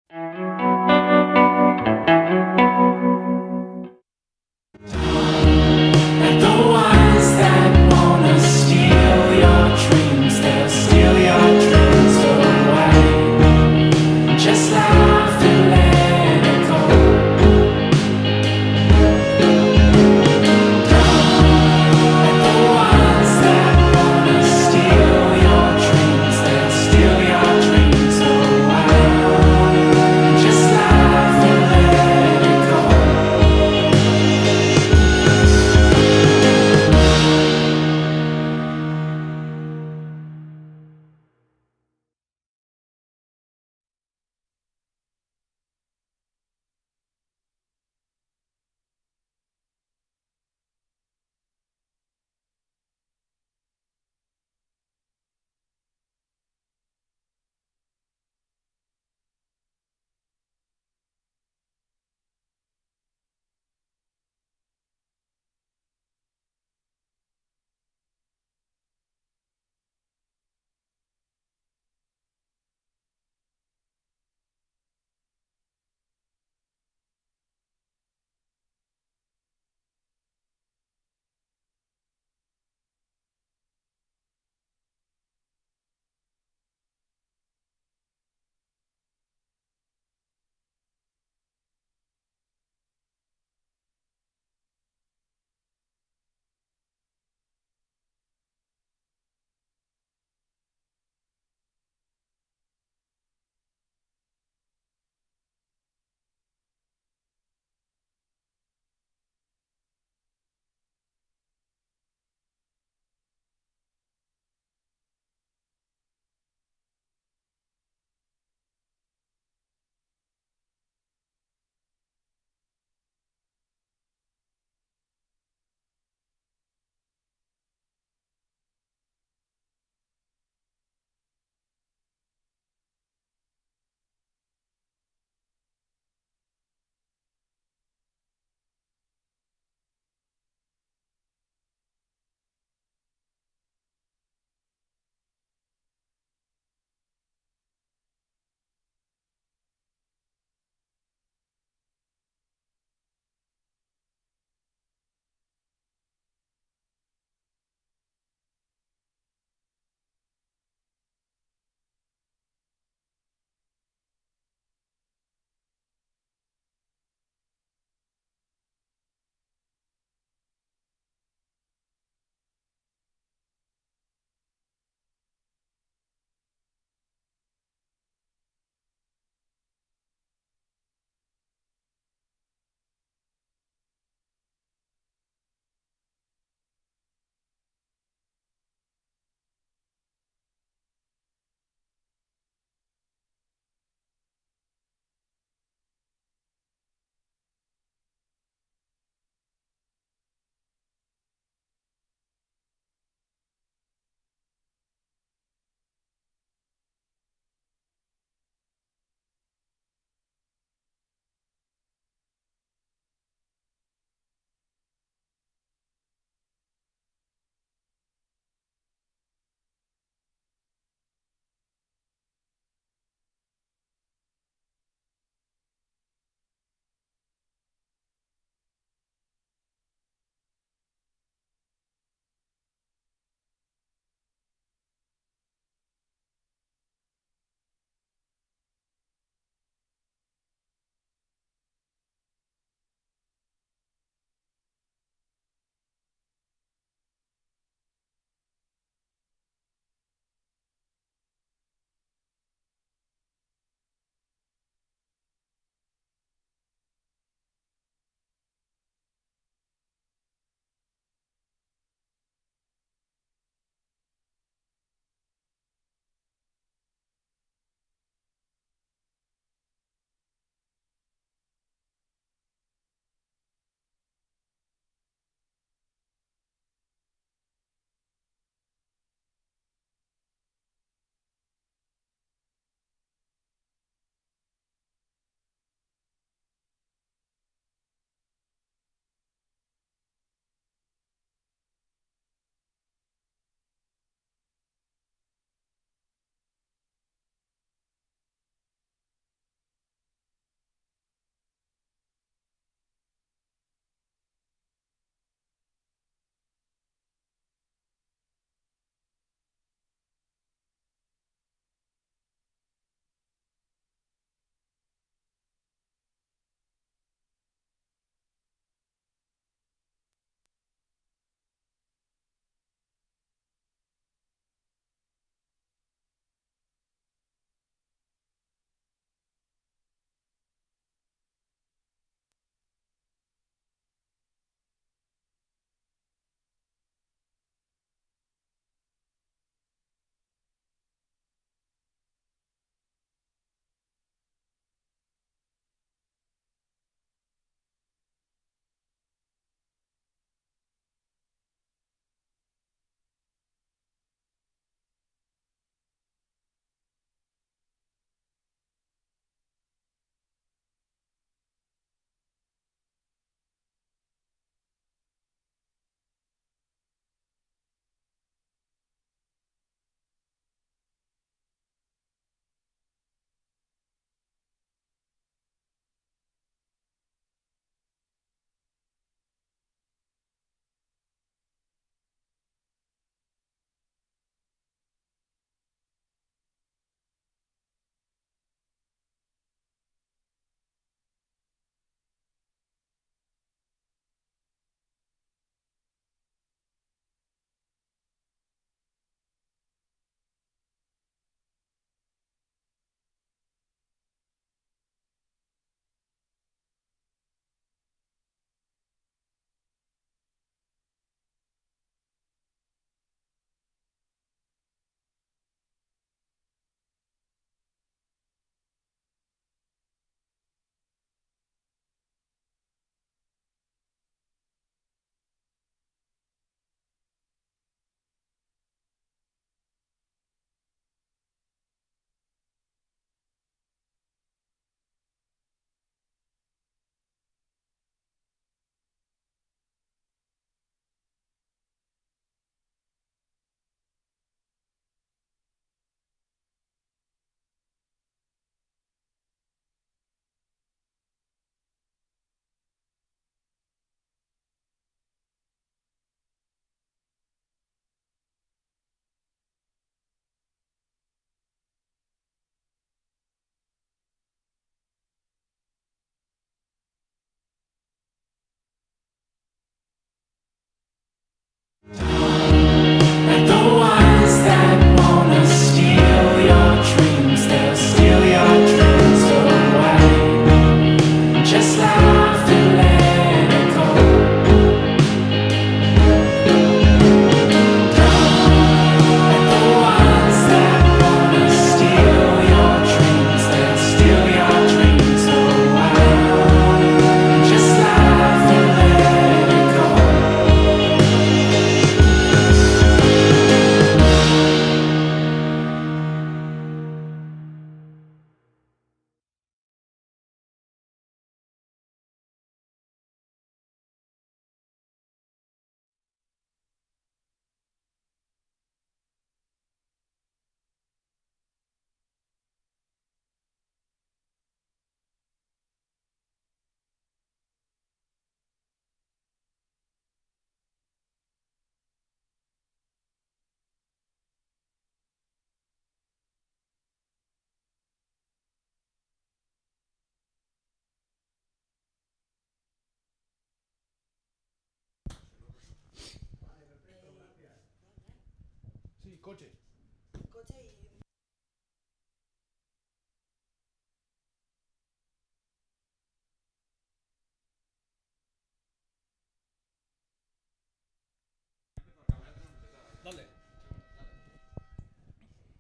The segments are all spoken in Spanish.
And the ones that wanna steal your dreams, they'll steal your dreams away. Just laugh and let it go. And the ones that wanna steal your dreams, they'll steal your dreams away.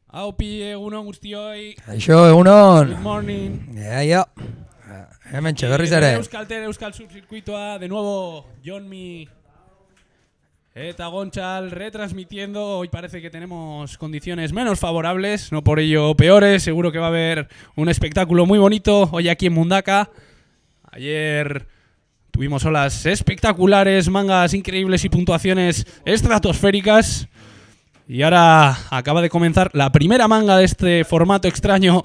Aupi, egunon guztioi. Aixo, egunon. Good morning. Ja. Hemen berriz ere. Euskaltel, Euskal Subcircuitoa, de nuevo Jonmi eta Gonchal retransmitiendo. Hoy parece que tenemos condiciones menos favorables, no por ello peores. Seguro que va a haber un espectáculo muy bonito hoy aquí en Mundaka. Ayer tuvimos olas espectaculares, mangas increíbles y puntuaciones estratosféricas. Y ahora acaba de comenzar la primera manga de este formato extraño,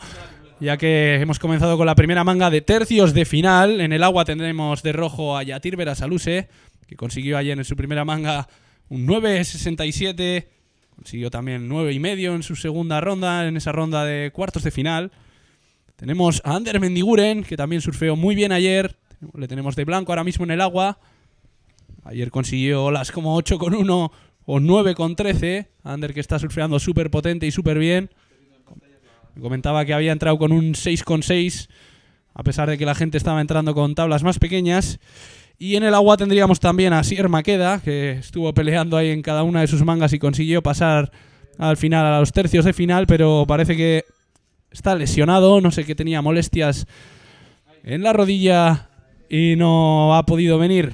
ya que hemos comenzado con la primera manga de tercios de final. En el agua tendremos de rojo a Yatir Berasaluze, que consiguió ayer en su primera manga un 9.67. Consiguió también 9.5 en su segunda ronda, en esa ronda de cuartos de final. Tenemos a Ander Mendiguren, que también surfeó muy bien ayer. Le tenemos de blanco ahora mismo en el agua. Ayer consiguió olas como 8,1 o 9,13. Ander, que está surfeando súper potente y súper bien. Me comentaba que había entrado con un 6,6, a pesar de que la gente estaba entrando con tablas más pequeñas. Y en el agua tendríamos también a Sier Makeda, que estuvo peleando ahí en cada una de sus mangas y consiguió pasar al final, a los tercios de final, pero parece que está lesionado. No sé, que tenía molestias en la rodilla y no ha podido venir.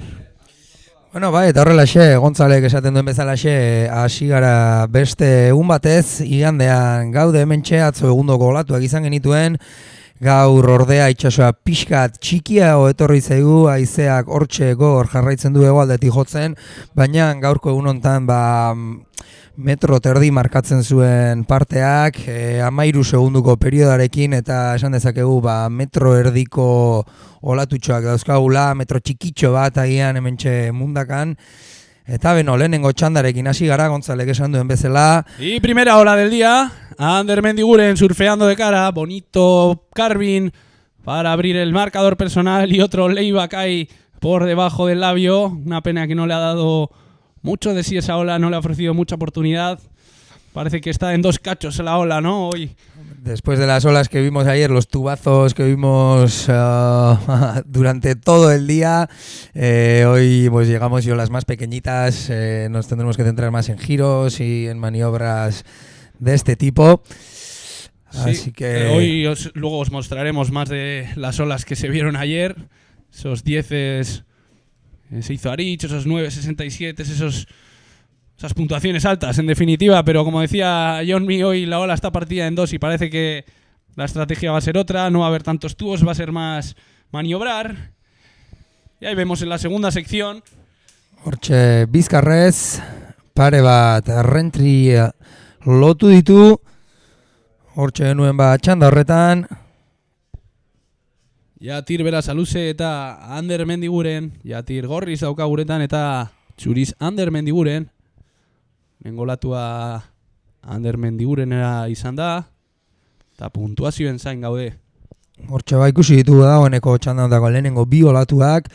Bueno, bai, eta horrelaxe, Gontzalek esaten duen bezalaxe, hasi gara beste egun batez, igandean gaude hementxe, atzo egundoko olatuak izan genituen, gaur ordea itsasoa pixkat txikiago etorri zaigu, haizeak hortxe gor jarraitzen du hegoaldetik jotzen, baina gaurko egun hontan metro terdi markatzen zuen parteak, 13 segunduko periodarekin, eta esan dezakegu metro erdiko olatutxoak dauzkagula, metro txikitxo bat agian hementxe Mundakan. Eta beno, lehenengo txandarekin hasi gara, Gontzalek esan duen bezala. Y primera ola del día, Ander Mendiguren surfeando de cara, bonito carving para abrir el marcador personal y otro layback ahí por debajo del labio. Una pena que no le ha dado mucho de sí esa ola, no le ha ofrecido mucha oportunidad. Parece que está en dos cachos la ola, ¿no? Hoy. Después de las olas que vimos ayer, los tubazos que vimos durante todo el día, hoy pues llegamos y olas más pequeñitas, nos tendremos que centrar más en giros y en maniobras de este tipo. Sí, así que hoy luego os mostraremos más de las olas que se vieron ayer, esos 10 se hizo Arich, esos 9.67, esas puntuaciones altas, en definitiva, pero como decía Jonmi, hoy la ola está partida en dos y parece que la estrategia va a ser otra, no va a haber tantos tubos, va a ser más maniobrar. Y ahí vemos en la segunda sección. hortxe bizkarrez, pare bat rentri lotu ditu, hortxe genuen txanda horretan. Yatir Berasaluze eta Ander Mendiguren, Yatir gorriz dauka guretan eta txuriz Ander Mendiguren. Nengolatua Ander Mendigurenera izan da, eta puntuazioen zain gaude. Hortxe ikusi ditu dagoeneko txandan dago lehenengo bi olatuak.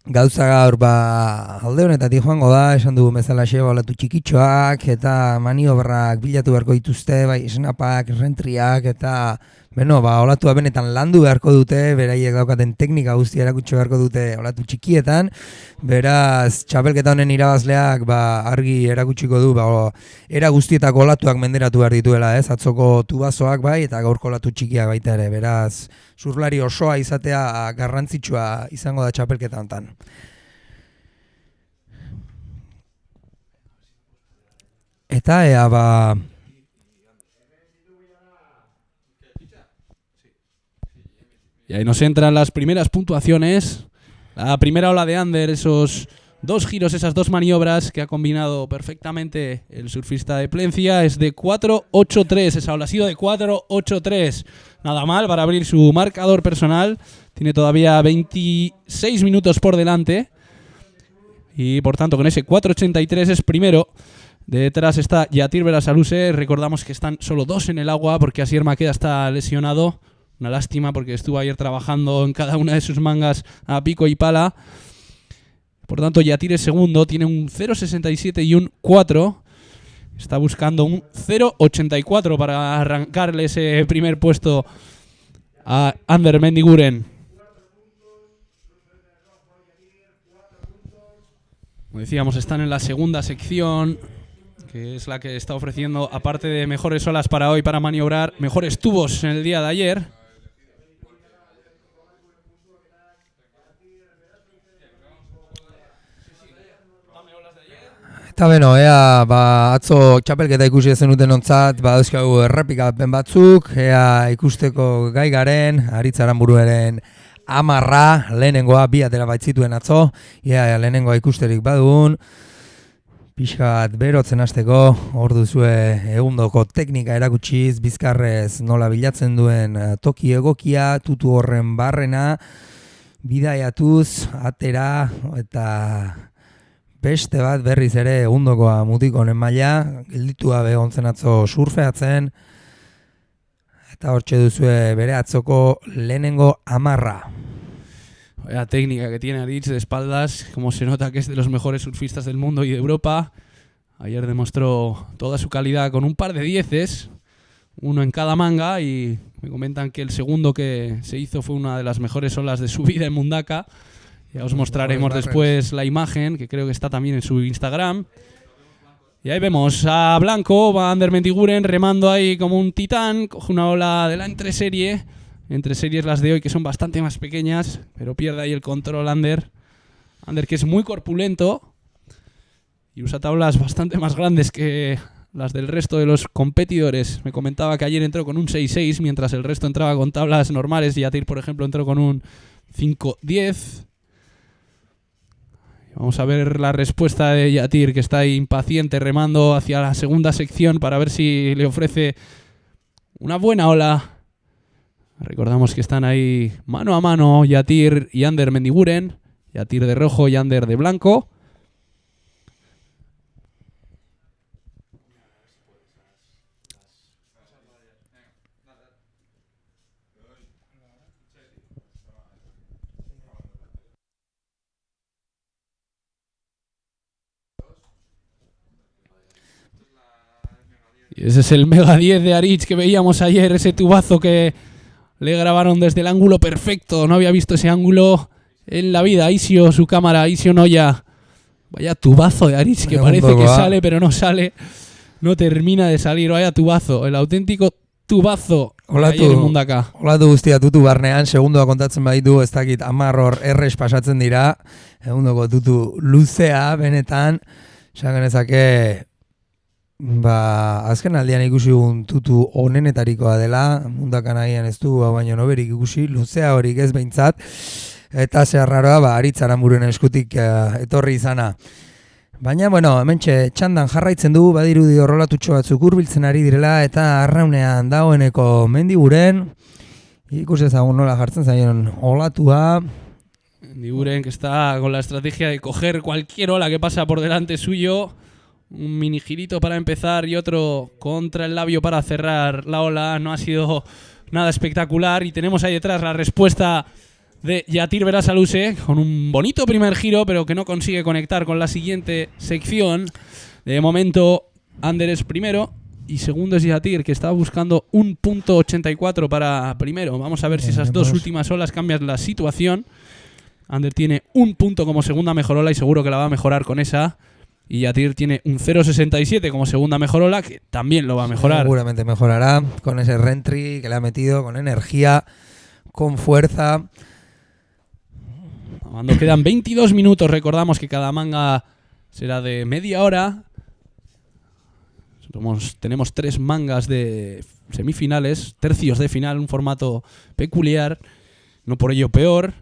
Gauza gaur alde honetatik joango da, esan dugu bezalaxe olatu txikitxoak eta maniobrak bilatu beharko dituzte, bai snapak, rentriak eta olatua benetan landu beharko dute, beraiek daukaten teknika guztia erakutsi beharko dute olatu txikietan, beraz txapelketa honen irabazleak argi erakutsiko du era guztietako olatuak menderatu behar dituela, atzoko tubazoak bai eta gaurko olatu txikiak baita ere, beraz surflari osoa izatea garrantzitsua izango da txapelketa honetan. Eta ea Y ahí nos entran las primeras puntuaciones. La primera ola de Ander, esos dos giros, esas dos maniobras que ha combinado perfectamente el surfista de Plencia, es de 4.83. Esa ola ha sido de 4.83. Nada mal para abrir su marcador personal. Tiene todavía 26 minutos por delante. Y por tanto con ese 4.83 es primero. Detrás está Yatir Berasaluze. Recordamos que están solo dos en el agua porque Asier Makeda está lesionado. Una lástima porque estuvo ayer trabajando en cada una de sus mangas a pico y pala. Por tanto, Yatir es segundo, tiene un 0.67 y un 4. Está buscando un 0.84 para arrancarle ese primer puesto a Ander Mendiguren. Como decíamos, están en la segunda sección, que es la que está ofreciendo, aparte de mejores olas para hoy para maniobrar, mejores tubos en el día de ayer. Eta beno, ea, atzo txapelketa ikusi zenuten ontzat, dauzkagu errepikapen batzuk, ea ikusteko gai garen, Aritz Aranburuaren 10, lehenengoa 2 atera baitzituen atzo, ea lehenengoa ikusterik badugun, pixka bat berotzen hasteko, hor duzue egundoko teknika erakutsiz, bizkarrez nola bilatzen duen toki egokia, tutu horren barrena, bidaiatuz, atera, eta beste bat berriz ere egundokoa mutiko honen maila, gelditu gabe ontzen atzo surfeatzen, eta hortxe duzue bere atzoko lehenengo 10. La técnica que tiene Aritz de espaldas, como se nota que es de los mejores surfistas del mundo y de Europa. Ayer demostró toda su calidad con un par de 10s, uno en cada manga, y me comentan que el segundo que se hizo fue una de las mejores olas de su vida en Mundaka. Ya os mostraremos después la imagen, que creo que está también en su Instagram. Y ahí vemos a Blanco, va Ander Mendiguren remando ahí como un titán, coge una ola de la entreserie. Entreseries las de hoy, que son bastante más pequeñas, pero pierde ahí el control Ander. Ander, que es muy corpulento y usa tablas bastante más grandes que las del resto de los competidores. Me comentaba que ayer entró con un 6.6, mientras el resto entraba con tablas normales. Yatir, por ejemplo, entró con un 5.10. Vamos a ver la respuesta de Yatir, que está ahí impaciente remando hacia la segunda sección para ver si le ofrece una buena ola. Recordamos que están ahí mano a mano Yatir y Ander Mendiguren. Yatir de rojo y Ander de blanco. Y ese es el Mega 10 de Aritz que veíamos ayer, ese tubazo que le grabaron desde el ángulo perfecto. No había visto ese ángulo en la vida. Isio, su cámara, Isio Noya. Vaya tubazo de Aritz, que parece que sale, pero no sale. No termina de salir. Vaya tubazo, el auténtico tubazo. Ayer en Mundaka. Olatu guztia tutu barnean, segundoa kontatzen baditu, ez dakit 10 hor erres pasatzen dira. Egundoko tutu luzea, benetan. Esan genezake, azken aldian ikusi un tutu onenetarikoa dela, Mundakan agian ez du, baina noberik ikusi, luzea horik ez behintzat, eta zeharraroa, Aritz Aranbururen eskutik etorri izana. Baina, bueno, hementxe txandan jarraitzen du, badirudi horrolatutxo batzuk hurbiltzen ari direla, eta arraunean dagoeneko Mendiguren, ikusi ezagun nola jartzen zaion olatua. Mendiguren, que está con la estrategia de coger cualquier ola que pasa por delante suyo. Un mini girito para empezar y otro contra el labio para cerrar la ola. No ha sido nada espectacular. Y tenemos ahí detrás la respuesta de Yatir Berasaluze, con un bonito primer giro, pero que no consigue conectar con la siguiente sección. De momento, Ander es primero y segundo es Yatir, que está buscando un punto 84 para primero. Vamos a ver si esas dos últimas olas cambian la situación. Ander tiene un punto como segunda mejor ola y seguro que la va a mejorar con esa. Y Yatir tiene un 0.67 como segunda mejor ola, que también lo va a mejorar. Seguramente mejorará con ese reentry que le ha metido, con energía, con fuerza. Cuando quedan 22 minutos, recordamos que cada manga será de media hora. Tenemos 3 mangas de semifinales, tercios de final, un formato peculiar, no por ello peor.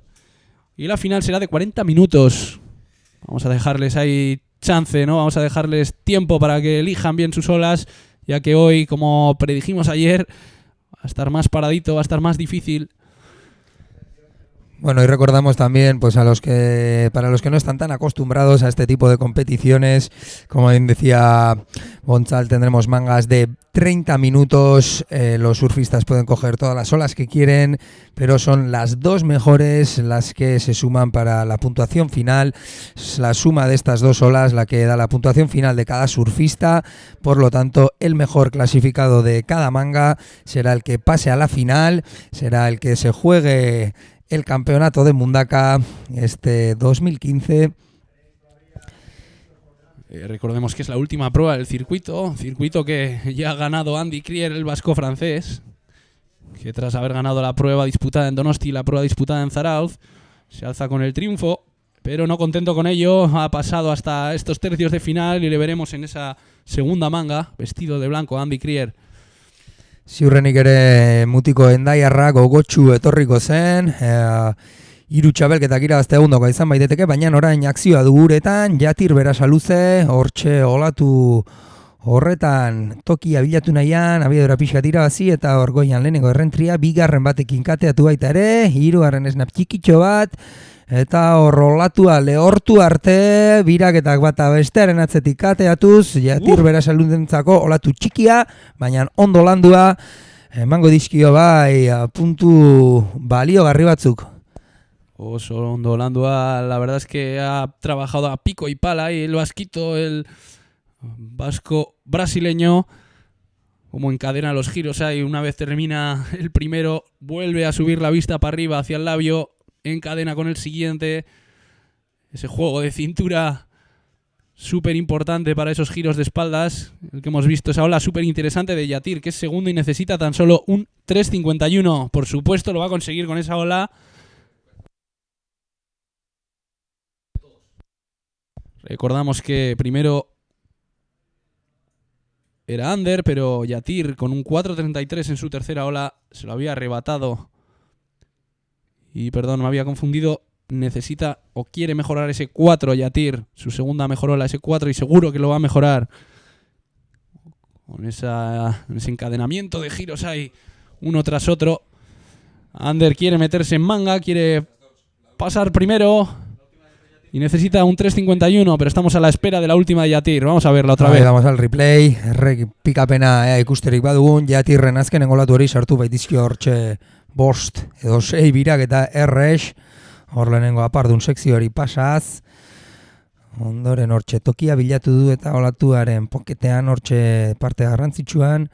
Y la final será de 40 minutos. Vamos a dejarles ahí chance, ¿no? Vamos a dejarles tiempo para que elijan bien sus olas, ya que hoy, como predijimos ayer, va a estar más paradito, va a estar más difícil. Bueno, y recordamos también, pues para los que no están tan acostumbrados a este tipo de competiciones, como bien decía Gonzal, tendremos mangas de 30 minutos. Los surfistas pueden coger todas las olas que quieren, pero son las dos mejores las que se suman para la puntuación final. Es la suma de estas dos olas la que da la puntuación final de cada surfista. Por lo tanto, el mejor clasificado de cada manga será el que pase a la final, será el que se juegue el campeonato de Mundaka este 2015. Recordemos que es la última prueba del circuito que ya ha ganado Andy Krier, el vasco francés, que tras haber ganado la prueba disputada en Donosti y la prueba disputada en Zarauz, se alza con el triunfo, pero no contento con ello, ha pasado hasta estos tercios de final y le veremos en esa segunda manga, vestido de blanco, Andy Krier. Ziurrenik ere mutiko endaiarra gogotsu etorriko zen, hiru txabelketak irabazte egundoko izan baiteteke, baina orain akzioa du guretan, Jatir Berasaluze, hortxe olatu horretan tokia bilatu nahian, abiadura pixkat irabazi eta orgoian lehenengo errentria, bigarren batekin kateatu baita ere, hirugarren esnap txikitxo bat, eta horrolatua lehortu arte, biraketak bata bestearen atzetik kateatuz, Jatir Berasaluzentzako olatu txikia, baina ondo landua, emango dizkio bai puntu baliogarri batzuk. Oso ondo landua, la verdad es que ha trabajado a pico y pala y el vasquito, el vasco brasileño, como encadena los giros ahí, una vez termina el primero, vuelve a subir la vista para arriba hacia el labio, encadena con el siguiente, ese juego de cintura súper importante para esos giros de espaldas, el que hemos visto, esa ola súper interesante de Jatir, que es segundo y necesita tan solo un 3.51, por supuesto lo va a conseguir con esa ola. Recordamos que primero era Ander, pero Jatir con un 4.33 en su tercera ola se lo había arrebatado. Y perdón, me había confundido. Necesita o quiere mejorar ese 4 Jatir, su segunda mejor ola, ese 4, y seguro que lo va a mejorar. Con ese encadenamiento de giros ahí, uno tras otro. Ander quiere meterse en manga, quiere pasar primero. Y necesita un 3.51, pero estamos a la espera de la última de Jatir. Vamos a verla otra vez. Vamos al replay. Pikapena ikusterik badugun, Jatirren azkenen olatu hori sartu baitizkio hortxe bost edo 6 birak eta errex. Hor lehenengo apardun sekzio hori pasaz. Ondoren hortxe tokia bilatu du eta olatuaren poketean hortxe parte garrantzitsuan.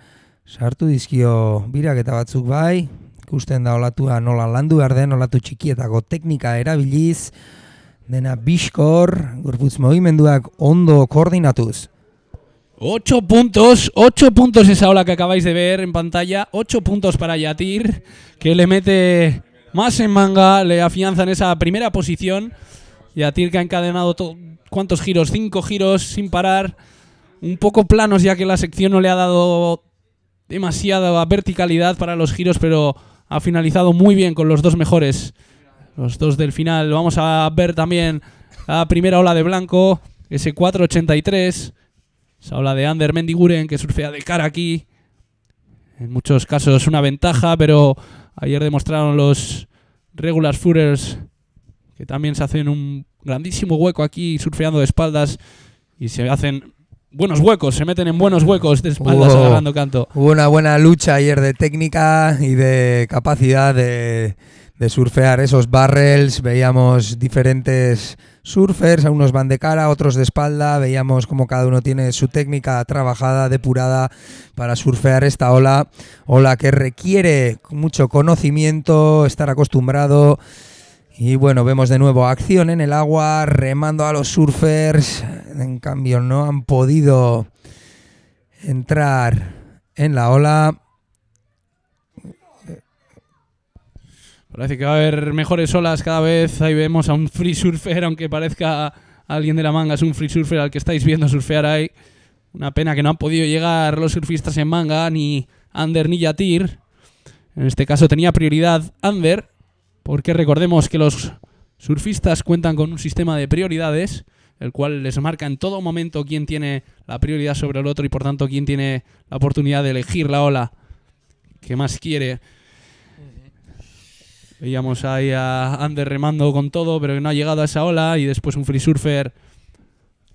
Sartu dizkio birak eta batzuk bai. Ikusten da olatua nola landu behar den, olatu txikietako teknika erabiliz. Dena bizkor, gorputz mugimenduak ondo koordinatuz. 8 puntos esa ola que acabáis de ver en pantalla. 8 puntos para Jatir, que le mete más en manga, le afianza en esa primera posición. Jatir que ha encadenado ¿cuántos giros? 5 giros sin parar. Un poco planos ya que la sección no le ha dado demasiada verticalidad para los giros, pero ha finalizado muy bien con los dos mejores. Los dos del final. Vamos a ver también la primera ola de blanco, ese 4.83. Esa ola de Ander Mendiguren que surfea de cara aquí. En muchos casos una ventaja, pero ayer demostraron los regular footers que también se hacen un grandísimo hueco aquí surfeando de espaldas y se hacen buenos huecos, se meten en buenos huecos de espaldas agarrando canto. Hubo una buena lucha ayer de técnica y de capacidad de surfear esos barrels. Veíamos diferentes surfers, unos van de cara, otros de espalda. Veíamos cómo cada uno tiene su técnica trabajada, depurada para surfear esta ola que requiere mucho conocimiento, estar acostumbrado. Y bueno, vemos de nuevo acción en el agua, remando a los surfers. En cambio no han podido entrar en la ola. Parece que va a haber mejores olas cada vez. Ahí vemos a un free surfer, aunque parezca alguien de la manga, es un free surfer al que estáis viendo surfear ahí. Una pena que no han podido llegar los surfistas en manga, ni Ander ni Jatir. En este caso tenía prioridad Ander, porque recordemos que los surfistas cuentan con un sistema de prioridades, el cual les marca en todo momento quién tiene la prioridad sobre el otro y por tanto quién tiene la oportunidad de elegir la ola que más quiere. Veíamos ahí a Ander remando con todo, pero que no ha llegado a esa ola, y después un free surfer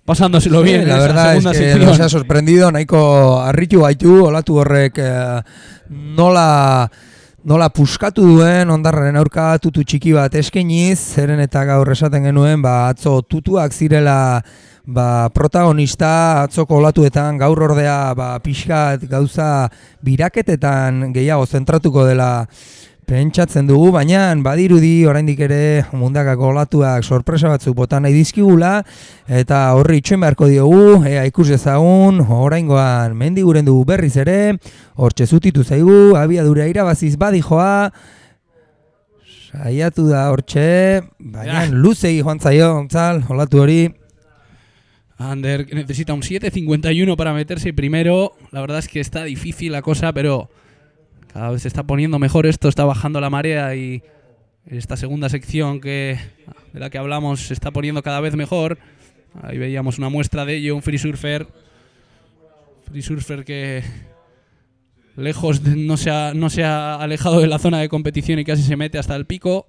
pasándoselo bien. La en esa verdad es segunda que sección. nos ha sorprendido nahiko harritu gaitu olatu horrek nola puskatu duen ondarraren aurka tutu txiki bat eskainiz, zeren eta gaur esaten genuen atzo tutuak zirela protagonista atzoko olatuetan, gaur ordea pixkat gauza biraketetan gehiago zentratuko dela pentsatzen dugu, baina badirudi oraindik ere mundakako olatuak sorpresa batzuk bota nahi dizkigula, eta horri itxoin beharko diogu, ikus dezagun, oraingoan Mendiguren dugu berriz ere, hortxe zutitu zaigu, abiadura irabaziz badijoa, saiatu da hortxe, baina luzegi joan zaio, Gontzal, olatu hori. Ander necesita un 7.51 para meterse primero. La verdad es que está difícil la cosa, pero cada vez se está poniendo mejor esto, está bajando la marea, y esta segunda sección de la que hablamos se está poniendo cada vez mejor. Ahí veíamos una muestra de ello, un free surfer que lejos no se ha alejado de la zona de competición y casi se mete hasta el pico.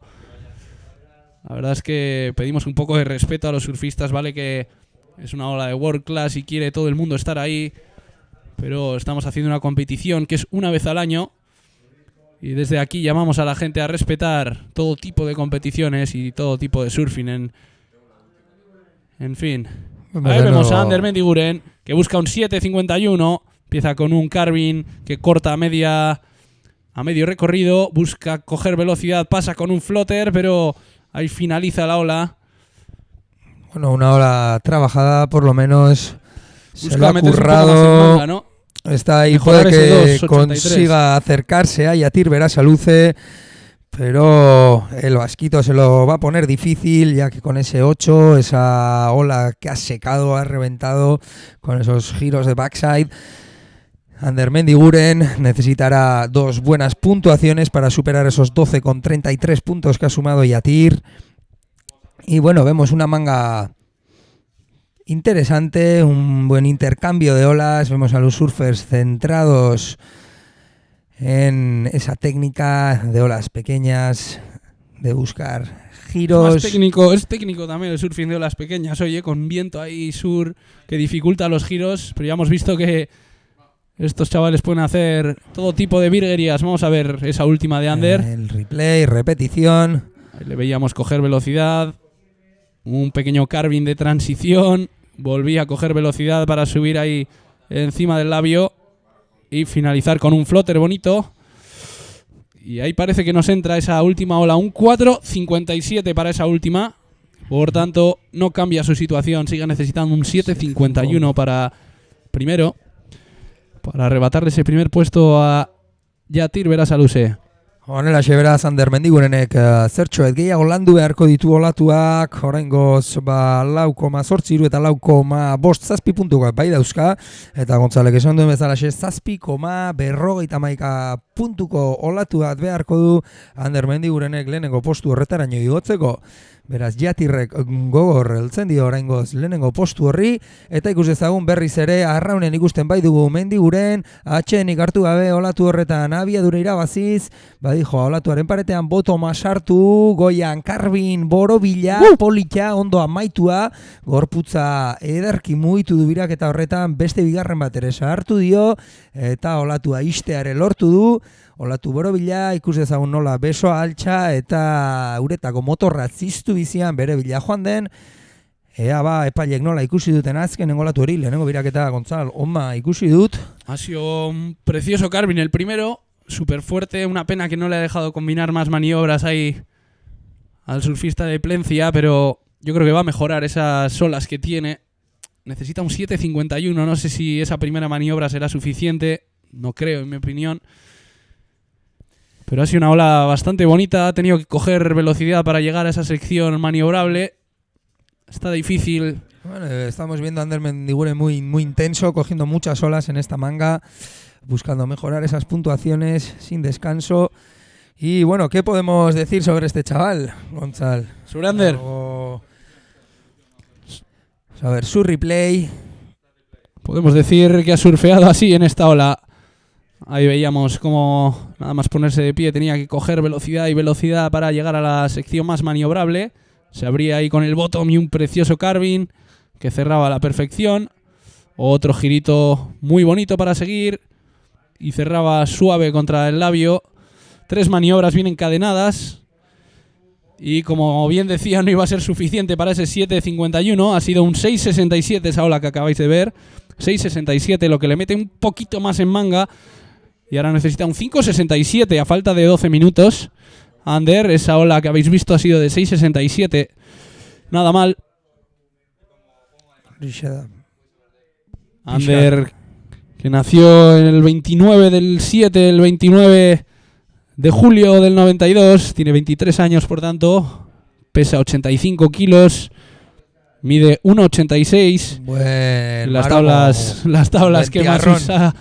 La verdad es que pedimos un poco de respeto a los surfistas, vale que es una ola de world class y quiere todo el mundo estar ahí, pero estamos haciendo una competición que es una vez al año, y desde aquí llamamos a la gente a respetar todo tipo de competiciones y todo tipo de surfing. En fin. Ahí vemos a Ander Mendiguren, que busca un 7.51, empieza con un carving que corta a medio recorrido, busca coger velocidad, pasa con un flotter, pero ahí finaliza la ola. Bueno, una ola trabajada, por lo menos se lo ha meterse un poco currado. más en manga, ¿no? Está ahí, Mejorar puede que ese 2.83. consiga acercarse a Yatir Berasaluze, pero el vasquito se lo va a poner difícil, ya que con ese 8, esa ola que ha secado, ha reventado con esos giros de backside, Ander Mendiguren necesitará 2 buenas puntuaciones para superar esos 12,33 puntos que ha sumado Yatir. Y bueno, vemos una manga interesante, un buen intercambio de olas, vemos a los surfers centrados en esa técnica de olas pequeñas, de buscar giros. Es técnico también el surfing de olas pequeñas, oye, con viento ahí sur que dificulta los giros, pero ya hemos visto que estos chavales pueden hacer todo tipo de virguerías. Vamos a ver esa última de Ander. El replay, repetición. Ahí le veíamos coger velocidad, un pequeño carving de transición, volvía a coger velocidad para subir ahí encima del labio y finalizar con un flotter bonito. Y ahí parece que nos entra esa última ola, un 4.57 para esa última. Por tanto, no cambia su situación, sigue necesitando un 7.51 para primero, para arrebatarle ese primer puesto a Yatir Berasaluze. Honelaxe beraz Ander Mendigurenek zertxoet gehiago landu beharko ditu olatuak, oraingoz 4,8 eta 4,5 puntuak bai dauzka, eta Gontzalek esan duen bezalaxe 7,51 puntuko olatu bat beharko du Ander Mendigurenek lehenengo postu horretaraino igotzeko. Beraz, Yatirrek gogor heltzen dio oraingoz lehenengo postu horri, eta ikus dezagun berriz ere arraunen ikusten bai dugu Mendiguren, atxenik hartu gabe olatu horretan abiadura irabaziz, badijo olatuaren paretean boto masartu, goian karbin, borobila, polita, ondo amaitua, gorputza ederki mugitu du biraketa horretan, beste bigarren bat ere sartu dio, eta olatua isteare lortu du. Olatu borobila, ikus dezagun nola besoa altxa eta uretako motorra ziztu bizian bere bila joan den. Ea epailek nola ikusi duten azken olatu hori, lehenengo biraketa Gontzal, oma ikusi dut. Ha sido un precioso carving el primero, súper fuerte, una pena que no le ha dejado combinar más maniobras ahí al surfista de Plencia, pero yo creo que va a mejorar esas olas que tiene. Necesita un 7.51, no sé si esa primera maniobra será suficiente, no creo en mi opinión. Pero ha sido una ola bastante bonita, ha tenido que coger velocidad para llegar a esa sección maniobrable. Está difícil. Bueno, estamos viendo a Ander Mendiguren muy intenso, cogiendo muchas olas en esta manga, buscando mejorar esas puntuaciones sin descanso. Y bueno, ¿qué podemos decir sobre este chaval, Gonzal? Sobre Ander. A ver, su replay. Podemos decir que ha surfeado así en esta ola. Ahí veíamos cómo nada más ponerse de pie tenía que coger velocidad y velocidad para llegar a la sección más maniobrable. Se abría ahí con el bottom y un precioso carving que cerraba a la perfección. Otro girito muy bonito para seguir y cerraba suave contra el labio. 3 maniobras bien encadenadas y como bien decía no iba a ser suficiente para ese 7.51. Ha sido un 6.67 esa ola que acabáis de ver. 6.67, lo que le mete un poquito más en manga. Y ahora necesita un 5.67 a falta de 12 minutos. Ander, esa ola que habéis visto ha sido de 6.67. Nada mal. Ander, que nació en el 29 del 7, el 29 de julio del 92. Tiene 23 años, por tanto. Pesa 85 kilos. Mide 1,86. Buen Las tablas que más usa.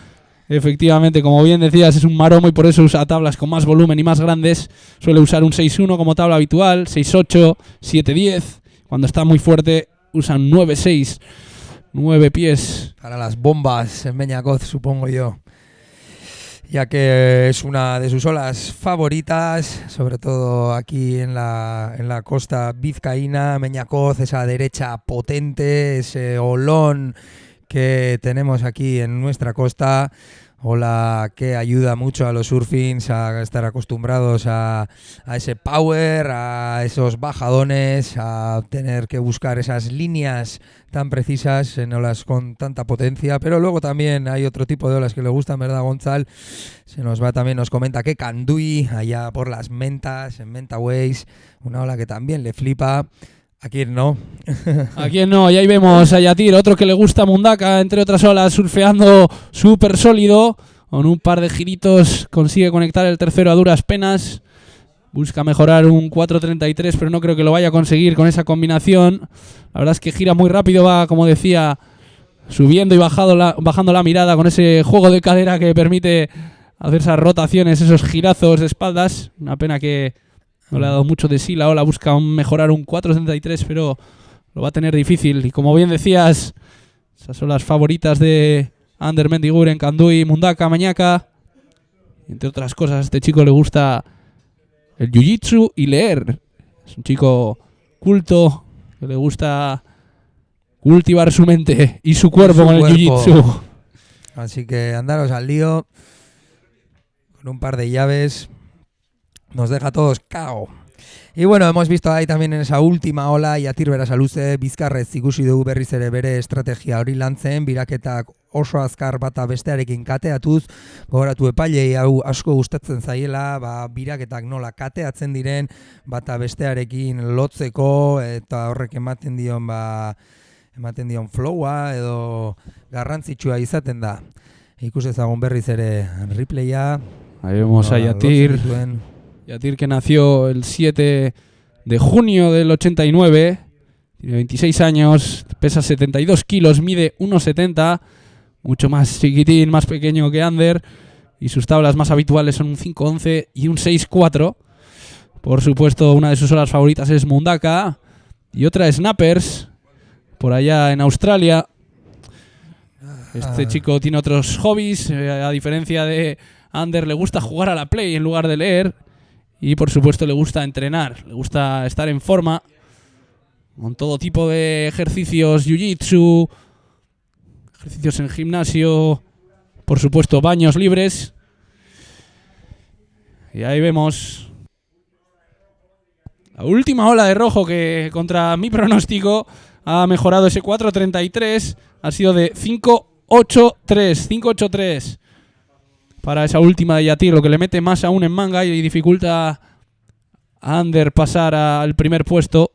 Efectivamente, como bien decías, es un maromo y por eso usa tablas con más volumen y más grandes. Suele usar un 6.1 como tabla habitual, 6.8, 7.10. Cuando está muy fuerte, usa un 9.6, 9 pies. Para las bombas en Beñacoz, supongo yo. Ya que es una de sus olas favoritas, sobre todo aquí en la costa vizcaína, Beñacoz, esa derecha potente, ese olón que tenemos aquí en nuestra costa, ola que ayuda mucho a los surfings a estar acostumbrados a ese power, a esos bajadones, a tener que buscar esas líneas tan precisas en olas con tanta potencia. Pero luego también hay otro tipo de olas que le gustan, ¿verdad, Gonzal? Se nos va también, nos comenta que Candui, allá por las Mentas, en Menta Ways, una ola que también le flipa. ¿A quién no? ¿A quién no? Y ahí vemos a Yatir, otro que le gusta Mundaka, entre otras olas, surfeando súper sólido. Con un par de giritos consigue conectar el tercero a duras penas. Busca mejorar un 4.33, pero no creo que lo vaya a conseguir con esa combinación. La verdad es que gira muy rápido, va, como decía, subiendo y bajando la mirada con ese juego de cadera que permite hacer esas rotaciones, esos girazos de espaldas. Una pena que no le ha dado mucho de sí la ola, busca mejorar un 4.73, pero lo va a tener difícil. Y como bien decías, esas son las favoritas de Ander Mendiguren, Candui, Mundaka, Mañaca. Entre otras cosas, a este chico le gusta el jiu-jitsu y leer. Es un chico culto que le gusta cultivar su mente y su cuerpo con el jiu-jitsu. Así que andaros al lío con un par de llaves. Nos deja a todos cao. Y bueno, hemos visto ahí también en esa última ola Yatir Berasaluze Bizkarrez ikusi dugu berriz ere bere estrategia hori lantzen, biraketak oso azkar bata bestearekin kateatuz, gogoratu epailei hau asko gustatzen zaiela, biraketak nola kateatzen diren bata bestearekin lotzeko eta horrek ematen dion flowa edo garrantzitsua izaten da. Ikus ezagun berriz ere replaya. Ahí vemos a Yatir. Yatir, que nació el 7 de junio del 89, tiene 26 años, pesa 72 kilos, mide 1,70, mucho más chiquitín, más pequeño que Ander, y sus tablas más habituales son un 5.11 y un 6.4. Por supuesto, una de sus olas favoritas es Mundaka, y otra es Snappers, por allá en Australia. Este chico tiene otros hobbies, a diferencia de Ander, le gusta jugar a la play en lugar de leer. Y por supuesto le gusta entrenar, le gusta estar en forma con todo tipo de ejercicios, jiu-jitsu, ejercicios en gimnasio, por supuesto baños libres. Y ahí vemos la última ola de rojo que contra mi pronóstico ha mejorado ese 4.33, ha sido de 5.83. Para esa última de Yatir, lo que le mete más aún en manga y dificulta a Ander pasar al primer puesto.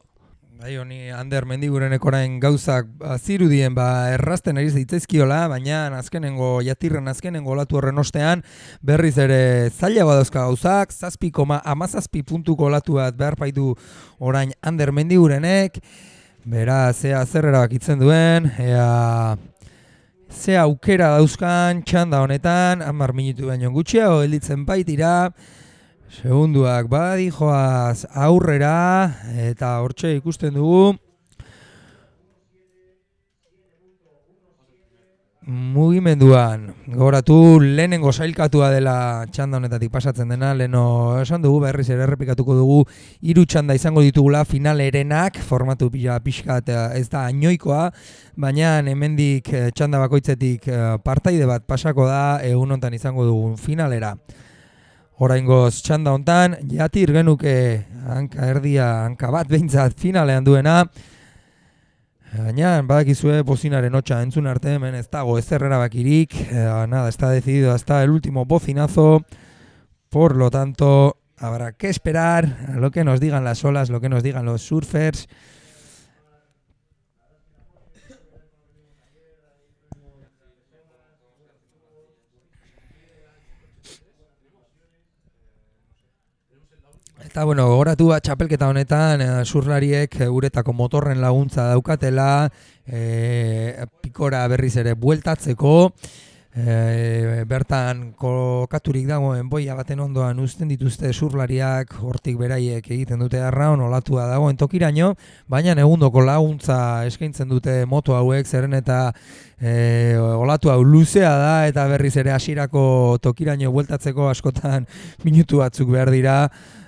Bai, honi Ander Mendigurenek orain gauzak zirudien errazten ari zitzaizkiola, baina Yatirren azkenengo olatu horren ostean berriz ere zailagoa dauzka gauzak, 7,17 puntuko olatu bat behar baitu orain Ander Mendigurenek. Beraz, zer erabakitzen duen, ze aukera dauzkan txanda honetan, 10 minutu baino gutxiago gelditzen baitira, segunduak badijoaz aurrera, eta hortxe ikusten dugu mugimenduan. Gogoratu lehenengo sailkatua dela txanda honetatik pasatzen dena, leheno esan dugu berriz ere errepikatuko dugu 3 txanda izango ditugula finalerenak, formatu pixkat ez da ainoikoa, baina hemendik txanda bakoitzetik partaide bat pasako da egun hontan izango dugun finalera. Oraingoz txanda hontan, jatir genuke hanka erdia, hanka bat behintzat finalean duena, baina badakizue bozinaren hotxa entzun arte hemen ez dago ezer erabakirik, nada, está decidido hasta el último bocinazo, por lo tanto habrá que esperar a lo que nos digan las olas, lo que nos digan los surfers. Eta, bueno, gogoratu bat txapelketa honetan surflariek uretako motorren laguntza daukatela, pikora berriz ere bueltatzeko, bertan kokaturik dagoen boia baten ondoan uzten dituzte surflariak, hortik beraiek egiten dute arraun, olatua dagoen tokiraino, baina egundoko laguntza eskaintzen dute moto hauek, zeren eta olatu hau luzea da, eta berriz ere hasierako tokiraino bueltatzeko askotan minutu batzuk behar dira,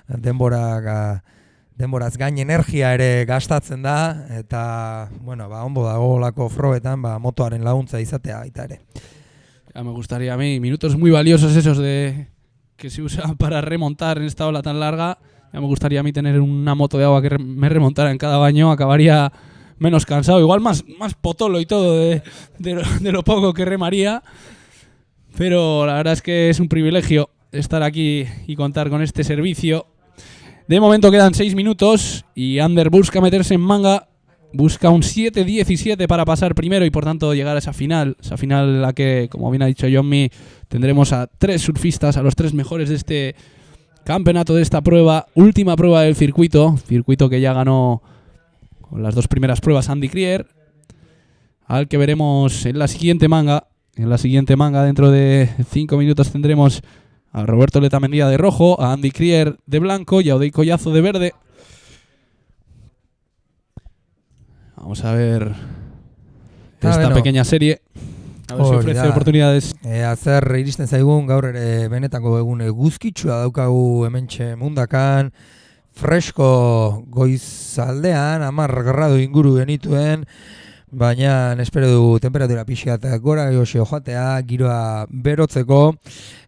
denboraz gain energia ere gastatzen da, eta, bueno, ondo dago olako froetan, motoaren laguntza izatea baita ere. Ya me gustaría a mí, minutos muy valiosos esos que se usan para remontar en esta ola tan larga, ya me gustaría a mí tener una moto de agua que me remontara en cada baño, acabaría menos cansado, igual más potolo y todo de lo poco que remaría, pero la verdad es que es un privilegio estar aquí y contar con este servicio. De momento quedan 6 minutos y Ander busca meterse en manga, busca un 7-17 para pasar primero y por tanto llegar a esa final en la que, como bien ha dicho Johnny, tendremos a 3 surfistas, a los 3 mejores de este campeonato, de esta prueba, última prueba del circuito que ya ganó con las 2 primeras pruebas Andy Krier, al que veremos en la siguiente manga. En la siguiente manga, dentro de 5 minutos, tendremos a Roberto Letamendia de rojo, a Andy Krier de blanco y a Odey Collazo de verde. Vamos a ver esta pequeña serie. A ver si ofrece oportunidades. Azer iristen zaigun, gaur ere benetako egun eguzkitsua daukagu hementxe mundakan. Fresko goizaldean, 10 gradu inguru genituen, baina espero du temperatura pixkat gora goxo joatea, giroa berotzeko,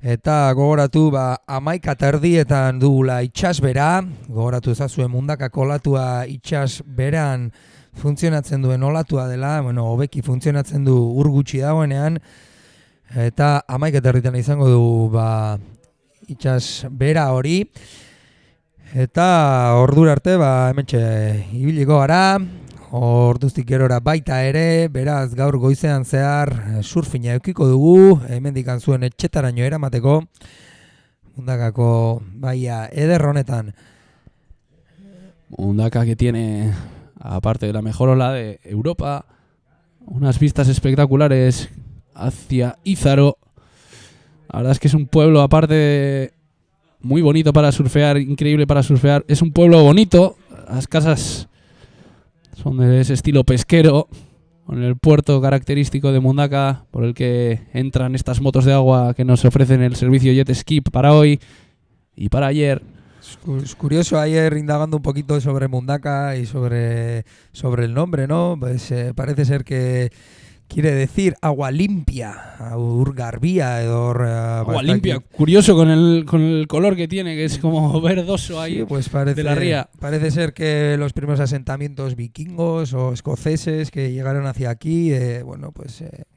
eta gogoratu 11:30 dugula itsasbera, gogoratu ezazuen mundakako olatua itsasberan funtzionatzen duen olatua dela, hobeki funtzionatzen du ur gutxi dagoenean, eta 11:30 izango du itsasbera hori, eta ordura arte hementxe ibiliko gara, orduztik gerora baita ere, beraz gaur goizean zehar surfina eukiko dugu, hemendik zuen etxetaraino eramateko, Mundakako baia eder honetan. Mundaka que tiene, aparte de la mejor ola de Europa, unas vistas espectaculares hacia Ízaro. La verdad es que es un pueblo, aparte, muy bonito para surfear, increíble para surfear. Es un pueblo bonito, las casas son de ese estilo pesquero, con el puerto característico de Mundaka, por el que entran estas motos de agua que nos ofrecen el servicio Jet Ski para hoy y para ayer. Es curioso, ayer indagando un poquito sobre Mundaka y sobre el nombre, ¿no? Pues parece ser que quiere decir agua limpia, ur garbia, agua limpia, curioso con el color que tiene, que es como verdoso ahí, sí, pues de la ría. Parece ser que los primeros asentamientos vikingos o escoceses que llegaron hacia aquí,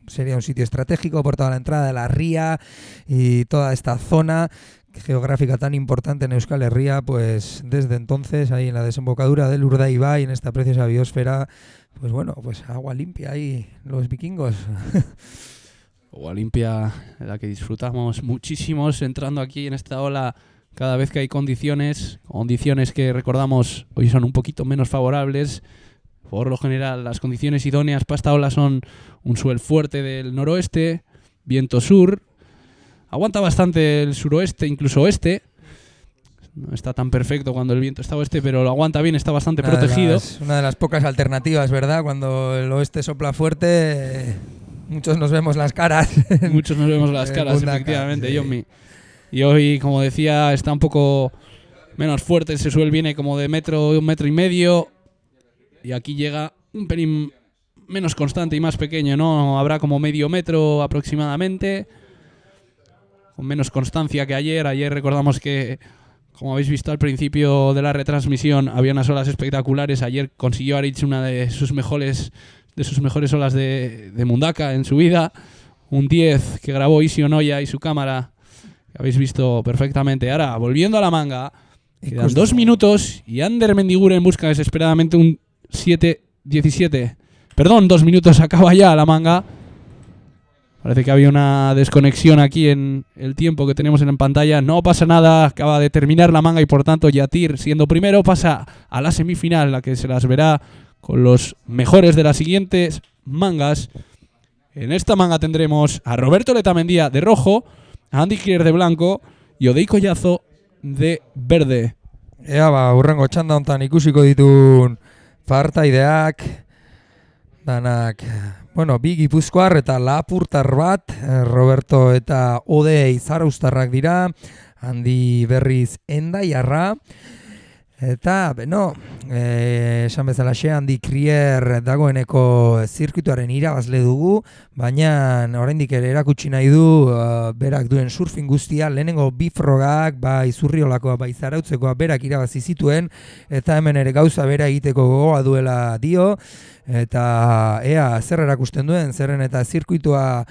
sería un sitio estratégico por toda la entrada de la ría y toda esta zona geográfica tan importante en Euskal Herria, pues desde entonces ahí en la desembocadura del Urdaibai, en esta preciosa biosfera, pues agua limpia ahí los vikingos. Agua limpia, la que disfrutamos muchísimos entrando aquí en esta ola cada vez que hay condiciones que recordamos hoy son un poquito menos favorables. Por lo general las condiciones idóneas para esta ola son un swell fuerte del noroeste, viento sur, aguanta bastante el suroeste, incluso oeste. No está tan perfecto cuando el viento está oeste, pero lo aguanta bien, está bastante protegido. Es una de las pocas alternativas, ¿verdad? Cuando el oeste sopla fuerte, Muchos nos vemos las caras. Muchos nos vemos las caras, Mundaka, efectivamente, sí. Jonmi. Y hoy, como decía, está un poco menos fuerte. Ese suel viene como de 1,5 metros. Y aquí llega un pelín menos constante y más pequeño, ¿no? Habrá como medio metro aproximadamente. Con menos constancia que ayer. Ayer recordamos que, como habéis visto al principio de la retransmisión, había unas olas espectaculares. Ayer consiguió Aritz una de sus mejores olas de Mundaka en su vida. Un 10 que grabó Isi Onoya y su cámara, que habéis visto perfectamente. Ahora, volviendo a la manga, quedan 2 minutos y Ander Mendiguren busca desesperadamente un 7-17. Perdón, 2 minutos, acaba ya la manga. Parece que había una desconexión aquí en el tiempo que tenemos en pantalla. No pasa nada, acaba de terminar la manga y por tanto Yatir, siendo primero, pasa a la semifinal, la que se las verá con los mejores de las siguientes mangas. En esta manga tendremos a Roberto Letamendia de rojo, a Andy Krier de blanco y Odei Collazo de verde. Ea hurrengo txanda hontan ikusiko ditun partaideak, danak, bueno, bi gipuzkoar eta lapurtar bat, Roberto eta Odei zarauztarrak dira, handi berriz endaiarra, eta, esan bezalaxe, Andy Krier dagoeneko zirkuituaren irabazle dugu, baina oraindik ere erakutsi nahi du berak duen surfing guztia, lehenengo bi frogak, bai Zurriolakoa, bai Zarautzekoa berak irabazi zituen, eta hemen ere gauza bera egiteko gogoa duela dio, eta ea zer erakusten duen, zerren eta zirkuitua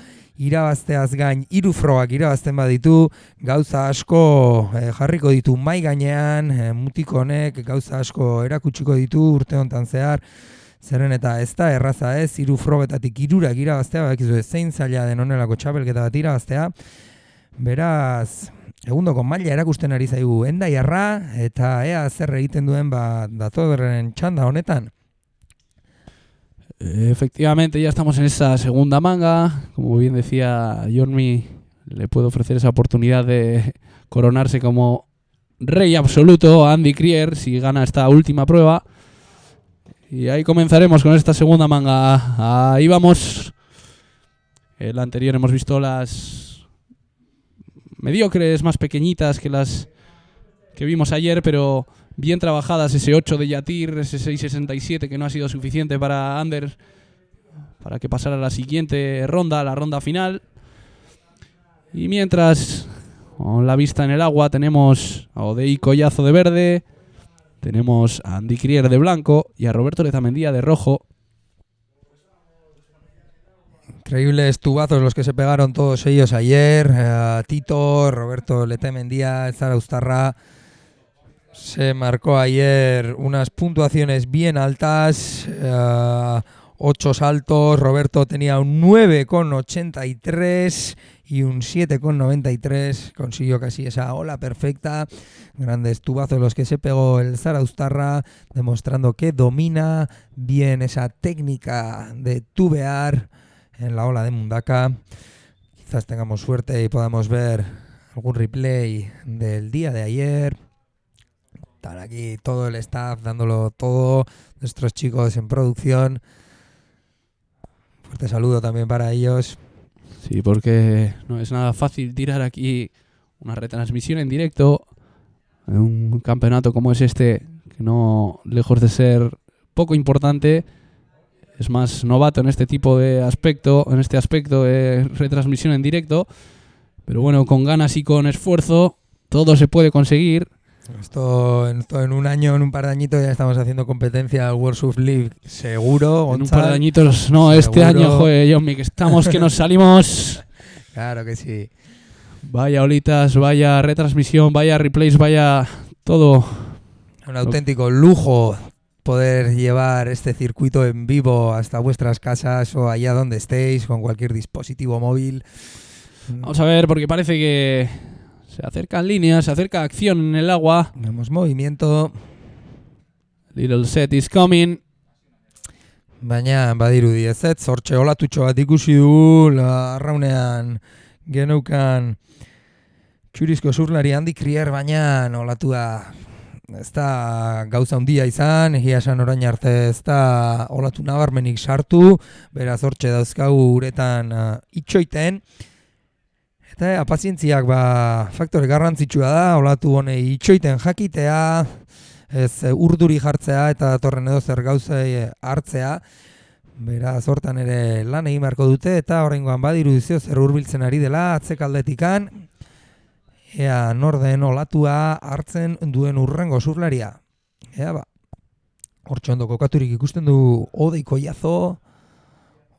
irabazteaz gain 3 frogak irabazten baditu, gauza asko jarriko ditu mai gainean, mutiko honek gauza asko erakutsiko ditu urte hontan zehar, zerren eta ez da erraza ez, 3 frogetatik 3 irabaztea, bakizu zein zaila den honelako txapelketa bat irabaztea, beraz, egundoko maila erakusten ari zaigu endaiarra, eta ea zer egiten duen datorren txanda honetan. Efectivamente, ya estamos en esa segunda manga. Como bien decía Jonmi, le puede ofrecer esa oportunidad de coronarse como rey absoluto a Andy Krier si gana esta última prueba. Y ahí comenzaremos con esta segunda manga. Ahí vamos. El anterior hemos visto las mediocres, más pequeñitas que las que vimos ayer, pero bien trabajadas, ese 8 de Yatir, ese 6.67 que no ha sido suficiente para Ander para que pasara a la siguiente ronda, la ronda final. Y mientras, con la vista en el agua, tenemos a Odei Collazo de verde, tenemos a Andy Krier de blanco y a Roberto Letamendia de rojo. Increíbles tubazos los que se pegaron todos ellos ayer, Tito, Roberto Letamendia, Zarauztarra. Se marcó ayer unas puntuaciones bien altas, 8 saltos, Roberto tenía un 9,83 y un 7,93, consiguió casi esa ola perfecta, grandes tubazos los que se pegó el Zarauztarra, demostrando que domina bien esa técnica de tubear en la ola de Mundaka. Quizás tengamos suerte y podamos ver algún replay del día de ayer. Están aquí todo el staff dándolo todo, nuestros chicos en producción. Fuerte saludo también para ellos. Sí, porque no es nada fácil tirar aquí una retransmisión en directo en un campeonato como es este, que no, lejos de ser poco importante, es más novato en este tipo de aspecto, en este aspecto de retransmisión en directo, pero bueno, con ganas y con esfuerzo todo se puede conseguir. Esto en un año, en un par de añitos ya estamos haciendo competencia al World Surf League, seguro. En un Gonzalo. par de añitos, no, este Seguro. año, joder, Jonmi, que estamos, que nos salimos. Claro que sí. Vaya olitas, vaya retransmisión, vaya replays, vaya todo. Un auténtico lujo poder llevar este circuito en vivo hasta vuestras casas o allá donde estéis con cualquier dispositivo móvil. Vamos a ver, porque parece que se acercan líneas, se acerca acción en el agua. Tenemos movimiento. Little set is coming. Baina badirudi ez, zortxe olatutxo bat ikusi dugu, arraunean geneukan txurizko zurlari Andy Krier, baina olatua ez da gauza handia izan, egia esan orain arte ez da olatu nabarmenik sartu, beraz hortxe dauzkagu uretan itxoiten. Eta pazientziak faktore garrantzitsua da, olatu honei itxoiten jakitea, ez urduri jartzea eta datorren edo zer gauzei hartzea. Beraz, hortan ere lan egin beharko dute eta oraingoan badirudizio zer hurbiltzen ari dela atzekaldetikan. Ea norden olatua hartzen duen urrengo surlaria. Ea hortxe ondo kokaturik ikusten du Odei Collazo.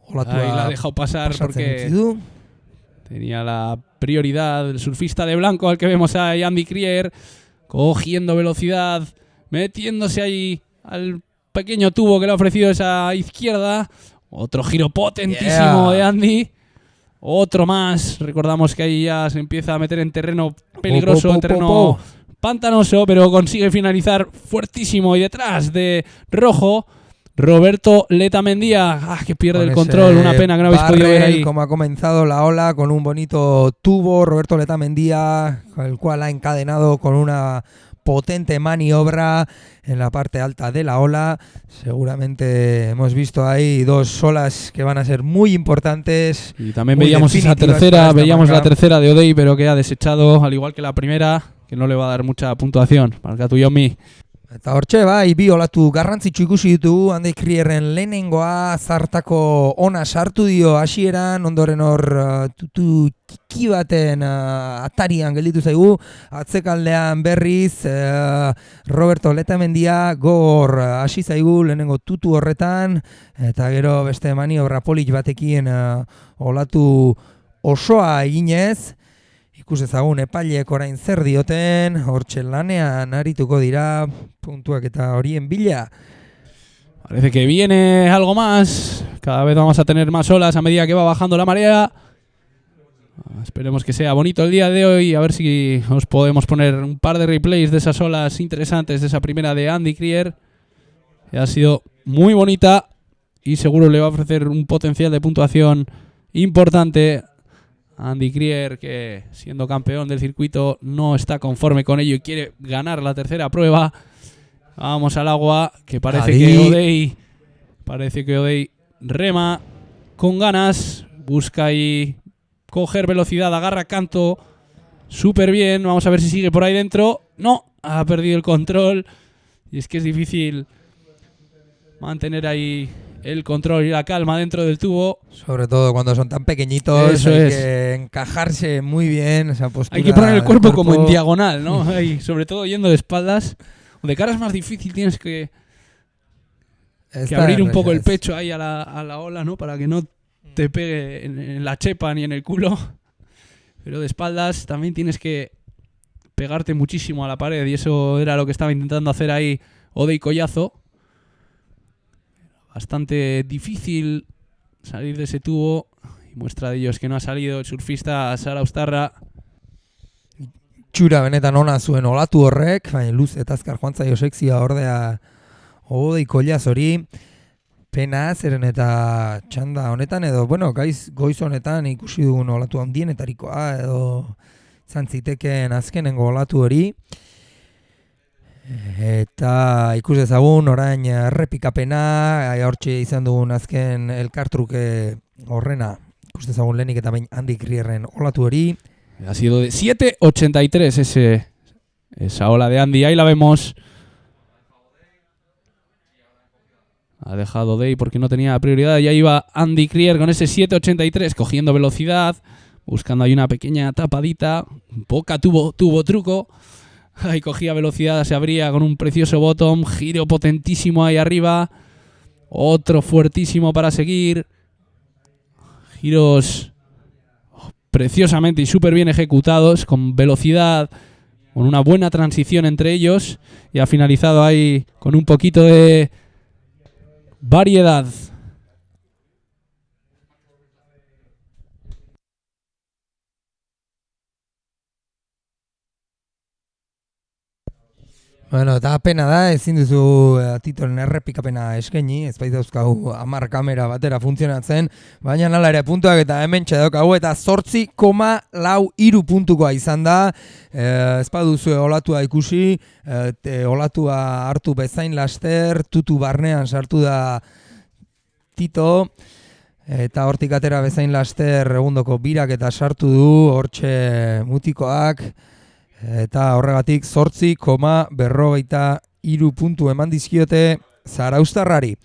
Olatua ahí la ha dejado pasar porque tenía la prioridad el surfista de blanco al que vemos ahí, Andy Krier, cogiendo velocidad, metiéndose ahí al pequeño tubo que le ha ofrecido esa izquierda. Otro giro potentísimo de Andy. Otro más. Recordamos que ahí ya se empieza a meter en terreno peligroso, en terreno pantanoso, pero consigue finalizar fuertísimo. Y detrás de rojo, Roberto Letamendia, que pierde con el control. Una pena que no habéis podido ver ahí. Como ha comenzado la ola con un bonito tubo, Roberto Letamendia, el cual ha encadenado con una potente maniobra en la parte alta de la ola. Seguramente hemos visto ahí dos olas que van a ser muy importantes. Y también veíamos esa tercera, veíamos la tercera de Odei, pero que ha desechado, al igual que la primera, que no le va a dar mucha puntuación. Markatu Jonmi. Eta hortxe, bi olatu garrantzitsu ikusi ditugu, Andy Krierren lehenengoa zartako ona sartu dio hasieran, ondoren hor tutu txiki baten atarian gelditu zaigu, atzekaldean berriz Roberto Letamendia gogor hasi zaigu lehenengo tutu horretan, eta gero beste maniobra polit batekin olatu osoa eginez. Ikus ezagun epaileek orain zer dioten, hortxe lanean arituko dira puntuak eta horien bila. Parece que viene algo más. Cada vez vamos a tener más olas a medida que va bajando la marea. Esperemos que sea bonito el día de hoy. A ver si os podemos poner un par de replays de esas olas interesantes, de esa primera de Andy Krier, que ha sido muy bonita y seguro le va a ofrecer un potencial de puntuación importante. Andy Krier, que siendo campeón del circuito no está conforme con ello y quiere ganar la tercera prueba. Vamos al agua, que parece que Odei rema con ganas, busca ahí coger velocidad, agarra canto súper bien. Vamos a ver si sigue por ahí dentro. No, ha perdido el control y es que es difícil mantener ahí el control y la calma dentro del tubo. Sobre todo cuando son tan pequeñitos. Eso hay es. Que encajarse muy bien esa postura. Hay que poner el cuerpo como en diagonal, ¿no? Ahí, sobre todo yendo de espaldas. De cara es más difícil, tienes que abrir un poco el pecho ahí a la ola, ¿no? Para que no te pegue en la chepa ni en el culo. Pero de espaldas también tienes que pegarte muchísimo a la pared y eso era lo que estaba intentando hacer ahí Odei Collazo. Bastante difícil salir de ese tubo y muestra de ello es que no ha salido el surfista Sara Uztarra. Txura benetan ona zuen olatu horrek, baina luz eta azkar joan zaio sekzioa ordea Odei Collazori. Pena, zeren eta txanda honetan edo, goiz honetan ikusi dugun olatu handienetarikoa edo zantzitekeen azkenengo olatu hori. Eta ikus ezagun orain errepikapena, hortxe izan dugun azken elkartruke horrena. Ikus ezagun lehenik eta bain Andy Krierren olatu hori. Ha sido de 7.83 esa ola de Andy, ahí la vemos. Ha dejado Odei porque no tenía prioridad. Ya iba Andy Krier con ese 7.83, cogiendo velocidad, buscando ahí una pequeña tapadita. Poca tuvo truco. Ahí cogía velocidad, se abría con un precioso bottom. Giro potentísimo ahí arriba. Otro fuertísimo para seguir. Giros preciosamente y súper bien ejecutados, con velocidad, con una buena transición entre ellos. Y ha finalizado ahí con un poquito de variedad. Bueno, eta pena da, ezin duzu titolen errepikapena eskaini, ez baitauzkagu 10 kamera batera funtzionatzen, baina nala ere puntuak eta hemen txedaukagu eta 8,43 puntukoa izan da, ez baduzu olatua ikusi, olatua hartu bezain laster, tutu barnean sartu da Tito, eta hortik atera bezain laster egundoko birak eta sartu du, hortxe mutikoak, eta horregatik 8,43 puntu eman dizkiote zarauztarrari.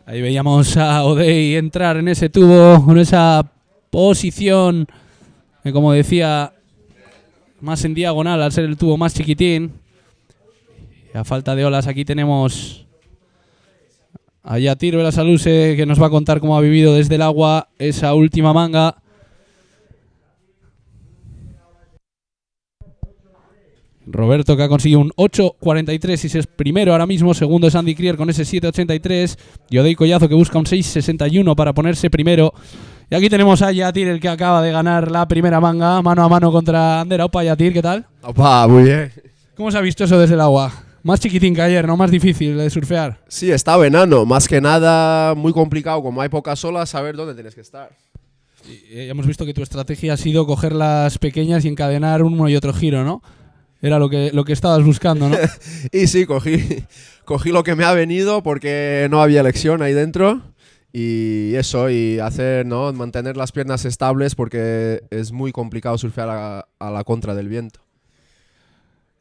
Ahí veíamos a Odey entrar en ese tubo, con esa posición, que como decía, más en diagonal al ser el tubo más chiquitín. Y a falta de olas aquí tenemos a Yatir Berasaluze, que nos va a contar cómo ha vivido desde el agua esa última manga. Roberto, que ha conseguido un 8.43 y es primero ahora mismo. Segundo es Andy Krier con ese 7.83. Y Odey Collazo, que busca un 6.61 para ponerse primero. Y aquí tenemos a Yatir, el que acaba de ganar la primera manga, mano a mano contra Andera. Opa, Yatir, ¿qué tal? Opa, muy bien. ¿Cómo se ha visto eso desde el agua? Más chiquitín que ayer, ¿no? Más difícil de surfear. Sí, estaba enano. Más que nada, muy complicado. Como hay pocas olas, saber dónde tienes que estar. Y hemos visto que tu estrategia ha sido coger las pequeñas y encadenar uno y otro giro, ¿no? Era lo que estabas buscando, ¿no? Y sí, cogí lo que me ha venido porque no había elección ahí dentro. Y eso, y hacer, ¿no? Mantener las piernas estables porque es muy complicado surfear a la contra del viento.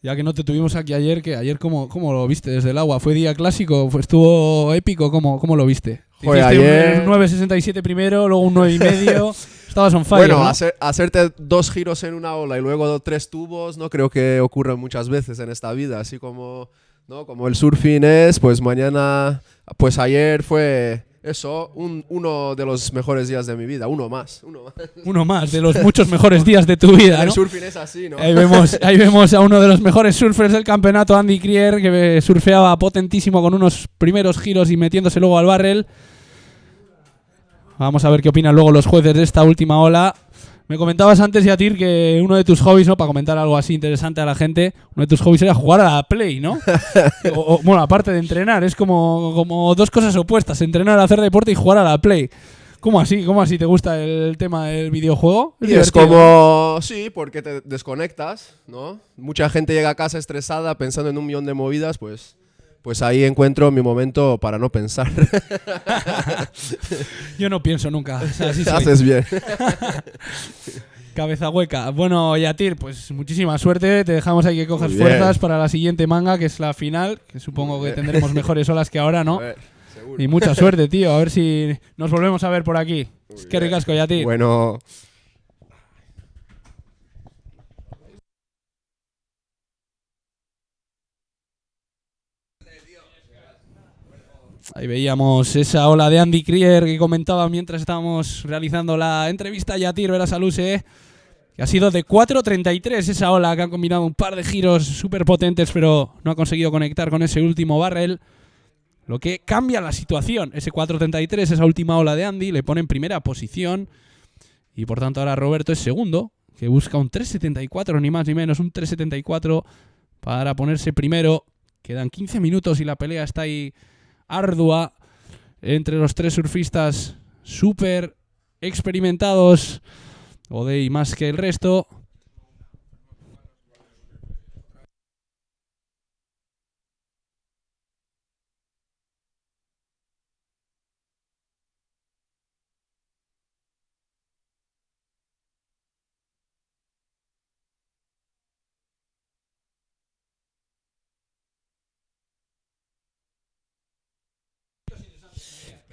Ya que no te tuvimos aquí ayer, que ayer ¿cómo lo viste desde el agua? ¿Fue día clásico? ¿Estuvo épico? ¿Cómo lo viste? Joder, hiciste ayer... un 9.67 primero, luego un 9.5. Estabas on fire, Bueno, ¿no? hacerte 2 giros en una ola y luego 3 tubos, no creo que ocurra muchas veces en esta vida. Así como, ¿no? Como el surfing es, pues mañana, pues ayer fue eso, uno de los mejores días de mi vida, uno más. Uno más de los muchos mejores días de tu vida, El ¿no? surfing es así, ¿no? Ahí vemos a uno de los mejores surfers del campeonato, Andy Krier, que surfeaba potentísimo con unos primeros giros y metiéndose luego al barrel. Vamos a ver qué opinan luego los jueces de esta última ola. Me comentabas antes, Yatir, que uno de tus hobbies, ¿no? Para comentar algo así interesante a la gente, uno de tus hobbies era jugar a la Play, ¿no? Bueno, aparte de entrenar, es como dos cosas opuestas, entrenar, hacer deporte y jugar a la Play. ¿Cómo así? ¿Te gusta el tema del videojuego? Y es como, sí, porque te desconectas, ¿no? Mucha gente llega a casa estresada pensando en un millón de movidas, pues ahí encuentro mi momento para no pensar. Yo no pienso nunca, o sea, así soy. Haces bien. Cabeza hueca. Bueno, Yatir, pues muchísima suerte. Te dejamos ahí que cojas Muy bien. fuerzas para la siguiente manga, que es la final, que supongo que tendremos mejores olas que ahora, ¿no? A ver, seguro. Y mucha suerte, tío. A ver si nos volvemos a ver por aquí. Es que ricasco, Yatir. Bueno... Ahí veíamos esa ola de Andy Krier que comentaba mientras estábamos realizando la entrevista a Yatir Berasaluze, que ha sido de 4.33 esa ola, que han combinado un par de giros súper potentes, pero no ha conseguido conectar con ese último barrel, lo que cambia la situación. Ese 4.33, esa última ola de Andy, le pone en primera posición y por tanto ahora Roberto es segundo, que busca un 3.74, ni más ni menos, un 3.74 para ponerse primero. Quedan 15 minutos y la pelea está ahí ardua entre los tres surfistas súper experimentados, Odey más que el resto.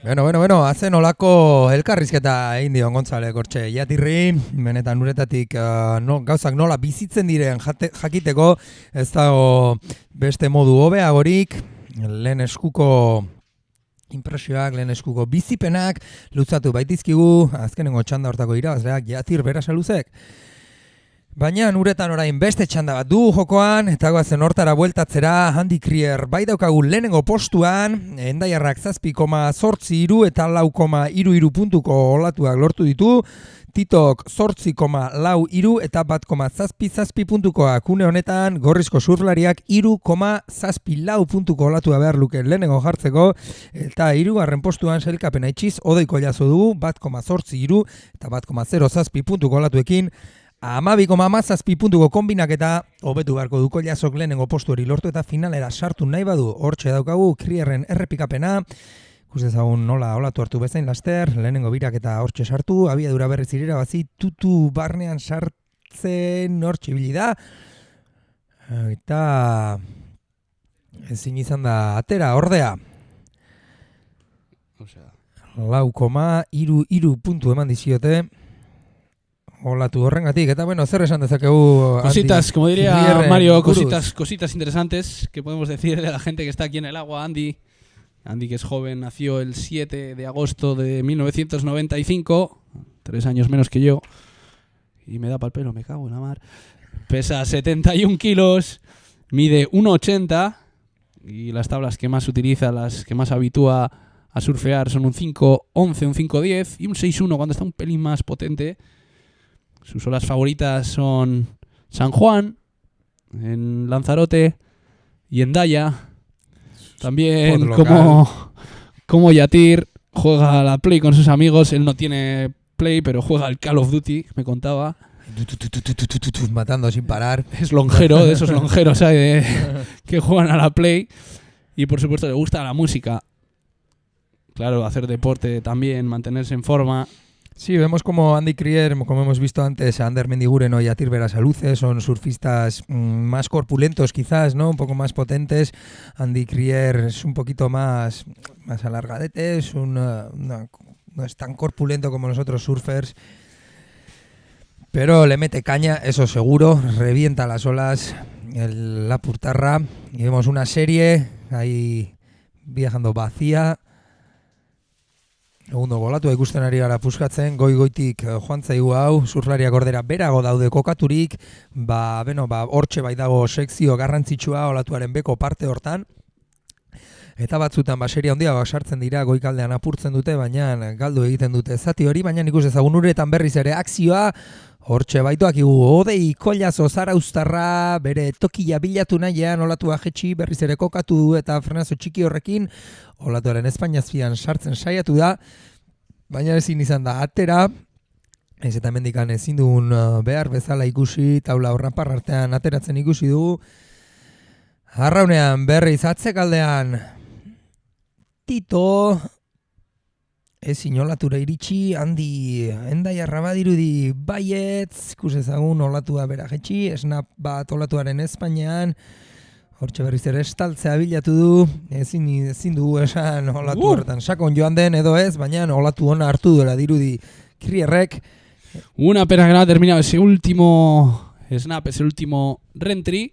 Bueno, hazen olako elkarrizketa egin dion Gontzalek hortxe Yatirri, benetan uretatik gauzak nola bizitzen diren jakiteko, ez dago beste modu hobeagorik, lehen eskuko impresioak, lehen eskuko bizipenak luzatu baitizkigu, azkenengo txanda hortako irabazleak Yatir Berasaluzek. Baina uretan orain beste txanda bat du jokoan, eta goazen hortara bueltatzera Andy Krier bai daukagu lehenengo postuan, Hendaiarrak 7,83 eta 4,33 puntuko olatuak lortu ditu, Titok 8,43 eta 1,77 puntukoak. Une honetan Gorrizko surflariak 3,74 puntuko olatua behar luke lehenengo jartzeko, eta 3. postuan sailkapena itxiz Odeiko jaso dugu 1,83 eta 1,07 puntuko olatuekin. 12,17 puntuko kombinak eta hobetu beharko duko jasok lehenengo postu hori lortu eta finalera sartu nahi badu. Hortxe daukagu Krierren errepikapena. Ikus dezagun nola olatu hartu bezain laster, lehenengo birak eta hortxe sartu, abiadura berriz irera bazi, tutu barnean sartzen hortxe ibili da. Eta ezin izan da atera, ordea. 4,33 puntu eman diziote. Olatu horrengatik, eta bueno, zer esan dezakegu... Cositas, como diría Krierren Mario, buruz. cositas interesantes que podemos decir de la gente que está aquí en el agua. Andy, que es joven, nació el 7 de agosto de 1995, 3 años menos que yo, y me da pa'l pelo, me cago en la mar. Pesa 71 kilos, mide 1,80, y las tablas que más utiliza, las que más habitúa a surfear son un 5.11, un 5.10 y un 6.1 cuando está un pelín más potente. Sus olas favoritas son San Juan, en Lanzarote y en Daya. También como Yatir juega a la Play con sus amigos. Él no tiene Play, pero juega al Call of Duty, me contaba. Matando sin parar. Es lonjero, de esos lonjeros que juegan a la Play. Y por supuesto le gusta la música. Claro, hacer deporte también, mantenerse en forma. Sí, vemos como Andy Krier, como hemos visto antes, Ander Mendiguren o Yatir Berasaluce son surfistas más corpulentos quizás, ¿no? Un poco más potentes. Andy Krier es un poquito más alargadete, no es tan corpulento como los otros surfers, pero le mete caña, eso seguro, revienta las olas, la Purtarra, y vemos una serie ahí viajando vacía. Segundo golatu ikusten ari gara puskatzen, goitik joan zaigu hau, surflariak ordera berago daude kokaturik, hortxe bai dago sekzio garrantzitsua olatuaren beko parte hortan, eta batzutan seria handiagoak sartzen dira goikaldean apurtzen dute, baina galdu egiten dute zati hori, baina ikus ezagun uretan berriz ere akzioa, hortxe baituak igu, Odei Kollazo Zarauztarra, bere tokia bilatu nahian, olatua jetxi berriz ere kokatu du eta frenazo txiki horrekin, olatuaren Espainiazpian sartzen saiatu da, baina ezin izan da atera, ez eta mendikan ezin dugun behar bezala ikusi, taula horran parrartean ateratzen ikusi dugu, arraunean berriz atzekaldean, Tito, ezin olatura iritsi, Handi Hendaiarra badirudi baietz, ikus ezagun olatua bera jetxi, snap bat olatuaren Espainian, hortxe berriz ere estaltzea bilatu du, ezin dugu esan olatu horretan sakon joan den edo ez, baina olatu ona hartu duela dirudi Krierrek. Una pena que no ha terminado ese último snap, ese último reentry.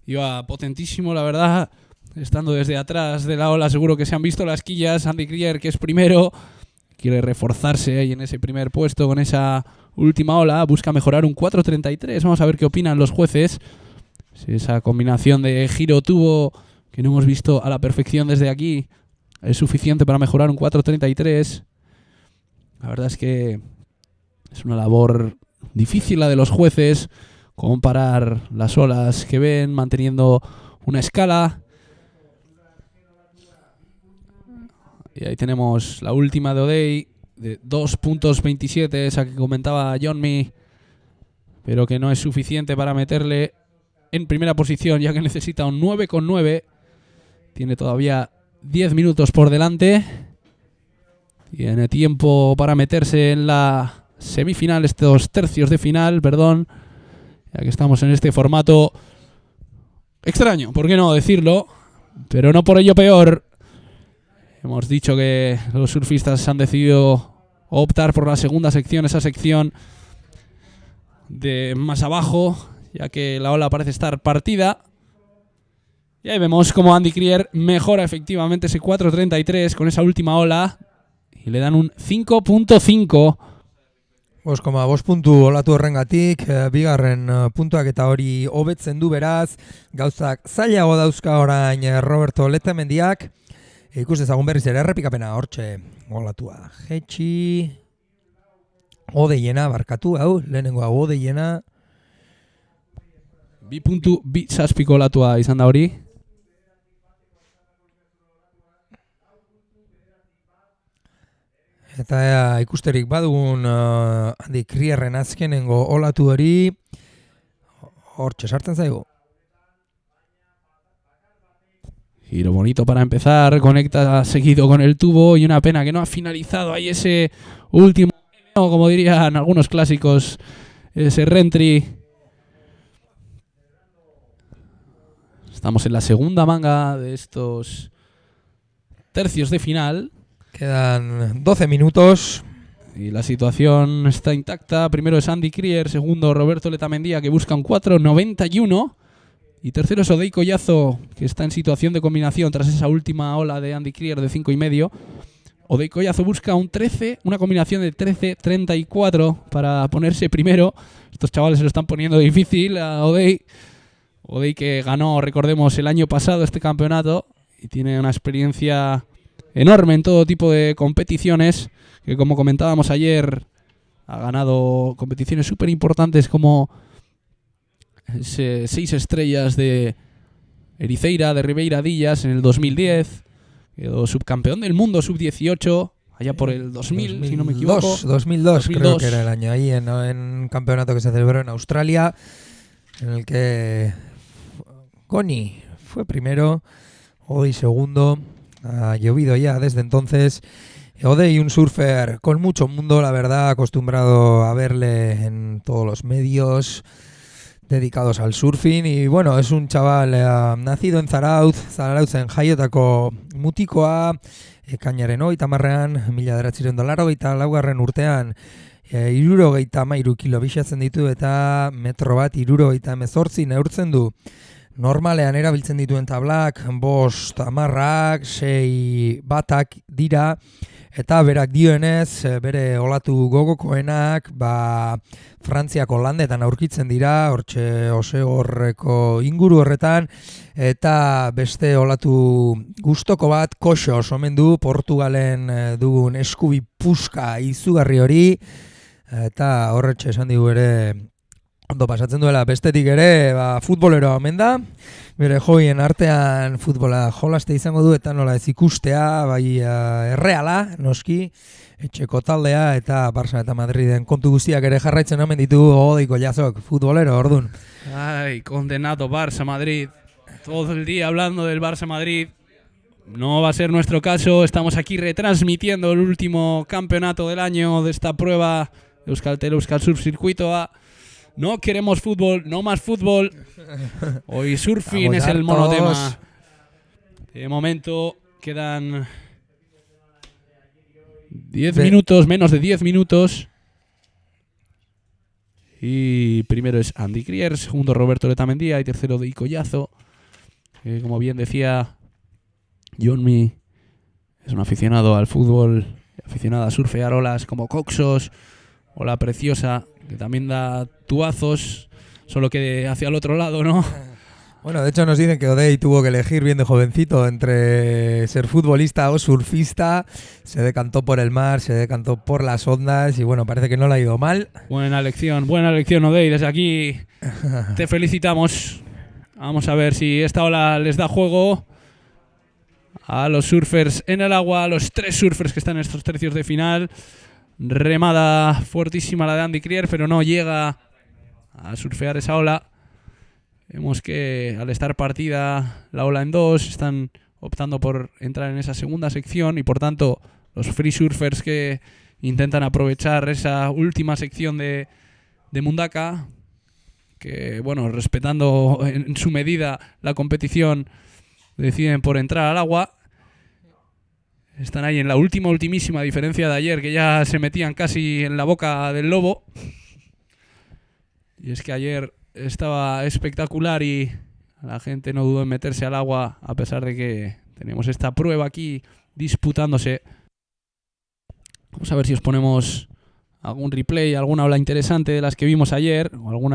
Iba potentísimo, la verdad. Estando desde atrás de la ola, seguro que se han visto las quillas. Andy Krier, que es primero, quiere reforzarse ahí en ese primer puesto con esa última ola. Busca mejorar un 4.33. Vamos a ver qué opinan los jueces. Si esa combinación de giro-tubo que no hemos visto a la perfección desde aquí es suficiente para mejorar un 4.33. La verdad es que es una labor difícil la de los jueces, comparar las olas que ven, manteniendo una escala. Y ahí tenemos la última de Odei, de 2.27, esa que comentaba Johnny, pero que no es suficiente para meterle en primera posición, ya que necesita un 9,9. Tiene todavía 10 minutos por delante. Tiene tiempo para meterse en la semifinal, estos tercios de final, perdón. Ya que estamos en este formato extraño, ¿por qué no decirlo? Pero no por ello peor. Hemos dicho que los surfistas han decidido optar por la segunda sección, esa sección de más abajo, ya que la ola parece estar partida. Y ahí vemos cómo Andy Krier mejora efectivamente ese 4.33 con esa última ola y le dan un 5.5. 5,5 puntu olatu horrengatik, bigarren puntuak eta hori hobetzen du beraz, gauzak zailago dauzka orain Roberto Letamendiak. Ikus dezagun berriz ere errepikapena hortxe olatua. Jetxi, odeiena, barkatu, hau, lehenengoa odeiena. 2.2 olatua izan da hori. Eta ikusterik badugun Andy Crierren azkenengo olatu hori hortxe sartzen zaigu. Giro bonito para empezar, conecta seguido con el tubo y una pena que no ha finalizado ahí ese último, como dirían algunos clásicos, ese rentry. Estamos en la segunda manga de estos tercios de final. Quedan 12 minutos. Y la situación está intacta. Primero es Andy Crier, segundo Roberto Letamendia, que busca un 4.91. Y tercero es Odey Collazo, que está en situación de combinación tras esa última ola de Andy Crier de 5,5. Odey Collazo busca un 13, una combinación de 13.34 para ponerse primero. Estos chavales se lo están poniendo difícil a Odey. Odey que ganó, recordemos, el año pasado este campeonato y tiene una experiencia enorme en todo tipo de competiciones, que como comentábamos ayer, ha ganado competiciones súper importantes como 6 estrellas de Ericeira, de Ribeira Dillas en el 2010, quedó subcampeón del mundo sub-18 allá por el 2000, si no me equivoco. 2002 creo que era el año, ahí en un campeonato que se celebró en Australia, en el que Connie fue primero, Odey segundo. Ha llovido ya desde entonces. Odey, un surfer con mucho mundo, la verdad, acostumbrado a verle en todos los medios dedicados al surfing. Y bueno, es un chaval nacido en Zarautzen jaiotako mutikoa, ekainaren 30 1984 urtean 73 kilo bixatzen ditu eta metro bat 78 neurtzen du. Normalean erabiltzen dituen tablak 5 hamarrak, 6 batak dira, eta berak dioenez, bere olatu gogokoenak, Frantziako landetan aurkitzen dira, hortxe Osegorreko inguru horretan, eta beste olatu gustoko bat, Koxos omen du, Portugalen dugun eskubi puska izugarri hori, eta horretxe esan digu ere, ondo pasatzen duela, bestetik ere, futbolero omen da, bere joien artean futbola jolaste izango du, eta nola ez ikustea, erreala, noski, etxeko taldea, eta Barça eta Madriden kontu guztiak ere jarraitzen omen ditu Odey Collazok, futbolero, ordun. Ay, condenado Barça-Madrid, todo el día hablando del Barça-Madrid. No va a ser nuestro caso, estamos aquí retransmitiendo el último campeonato del año de esta prueba de Euskaltel Euskal Surf Circuito A. No queremos fútbol, no más fútbol. Hoy surfing es el monotema. De momento quedan 10 minutos, menos de 10 minutos. Y primero es Andy Crier, segundo Roberto Letamendia y tercero Odey Collazo. Como bien decía Johnny, es un aficionado al fútbol, aficionado a surfear olas como Coxos o la Preciosa, que también da tuazos, solo que hacia el otro lado, ¿no? Bueno, de hecho nos dicen que Odey tuvo que elegir bien de jovencito entre ser futbolista o surfista. Se decantó por el mar, se decantó por las ondas y bueno, parece que no le ha ido mal. Buena elección, Odey. Desde aquí te felicitamos. Vamos a ver si esta ola les da juego a los surfers en el agua, a los 3 surfers que están en estos tercios de final. Remada fuertísima la de Andy Crier, pero no llega a surfear esa ola. Vemos que al estar partida la ola en 2, están optando por entrar en esa segunda sección y por tanto los free surfers que intentan aprovechar esa última sección de Mundaka, que bueno, respetando en su medida la competición, deciden por entrar al agua. Están ahí en la ultimísima diferencia de ayer, que ya se metían casi en la boca del lobo. Y es que ayer estaba espectacular y la gente no dudó en meterse al agua, a pesar de que tenemos esta prueba aquí disputándose. Vamos a ver si os ponemos algún replay, alguna ola interesante de las que vimos ayer, o algún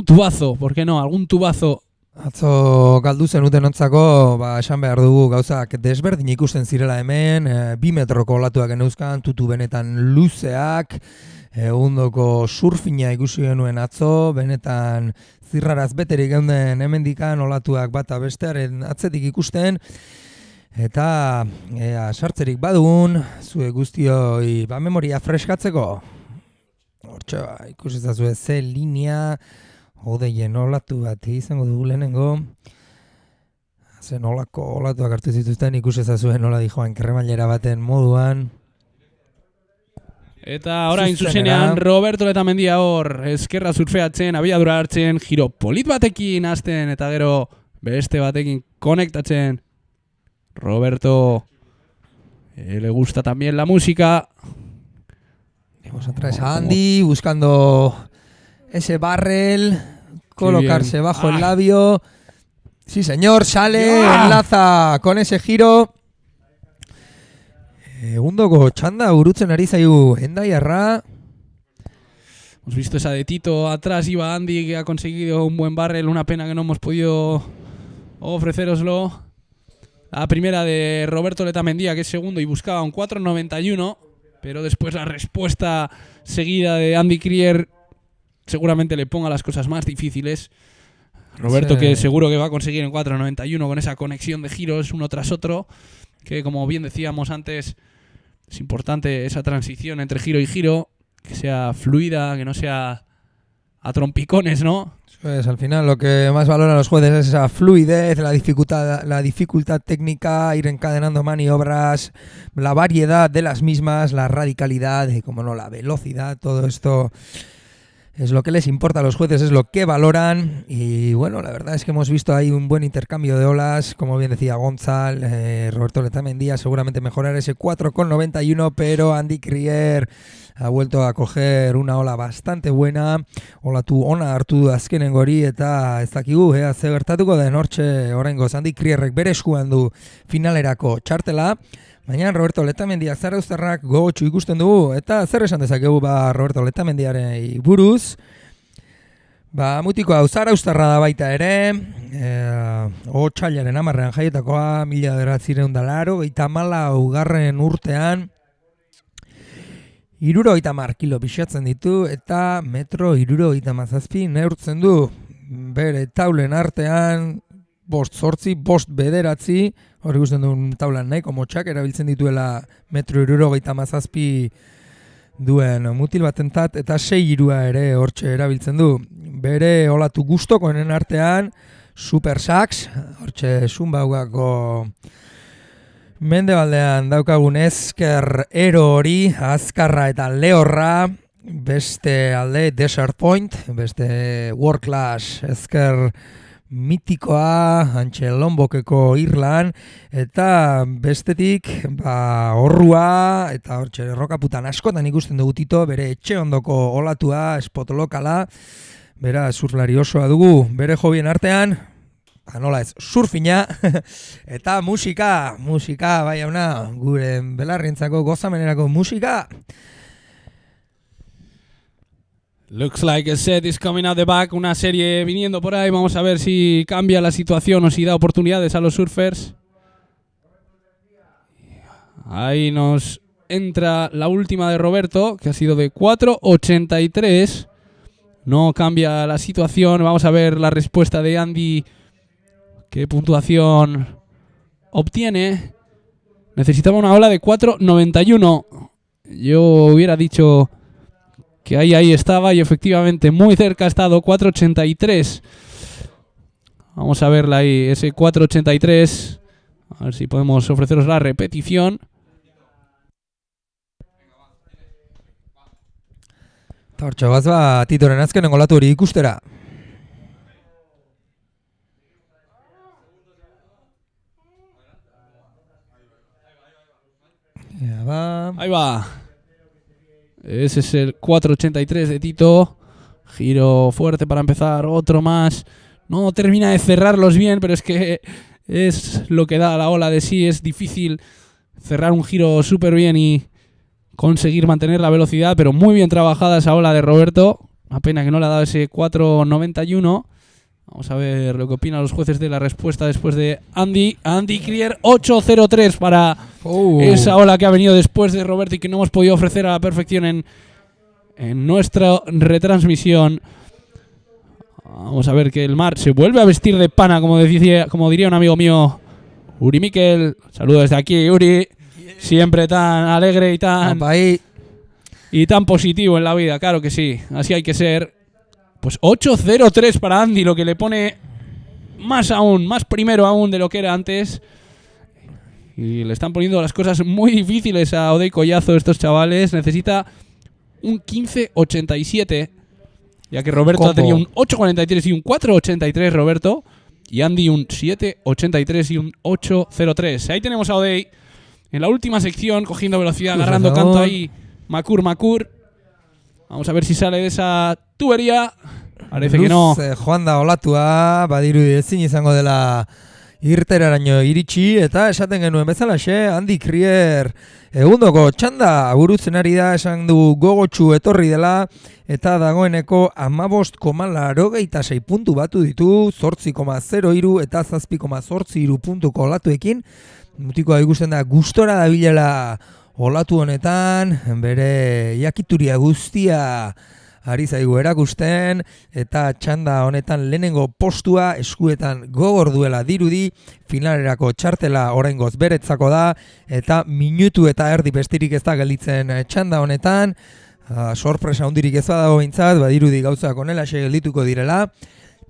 tubazo, ¿por qué no? Algún tubazo. Atzo galdu zenutenontzako, esan behar dugu gauzak desberdin ikusten zirela hemen, 2 metroko olatuak geneuzkan, tutu benetan luzeak, egundoko surfina ikusi genuen atzo, benetan zirraraz beterik geunden hemendikan olatuak bata bestearen atzetik ikusten, eta sartzerik badugun, zuek guztioi memoria freskatzeko. Hortxe ikusi zazue ze linea, hodeien olatu bat izango dugu lehenengo. Zen olatuak hartu zituzten ikusi zazue nola dijoan kremailera baten moduan. Eta orain zuzenean Roberto Letamendia hor eskerra surfeatzen, abiadura hartzen, giro polit batekin hasten eta gero beste batekin konektatzen. Roberto le gusta también la música. Vamos atrás a Andy buscando ese barrel, colocarse bajo el labio. Sí, señor, sale, enlaza con ese giro. Egundoko txanda urutzen ari zaigu Hendaiarra. Hemos visto esa de Tito, atrás iba Andy que ha conseguido un buen barrel, una pena que no hemos podido ofreceroslo. La primera de Roberto Letamendia, que es segundo y buscaba un 4.91, pero después la respuesta seguida de Andy Krier seguramente le ponga las cosas más difíciles. Roberto, que seguro que va a conseguir en 4.91 con esa conexión de giros uno tras otro, que como bien decíamos antes, es importante esa transición entre giro y giro, que sea fluida, que no sea a trompicones, ¿no? Pues al final lo que más valoran los jueces es esa fluidez, la dificultad técnica, ir encadenando maniobras, la variedad de las mismas, la radicalidad y, como no, la velocidad. Todo esto es lo que les importa a los jueces, es lo que valoran. Y bueno, la verdad es que hemos visto ahí un buen intercambio de olas, como bien decía Gonzal, Roberto Letamendia seguramente mejorar ese 4.91, pero Andy Krier ha vuelto a coger una ola bastante buena. Olatu ona hartu du azkenengo hori eta ez dakigu ze gertatuko den hortxe oraingoz Andy Krierrek bere eskuan du finalerako txartela. Baina Roberto Letamendia zarauztarrak gogotsu ikusten dugu, eta zer esan dezakegu Roberto Letamendiaren buruz. Mutiko hau zarauztarra da baita ere, otsailaren 10ean jaiotakoa, 1984 urtean, 70 kilo pixatzen ditu eta 1,77 neurtzen du. Bere taulen artean, 5, 8, 9, hori ikusten duen taulan nahiko motxak, erabiltzen dituela 1,77 duen mutil batentat, eta 6 ere hortxe erabiltzen du. Bere olatu gustokoenen artean, Super Sax, hortxe Zumbaugako mendebaldean daukagun ezker ero hori, azkarra eta lehorra, beste alde Desert Point, beste World Class ezker mitikoa, Antxe Lombokeko Irlan, eta bestetik horrua, eta hortxe rokaputan askotan ikusten dugu Tito, bere etxe ondoko olatua, spot lokala, bera surflari osoa dugu, bere hobien artean, nola ez, surfina, eta musika, bai hauna, gure belarrientzako gozamenerako musika. Looks like a set is coming out the back, una serie viniendo por ahí, vamos a ver si cambia la situación o si da oportunidades a los surfers. Ahí nos entra la última de Roberto, que ha sido de 4.83, no cambia la situación, vamos a ver la respuesta de Andy. ¿Qué puntuación obtiene? Necesitaba una ola de 4.91. Yo hubiera dicho que ahí estaba y efectivamente muy cerca ha estado 4.83. Vamos a verla ahí, ese 4.83. A ver si podemos ofreceros la repetición. Hortxe goaz Titoren azkenengo olatu hori ikustera. Ahí va. Ese es el 4.83 de Tito. Giro fuerte para empezar, otro más. No termina de cerrarlos bien, pero es que es lo que da la ola de sí. Es difícil cerrar un giro súper bien y conseguir mantener la velocidad, pero muy bien trabajada esa ola de Roberto. Una pena que no le ha dado ese 4.91. Vamos a ver lo que opinan los jueces de la respuesta después de Andy. Andy Krier, 8.03 para esa ola que ha venido después de Roberto y que no hemos podido ofrecer a la perfección en nuestra retransmisión. Vamos a ver que el mar se vuelve a vestir de pana, como diría un amigo mío, Uri Miquel. Saludos desde aquí, Uri. Siempre tan alegre y tan positivo en la vida, claro que sí. Así hay que ser. Pues 8.03 para Andy, lo que le pone más primero aún de lo que era antes. Y le están poniendo las cosas muy difíciles a Odey Collazo estos chavales. Necesita un 15.87, ya que Roberto tenía un 8.43 y un 4.83 Roberto. Y Andy un 7.83 y un 8.03. Ahí tenemos a Odey en la última sección, cogiendo velocidad, agarrando canto ahí. Makur. Vamos a ver si sale de esa tubería. Parece que no. Joan da olatua, badirudi ezin izango dela irteraraino iritsi, eta esaten genuen bezalaxe, Andy Krier egundoko txanda burutzen ari da, esan du gogotsu etorri dela, eta dagoeneko 15,86 puntu batu ditu, 8,03 eta 7,83 puntuko olatuekin. Mutikoa ikusten da gustora dabilela olatu honetan, bere jakituria guztia ari zaigu erakusten, eta txanda honetan lehenengo postua eskuetan gogor duela dirudi, finalerako txartela oraingoz beretzako da, eta minutu eta erdi bestirik ez da gelditzen txanda honetan. Sorpresa hundirik ez badago behintzat, badirudi gauzak honelaxe geldituko direla,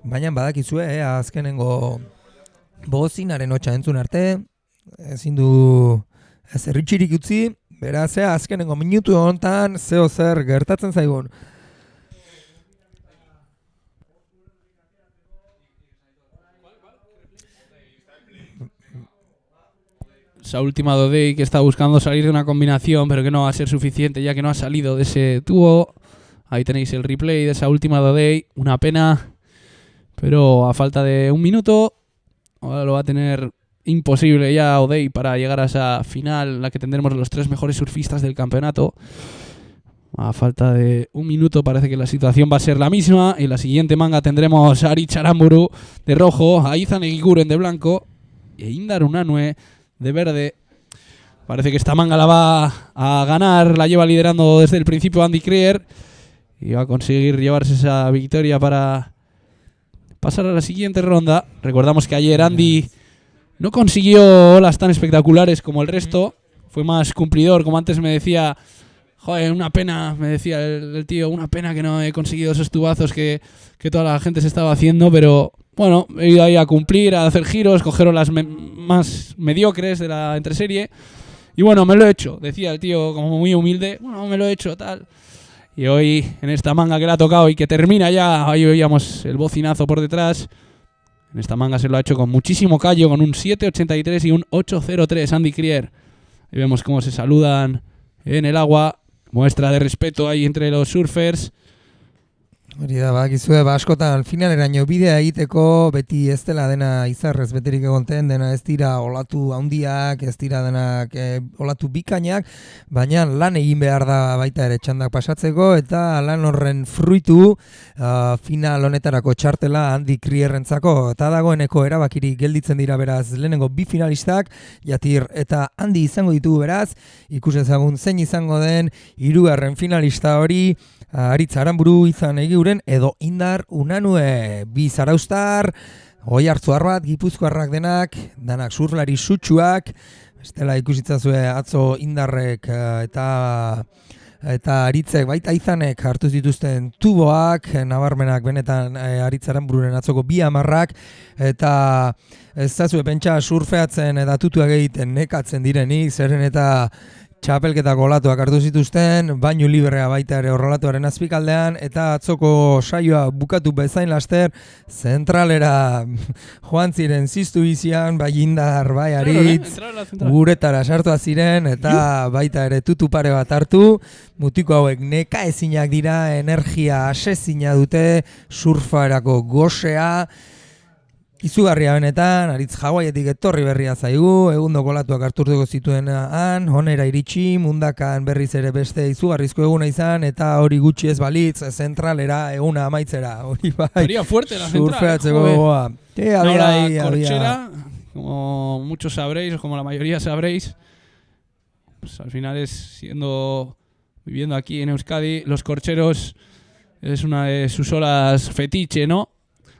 baina badakizue, azkenengo bozinaren hotxa entzun arte, ezin du ez erritxirik utzi, beraz, azkenengo minutu honetan zeo zer gertatzen zaigun. Esa última de Odey que está buscando salir de una combinación, pero que no va a ser suficiente ya que no ha salido de ese tubo. Ahí tenéis el replay de esa última de Odey. Una pena, pero a falta de un minuto ahora lo va a tener imposible ya Odey para llegar a esa final en la que tendremos los 3 mejores surfistas del campeonato. A falta de un minuto parece que la situación va a ser la misma. En la siguiente manga tendremos a Ari Charamburu de rojo, a Izan Egiguren de blanco e Indar Unanue de verde. Parece que esta manga la va a ganar, la lleva liderando desde el principio Andy Krier y va a conseguir llevarse esa victoria para pasar a la siguiente ronda. Recordamos que ayer Andy no consiguió olas tan espectaculares como el resto, fue más cumplidor, como antes me decía, joder, una pena, me decía el tío, una pena que no he conseguido esos tubazos que toda la gente se estaba haciendo, pero bueno, he ido ahí a cumplir, a hacer giros, coger olas más mediocres de la entreserie. Y bueno, me lo he hecho, decía el tío como muy humilde, bueno, me lo he hecho, tal. Y hoy, en esta manga que le ha tocado y que termina ya, ahí oíamos el bocinazo por detrás. En esta manga se lo ha hecho con muchísimo callo, con un 7.83 y un 8.03 Andy Krier. Y vemos cómo se saludan en el agua, muestra de respeto ahí entre los surfers. Hori da, bakizue, askotan finaleraino bidea egiteko, beti ez dela dena izarrez beterik egonten, dena ez dira olatu handiak, ez dira denak olatu bikainak, baina lan egin behar da baita ere txandak pasatzeko, eta lan horren fruitu final honetarako txartela Andy Krierrentzako, eta dagoeneko erabakirik gelditzen dira beraz lehenengo bi finalistak, Jatir eta Andy izango ditugu beraz, ikus ezagun zein izango den hirugarren finalista hori, Aritz Aramburu, Izan Egiguren edo Indar Unanue, bi zaraustar, Oiartzuar bat, Gipuzkoarrak denak, danak surflari sutsuak, bestela ikusitzazue atzo Indarrek eta Aritzek baita Izanek hartu dituzten tuboak, nabarmenak benetan Aritz Arambururen atzoko bi hamarrak, eta ez zazue pentsa surfeatzen eta tutuak egiten nekatzen direnik, zeren eta txapelketako olatuak hartu zituzten, bainu librea baita ere horrelatuaren azpikaldean, eta atzoko saioa bukatu bezain laster, zentralera joan ziren ziztu bizian, bai Indar, bai Aritz, guretara sartua ziren, eta baita ere tutu pare bat hartu, mutiko hauek neka ezinak dira, energia asezina dute, surfarako gosea, Izugarria benetan, Aritz Hawaietik etorri berria zaigu, egundoko olatuak harturtuko zituen han, honera iritsi, mundakan berriz ere beste izugarrizko eguna izan, eta hori gutxi ez balitz, zentralera eguna amaitzera, hori bai. Sería fuerte la central. Surfeatzeko joder. gogoa. Una hora de corchera, como muchos sabréis, o como la mayoría sabréis, pues al final viviendo aquí en Euskadi, los corcheros es una de sus olas fetiche, ¿no?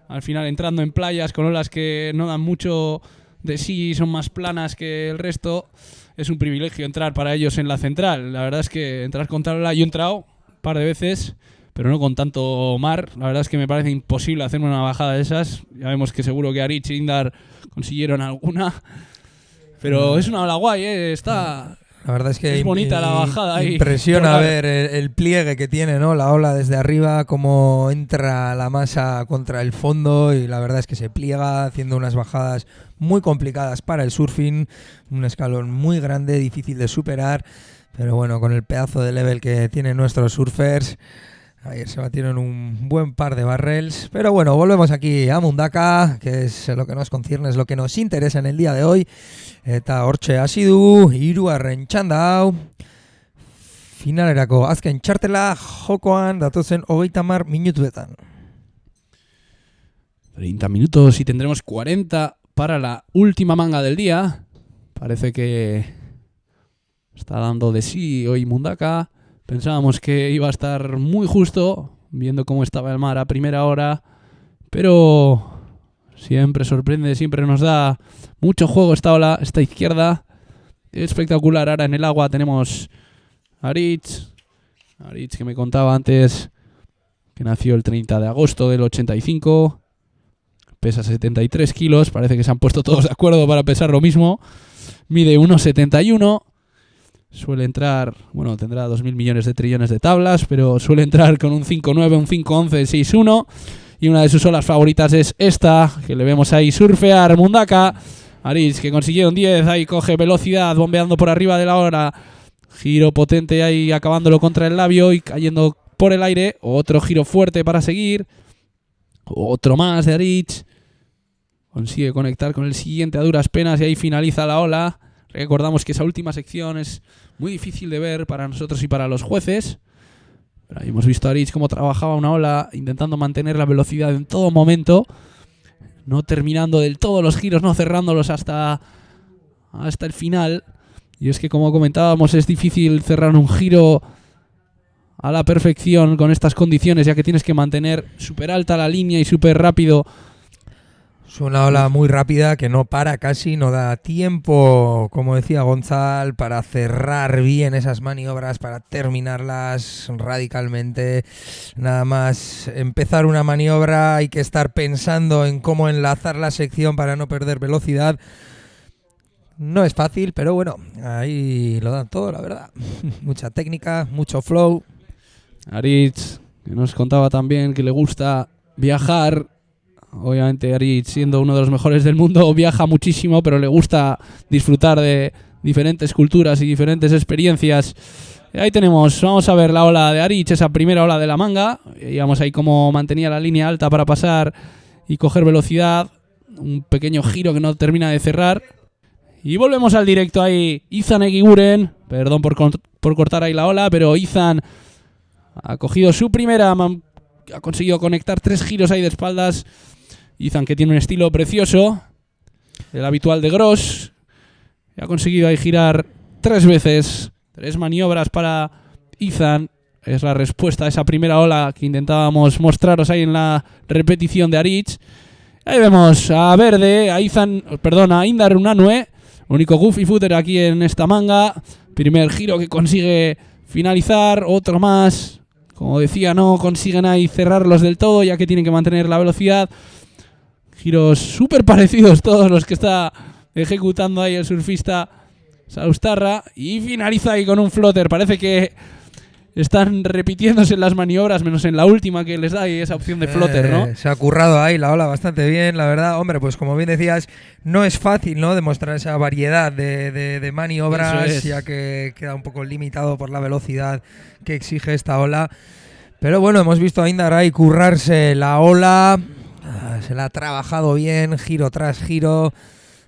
Al final entrando en playas con olas que no dan mucho de sí, son más planas que el resto, es un privilegio entrar para ellos en la central. La verdad es que entrar con tal ola, yo he entrado un par de veces, pero no con tanto mar. La verdad es que me parece imposible hacerme una bajada de esas. Ya vemos que seguro que Aritz e Indar consiguieron alguna, pero es una ola guay, está... La verdad es que es bonita la bajada ahí. Impresiona ver el pliegue que tiene, ¿no? La ola desde arriba, cómo entra la masa contra el fondo, y la verdad es que se pliega haciendo unas bajadas muy complicadas para el surfing, un escalón muy grande, difícil de superar, pero bueno, con el pedazo de level que tienen nuestros surfers, ayer se batieron un buen par de barrels. Pero bueno, volvemos aquí a Mundaka, que es lo que nos concierne, es lo que nos interesa en el día de hoy. Eta hortxe hasi du, hirugarren txanda hau. Finalerako azken txartela jokoan datozen 30 minutuetan. 30 minutos y tendremos 40 para la última manga del día. Parece que está dando de sí hoy Mundaka. Pensábamos que iba a estar muy justo, viendo cómo estaba el mar a primera hora, pero siempre sorprende, siempre nos da mucho juego esta ola, esta izquierda. Espectacular. Ahora en el agua tenemos Aritz que me contaba antes que nació el 30 de agosto del 85, pesa 73 kilos, parece que se han puesto todos de acuerdo para pesar lo mismo, mide 1,71. Suele entrar, bueno, tendrá 2.000 millones de trillones de tablas, pero suele entrar con un 5.9, un 5.11, 6.1. Y una de sus olas favoritas es esta, que le vemos ahí surfear Mundaka. Aritz, que consiguieron 10, ahí coge velocidad, bombeando por arriba de la ola. Giro potente ahí, acabándolo contra el labio y cayendo por el aire. Otro giro fuerte para seguir. Otro más de Aritz. Consigue conectar con el siguiente a duras penas y ahí finaliza la ola. Recordamos que esa última sección es muy difícil de ver para nosotros y para los jueces. Pero ahí hemos visto a Aritz cómo trabajaba una ola, intentando mantener la velocidad en todo momento, no terminando del todo los giros, no cerrándolos hasta el final. Y es que, como comentábamos, es difícil cerrar un giro a la perfección con estas condiciones, ya que tienes que mantener súper alta la línea y súper rápido. Es una ola muy rápida que no para casi, no da tiempo, como decía Gonzal, para cerrar bien esas maniobras, para terminarlas radicalmente. Nada más empezar una maniobra hay que estar pensando en cómo enlazar la sección para no perder velocidad. No es fácil, pero bueno, ahí lo dan todo, la verdad. Mucha técnica, mucho flow. Aritz, que nos contaba también que le gusta viajar. Obviamente Aritz, siendo uno de los mejores del mundo, viaja muchísimo, pero le gusta disfrutar de diferentes culturas y diferentes experiencias. Y ahí tenemos, vamos a ver la ola de Aritz, esa primera ola de la manga. Veíamos ahí cómo mantenía la línea alta para pasar y coger velocidad. Un pequeño giro que no termina de cerrar. Y volvemos al directo ahí. Izan Egiguren, perdón por cortar ahí la ola, pero Izan ha cogido su primera, ha conseguido conectar 3 giros ahí de espaldas. Izan, que tiene un estilo precioso, el habitual de Gross, ha conseguido ahí girar 3 veces, 3 maniobras para Izan. Es la respuesta a esa primera ola que intentábamos mostraros ahí en la repetición de Aritz. Ahí vemos a Verde, a Indar Unanue, único goofy footer aquí en esta manga. Primer giro que consigue finalizar, otro más. Como decía, no consiguen ahí cerrarlos del todo, ya que tienen que mantener la velocidad. Giros súper parecidos todos los que está ejecutando ahí el surfista Saustarra. Y finaliza ahí con un floater. Parece que están repitiéndose las maniobras, menos en la última que les da ahí esa opción de floater, ¿no? Se ha currado ahí la ola bastante bien, la verdad. Hombre, pues como bien decías, no es fácil, ¿no?, demostrar esa variedad de maniobras, ya que queda un poco limitado por la velocidad que exige esta ola. Pero bueno, hemos visto a Indar ahí currarse la ola. se la ha trabajado bien, giro tras giro,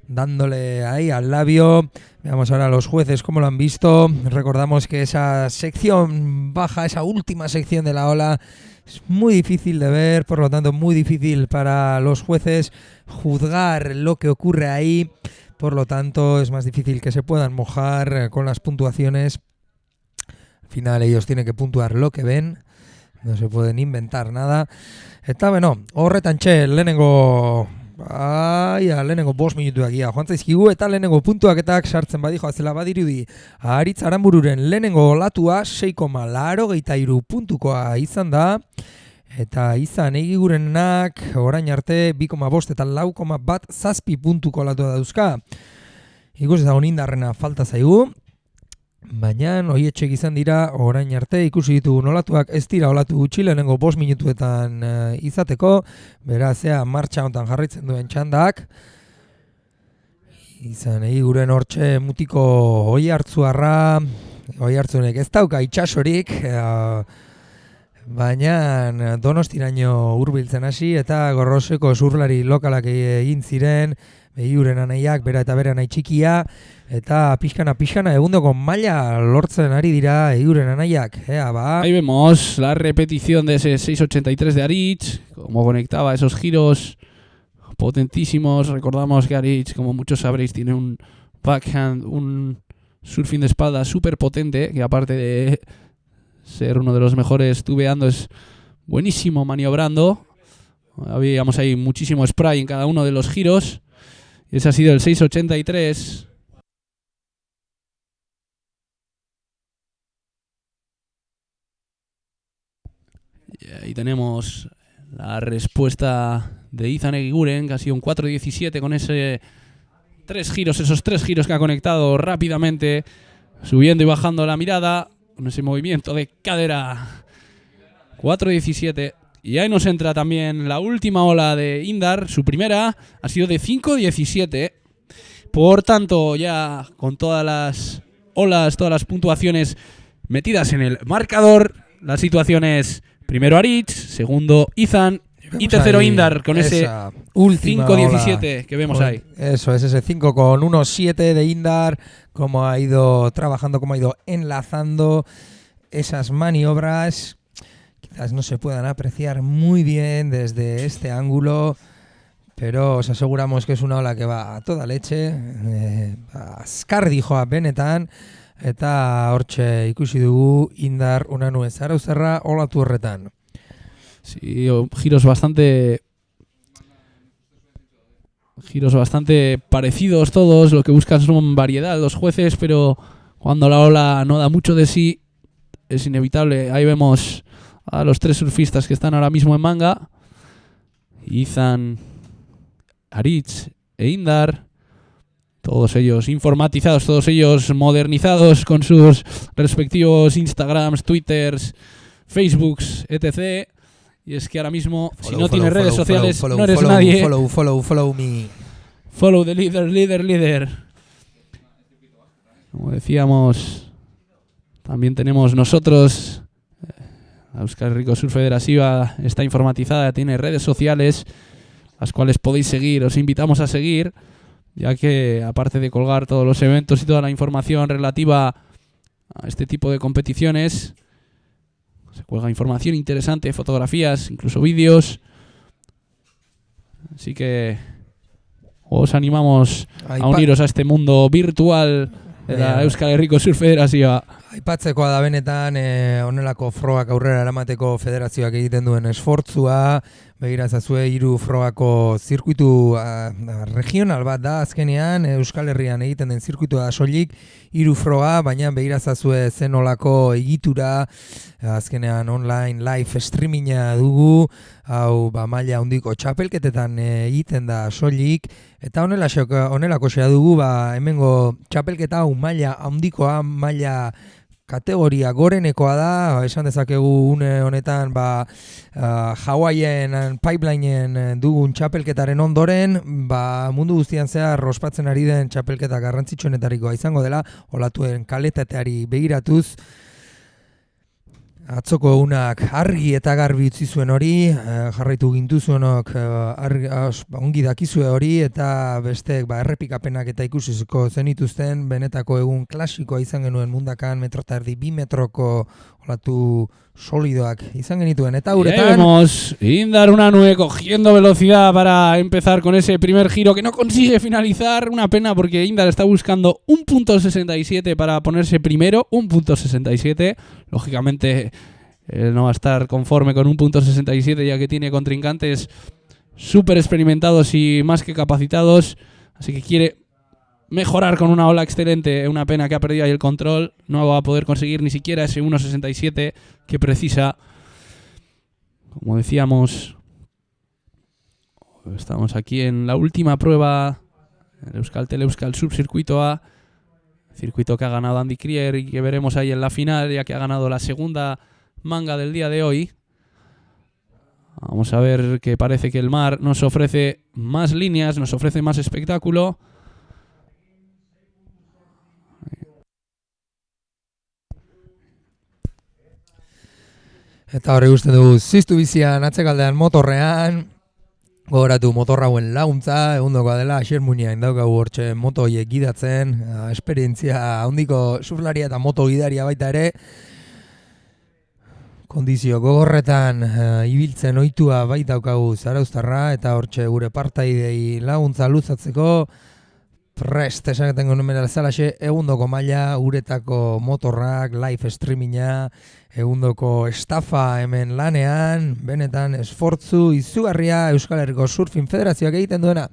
dándole ahí al labio. Veamos ahora a los jueces cómo lo han visto. Recordamos que esa sección baja, esa última sección de la ola, es muy difícil de ver, por lo tanto muy difícil para los jueces juzgar lo que ocurre ahí. Por lo tanto es más difícil que se puedan mojar con las puntuaciones. Al final ellos tienen que puntuar lo que ven, no se pueden inventar nada. Eta beno, horretantxe lehenengo lehenengo 5 minutuak joan zaizkigu, eta lehenengo puntuaketak sartzen badijo azela badirudi. Aritz Aranbururen lehenengo olatua 6,83 puntukoa izan da, eta izan Egigurenak orain arte 2,5 eta 4,17 puntuko olatua dauzka. Ikus eta Onindarrena falta zaigu, baina oietxek izan dira orain arte ikusi ditugun olatuak ez dira olatu gutxi lehenengo 5 minutuetan izateko, beraz martxa honetan jarraitzen duen txandak. Izan Egiguren hortxe mutiko Oiartzunek ez dauka itxasorik, baina Donostiraino hurbiltzen hasi eta Gorroseko zurlari lokalak egin ziren, Egiguren anaiak, bera eta bere anai txikia, eta pixkana egundoko maila lortzen ari dira Egiguren anaiak. Ahí vemos la repetición de ese 6.83 de Aritz, cómo conectaba esos giros potentísimos. Recordamos que Aritz, como muchos sabréis, tiene un backhand, un surfing de espalda súper potente, que aparte de ser uno de los mejores tubeando, es buenísimo maniobrando. Habíamos ahí muchísimo spray en cada uno de los giros. Ese ha sido el 6.83. Y ahí tenemos la respuesta de Izan Egiguren, que ha sido un 4.17 con esos tres giros que ha conectado rápidamente, subiendo y bajando la mirada, con ese movimiento de cadera. 4.17. Y ahí nos entra también la última ola de Indar. Su primera ha sido de 5.17. Por tanto, ya con todas las olas, todas las puntuaciones metidas en el marcador, la situación es primero Aritz, segundo Izan y tercero Indar, con ese 5.17 que vemos ahí. Eso es, ese 5,17 de Indar, cómo ha ido trabajando, cómo ha ido enlazando esas maniobras. Quizás no se puedan apreciar muy bien desde este ángulo, pero os aseguramos que es una ola que va a toda leche, azkar dijoa benetan, eta hortxe ikusi dugu Indar Unanue Zarauztarra olatu horretan. Sí, giros bastante parecidos todos, lo que buscan son variedad los jueces, pero cuando la ola no da mucho de sí, es inevitable. Ahí vemos a los tres surfistas que están ahora mismo en manga: Izan, Aritz e Indar, todos ellos informatizados, todos ellos modernizados con sus respectivos Instagrams, Twitters, Facebooks, etc. Y es que ahora mismo, si no tienes redes sociales, no eres nadie. Follow me. Follow the leader. Como decíamos, también tenemos nosotros, la Euskal Herriko Surf Federasiva está informatizada, tiene redes sociales, las cuales podéis seguir, os invitamos a seguir, ya que aparte de colgar todos los eventos y toda la información relativa a este tipo de competiciones, se cuelga información interesante, fotografías, incluso vídeos. Así que os animamos a uniros a este mundo virtual de la Euskal Herriko Surf Federasiva. Aipatzekoa da benetan honelako frogak aurrera eramateko federazioak egiten duen esfortzua. Begira ezazue 3 frogako zirkuitu regional bat da azkenean, Euskal Herrian egiten den zirkuitua da soilik 3 froga, baina begira ezazue zen olako egitura, azkenean online live streaminga dugu, hau maila handiko txapelketetan egiten da soilik, eta honelako xea dugu, hemengo txapelketa hau maila handikoa, maila kategoria gorenekoa da, esan dezakegu une honetan Hawaien pipelineen dugun txapelketaren ondoren, mundu guztian zehar ospatzen ari den txapelketa garrantzitsuenetarikoa izango dela, olatuen kalitateari begiratuz. Atzoko unak argi eta garbi utzi zuen hori, jarraitu gintuzuenok ongi dakizue hori, eta besteek errepikapenak eta ikusizko zenituzten, benetako egun klasikoa izan genuen mundakan, metro eta erdi, 2 metroko olatu sólidoak izan genituen, eta uretan... Vemos Indar Unanue cogiendo velocidad para empezar con ese primer giro que no consigue finalizar, una pena porque Indar está buscando 1.67 para ponerse primero, 1.67, lógicamente él no va a estar conforme con 1.67 ya que tiene contrincantes súper experimentados y más que capacitados, así que quiere mejorar con una ola excelente. Una pena que ha perdido ahí el control, no va a poder conseguir ni siquiera ese 1.67 que precisa. Como decíamos, estamos aquí en la última prueba, el Euskaltel Euskal Subcircuito A, circuito que ha ganado Andy Krier y que veremos ahí en la final, ya que ha ganado la segunda manga del día de hoy. Vamos a ver, que parece que el mar nos ofrece más líneas, nos ofrece más espectáculo. Eta horri uste du, ziztu bizian, atzekaldean motorrean, gogoratu motorra hauen laguntza, egundokoa dela, Asier Muñain daukagu hortxe moto horiek gidatzen, esperientzia handiko surflaria eta moto gidaria baita ere, kondizio gogorretan ibiltzen ohitua baita daukagu Zarauztarra, eta hortxe gure partaidei laguntza luzatzeko, prest esaten genuen bezalaxe, egundoko maila, uretako motorrak, live streaminga, egundoko estafa hemen lanean, benetan esfortzu izugarria Euskal Herriko Surfing Federazioak egiten duena.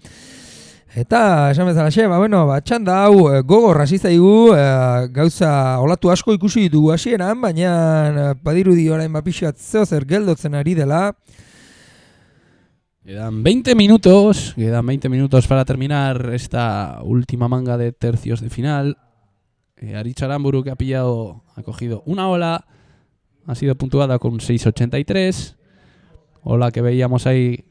Eta, esan bezalaxe, txanda hau gogor hasi zaigu, gauza olatu asko ikusi ditugu hasieran, baina badirudi orain pixkat zeozer geldotzen ari dela. Quedan 20 minutos para terminar esta última manga de tercios de final. Aritz Aramburu, que ha cogido una ola, ha sido puntuada con 6.83. Ola que veíamos ahí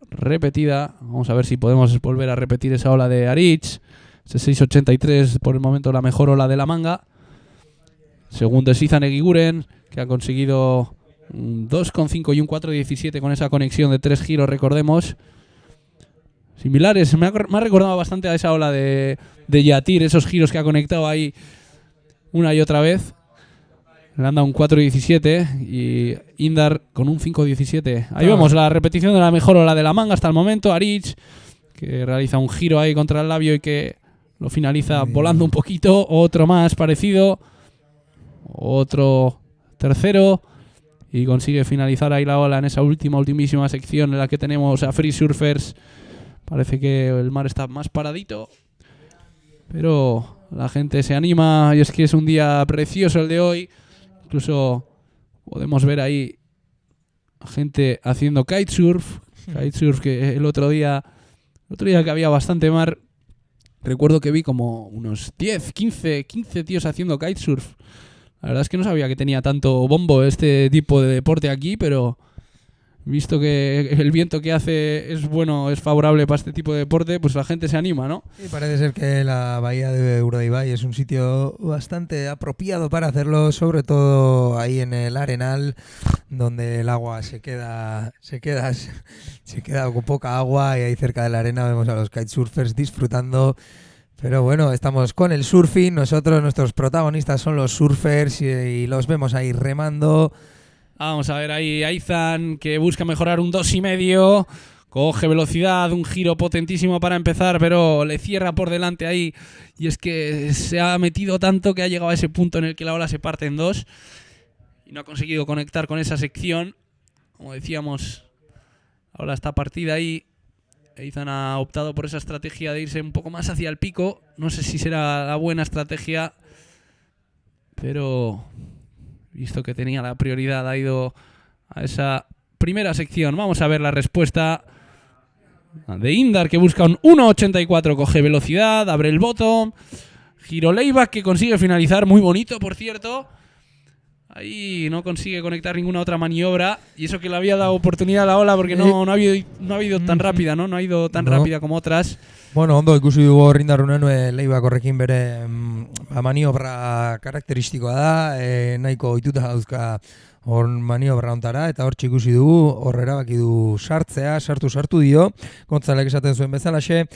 repetida. Vamos a ver si podemos volver a repetir esa ola de Aritz. Ese 6.83 por el momento la mejor ola de la manga. Segundo es Izan Egiguren, que ha conseguido un 2.5 y un 4.17 con esa conexión de 3 giros, recordemos. Similares, me ha recordado bastante a esa ola de Yatir, esos giros que ha conectado ahí una y otra vez. Le han dado un 4.17 y Indar con un 5.17. Ahí vemos la repetición de la mejor ola de la manga hasta el momento. Aritz, que realiza un giro ahí contra el labio y que lo finaliza volando un poquito. Otro más parecido. Otro tercero. Y consigue finalizar ahí la ola en esa ultimísima sección en la que tenemos a Free Surfers. Parece que el mar está más paradito, pero la gente se anima y es que es un día precioso el de hoy. Incluso podemos ver ahí gente haciendo kitesurf. Kitesurf que el otro día que había bastante mar, recuerdo que vi como unos 15 tíos haciendo kitesurf. La verdad es que no sabía que tenía tanto bombo este tipo de deporte aquí, pero visto que el viento que hace es bueno, es favorable para este tipo de deporte, pues la gente se anima, ¿no? Sí, parece ser que la bahía de Urdaibai es un sitio bastante apropiado para hacerlo, sobre todo ahí en el Arenal, donde el agua se queda con poca agua, y ahí cerca de la arena vemos a los kitesurfers disfrutando. Pero bueno, estamos con el surfing, nuestros protagonistas son los surfers y los vemos ahí remando. Vamos a ver ahí a Izan, que busca mejorar un 2.5, coge velocidad, un giro potentísimo para empezar, pero le cierra por delante ahí, y es que se ha metido tanto que ha llegado a ese punto en el que la ola se parte en dos y no ha conseguido conectar con esa sección. Como decíamos, la ola está partida ahí. Izan ha optado por esa estrategia de irse un poco más hacia el pico. No sé si será la buena estrategia, pero visto que tenía la prioridad, ha ido a esa primera sección. Vamos a ver la respuesta de Indar, que busca un 1.84, coge velocidad, abre el bottom, giro layback que consigue finalizar, muy bonito por cierto. ahí no consigue conectar ninguna otra maniobra, y eso que le había dado oportunidad a la ola porque no ha habido tan rápida, ¿no? No ha ido tan rápida como otras. Bueno, ondo ikusi dugu hor Indarruna Leibak horrekin bere maniobra karakteristikoa da, nahiko ohituta dauzka hor maniobra ontara, eta hor ikusi dugu, hor erabaki du sartu dio, Gontzalek esaten zuen bezalaxe,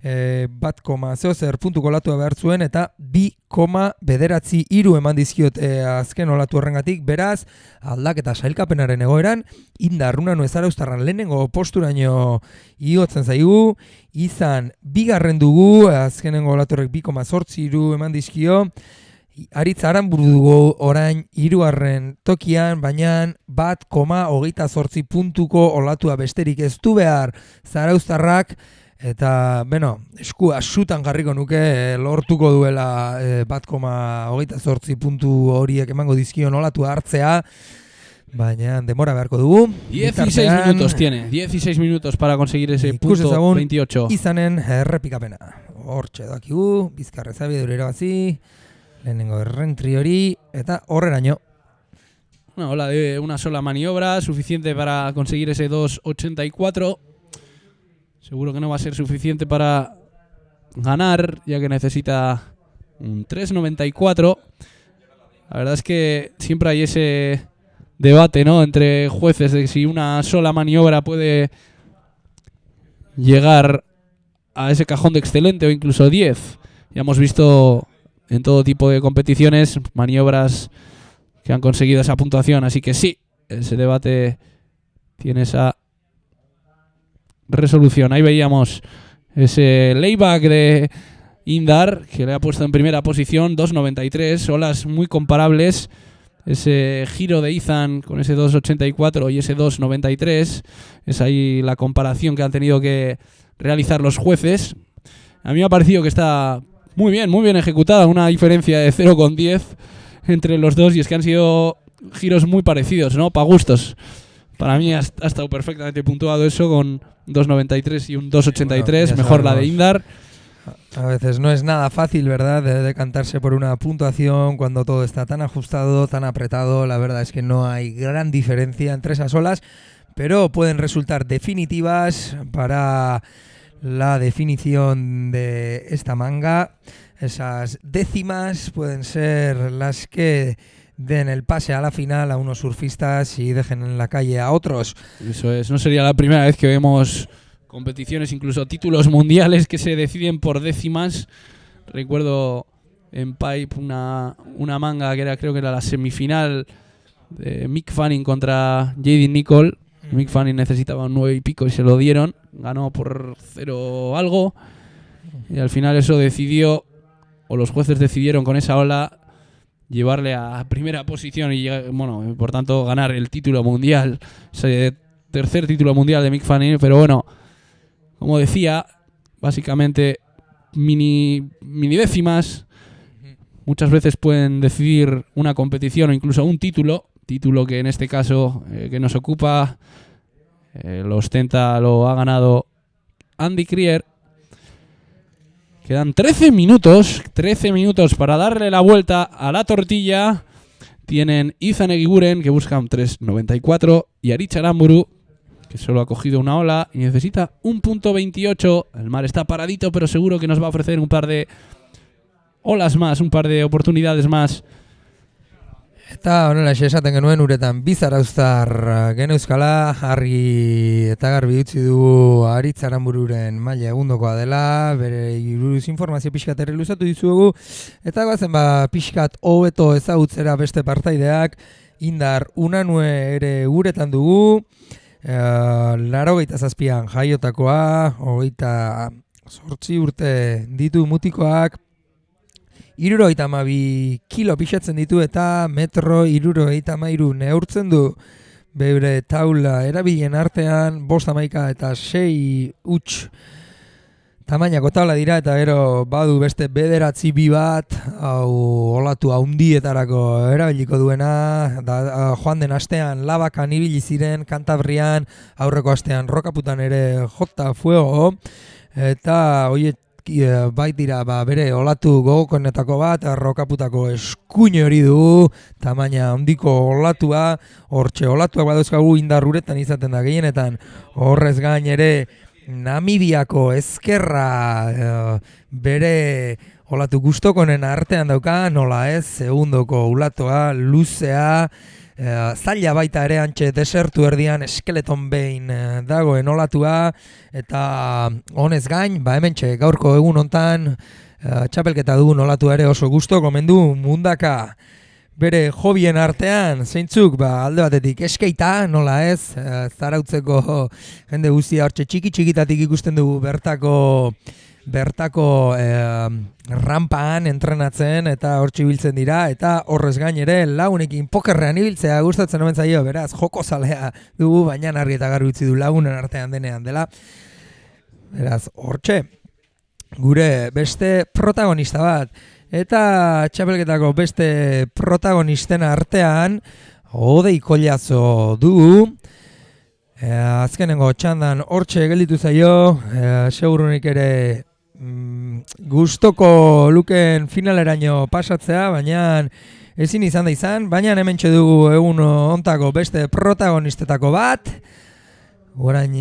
1,00 puntuko olatua behar zuen, eta 2,93 eman dizkiot azken olatu horrengatik, beraz, aldaketa sailkapenaren egoeran, Indarruna Zarauztarran lehenengo posturaino igotzen zaigu, izan bigarren dugu, azkenengo olatu horrek 2,83 eman dizkio, Aritz Aranburu dugu orain 3. tokian, baina 1,28 puntuko olatua besterik ez du behar Zarauztarrak, eta, eskua sutan jarriko nuke lortuko duela 1,28 puntu horiek emango dizkion olatua hartzea, baina demora beharko dugu. 16 minutos tiene, 16 minutos para conseguir ese punto 28. Izanen errepikapena. Hortxe dakigu, Bizkarre Zabiedura irabazi, lehenengo errentri hori, eta horreraino. Una ola de una sola maniobra, suficiente para conseguir ese 2,84. Seguro que no va a ser suficiente para ganar, ya que necesita un 3,94. La verdad es que siempre hay ese debate, ¿no?, entre jueces de si una sola maniobra puede llegar a ese cajón de excelente o incluso 10. Ya hemos visto en todo tipo de competiciones maniobras que han conseguido esa puntuación, así que sí, ese debate tiene esa resolución. Ahí veíamos ese layback de Indar, que le ha puesto en primera posición, 2,93, olas muy comparables. Ese giro de Ethan con ese 2,84 y ese 2,93, es ahí la comparación que han tenido que realizar los jueces. A mí me ha parecido que está muy bien ejecutada, una diferencia de 0,10 entre los dos, y es que han sido giros muy parecidos, ¿no? Para gustos. Para mí ha estado perfectamente puntuado eso, con 2,93 y un 2,83, bueno, mejor la de Indar. A veces no es nada fácil, ¿verdad?, de decantarse por una puntuación cuando todo está tan ajustado, tan apretado. La verdad es que no hay gran diferencia entre esas olas, pero pueden resultar definitivas para la definición de esta manga. Esas décimas pueden ser las que den el pase a la final a unos surfistas y dejen en la calle a otros. Eso es, no sería la primera vez que vemos competiciones, incluso títulos mundiales, que se deciden por décimas. Recuerdo en Pipe una manga que era, creo que era la semifinal de Mick Fanning contra J.D. Nicol. Mick Fanning necesitaba un 9 y pico y se lo dieron, ganó por 0 algo, y al final eso decidió, o los jueces decidieron con esa ola llevarle a primera posición y, bueno, por tanto ganar el título mundial, ese tercer título mundial de Mick Fanning. Pero bueno, como decía, básicamente mini décimas muchas veces pueden decidir una competición o incluso un título que en este caso que nos ocupa lo ostenta, lo ha ganado Andy Krier. Quedan 13 minutos para darle la vuelta a la tortilla. Tienen Ethan Eguiguren, que busca un 3,94, y Aritz Aranburu, que solo ha cogido una ola y necesita un punto 28. El mar está paradito, pero seguro que nos va a ofrecer un par de olas más, un par de oportunidades más. Eta honela esaten genuen uretan Zarauztar geneuzkala, argi eta garbi utzi du Aritz Aranbururen maila egundokoa dela, bere buruz informazio pixkat ere luzatu dizuegu, eta goazen pixkat hobeto ezagutzera beste partaideak. Indar Unanue ere uretan dugu, 87an jaiotakoa, 28 urte ditu mutikoak, 72 kilo pixatzen ditu eta 1,73 m neurtzen du. Bere taula erabilen artean 5,11 eta 6 huts tamainako taula dira, eta gero badu beste 9 bat, hau olatu handietarako erabiliko duena. Joan den astean Labakan ibili ziren, Kantabrian, aurreko astean Rokaputan ere jota fuego, eta horiek baitira bere olatu gogokonetako bat, Rokaputako eskuin hori du, tamaina handiko olatua, hortxe olatuak badauzkagu indar uretan izaten da gehienetan, horrez gain ere Namibiako ezkerra bere olatu gustokonen artean dauka, nola ez, segundoko ulatoa, luzea, zaila baita ere antxe desertu erdian Skeleton behin dagoen olatua, eta honez gain, hementxe gaurko egun hontan txapelketa dugun olatua ere oso gusto gomendu mundaka. Bere hobien artean, zeintzuk, alde batetik eskeita, nola ez, zarautzeko jende guztia hortxe txiki-txikitatik ikusten dugu bertako rampaan entrenatzen eta hortxe ibiltzen dira, eta horrez gain ere lagunekin pokerrean ibiltzea gustatzen omen zaio, beraz, joko zalea dugu, baina argi eta garbi utzi du lagunen artean denean dela. Beraz, hortxe, gure beste protagonista bat, eta txapelketako beste protagonisten artean Odei Kollazo dugu. Azkenengo txandan hortxe gelditu zaio, segurunik ere gustoko luken finaleraino pasatzea, baina ezin izan da izan, baina hementxe dugu egun hontako beste protagonistetako bat. Orain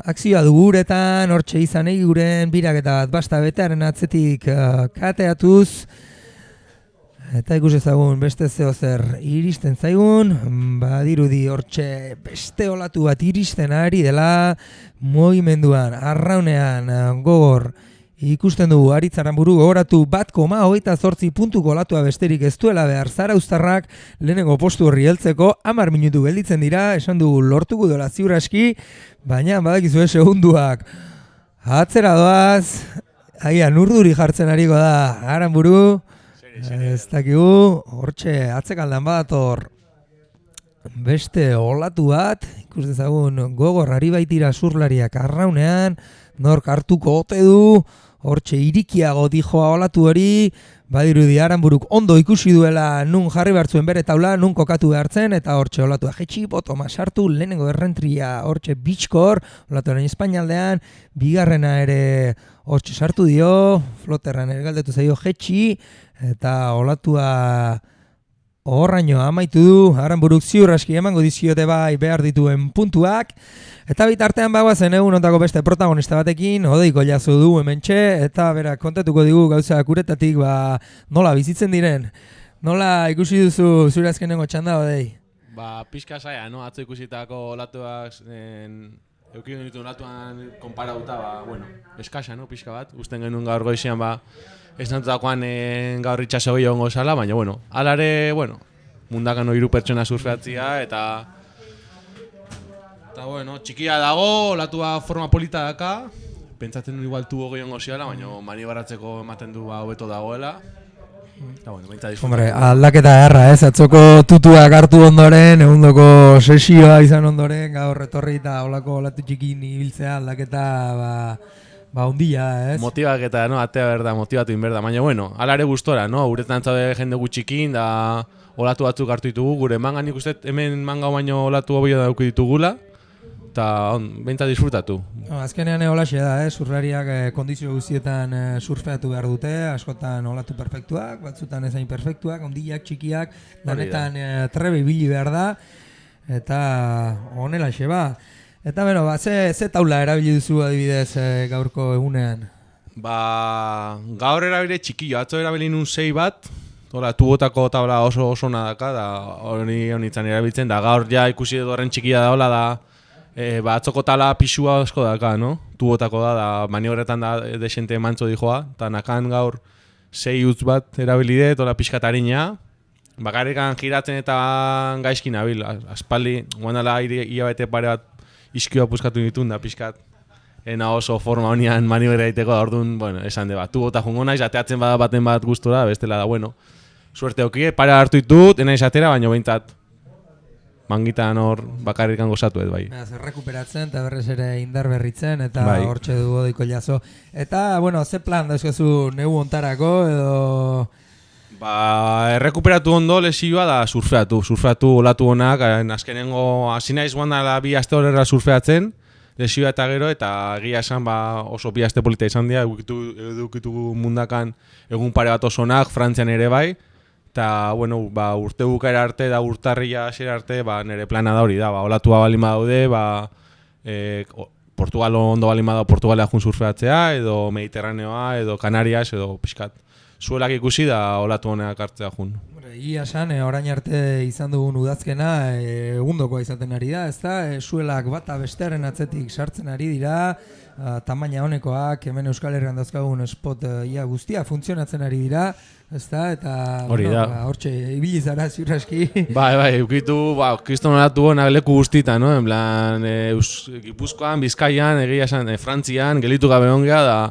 akzioa dugu uretan, hortxe izan guren biraketa bat basta betearen atzetik kateatuz. Eta ikus ezagun beste zeo zer iristen zaigun, badirudi hortxe beste olatu bat iristen ari dela, mugimenduan, arraunean, gogor, ikusten dugu Aritz Aranburu gogoratu 1,28 puntuko olatua besterik ez duela behar zarauztarrak lehenengo postu horri heltzeko 10 minutu gelditzen dira, esan dugu lortuko dela ziur aski, baina badakizue segunduak atzera doaz, agian urduri jartzen ariko da Aranburu, ez dakigu, hortxe atzekaldan badator beste olatu bat, ikus dezagun gogor ari baitira zurlariak arraunean, nork hartuko ote du, hortxe irikiago dijoa olatu hori, badirudi Aranburuk ondo ikusi duela nun jarri behartzuen bere taula, nun kokatu behartzen, eta hortxe olatua jetxi, botoma sartu, lehenengo errentria hortxe bitxkor, olatuaren espainaldean, bigarrena ere hortxe sartu dio, floterran ere galdetu zaio jetxi, eta olatua horraino amaitu du, Aranburuk ziur aski emango dizkiote bai behar dituen puntuak, eta bitartean bagoazen egun ontako beste protagonista batekin, Odei Kollazo du hementxe, eta bera kontatuko digu gauza kuretatik nola bizitzen diren. Nola ikusi duzu zure azkenengo txanda, Odei? Pixka saia, no? Atzo ikusitako olatuak eukidu ditu olatuan konparauta, eskasa, no? Pixka bat, usten genuen gaur goizean, ez nantutakoan gaur itxaso gehiago zala, baina, alare, mundakan hiru pertsona surfeatzia, eta txikia dago, olatua forma polita daka, pentsatzen du igual tubo gehiago ziala, baina manibaratzeko ematen du hobeto dagoela, eta bentsa disfruta. Hombre, aldaketa erra, atzoko tutuak hartu ondoren, egundoko sesioa izan ondoren, gaur etorri eta olako olatu txikin ibiltzea aldaketa, ondila, ez? Motibak eta, atea berda, motibatu inberda, baina, alare gustora, uretan zaude jende gutxikin, da olatu batzuk hartu ditugu, gure mangan ikustet, hemen mangau baino olatu hobio dauki ditugula, eta bentsa disfrutatu. Azkenean holaxe da, surflariak kondizio guztietan surfeatu behar dute, askotan olatu perfektuak, batzutan ezain perfektuak, ondilak, txikiak, danetan trebe ibili behar da, eta honelaxe Eta ze taula erabili duzu adibidez gaurko egunean? Gaur erabile txikio, atzo erabili nun 6 bat, tubotako taula oso ona daka, da hori honitzen erabiltzen, da gaur ja ikusi edo horren txikia daola, da atzoko tala pixua asko daka, no? Tubotako da maniobretan da desente mantzo dijoa, eta nakan gaur 6 utz bat erabilide, tola pixkatarina, bakarrikan giratzen eta gaizkin nabil, aspaldi, guandala hilabete pare bat iskioa puskatu ditun da pixkat, ena oso forma honian maniobra egiteko da orduan, esan de tubota jungo naiz, ateatzen bada baten bat gustora, bestela da, suerte okie, para hartu ditut, ena izatera, baina behintzat, mangitan hor bakarrikan gozatu bai. Rekuperatzen eta berrez ere indar berritzen, eta hortxe du Odei Kollazo. Eta, ze plan dauzkazu negu ontarako, edo... Errekuperatu ondo lesioa da surfeatu olatu honak, azkenengo hasi naiz guan da 2 aste horrela surfeatzen, lesioa eta gero, eta egia esan oso bi aste polita izan dira, edukitu mundakan egun pare bat oso onak, Frantzian ere bai, eta bueno, urte bukaera arte da urtarria hasiera arte, nire plana da hori da, olatua balin badaude, Portugal ondo balin badau Portugalea jun surfeatzea, edo Mediterraneoa, edo Canarias, edo pixkat. Zuelak ikusi da olatu honeak hartzea jun. Ia esan, orain arte izan dugun udazkena egundokoa izaten ari da, ezta? Suelak bata bestearen atzetik sartzen ari dira, tamaina honekoak, hemen Euskal Herrian dauzkagun spot ia guztia funtzionatzen ari dira, ezta? Eta hortxe ibili zara ziurraski. Bai, ukitu, kriston olatu honak leku guztita, no? En plan, Gipuzkoan, Bizkaian, egia esan, Frantzian, gelitu gabe ongea da,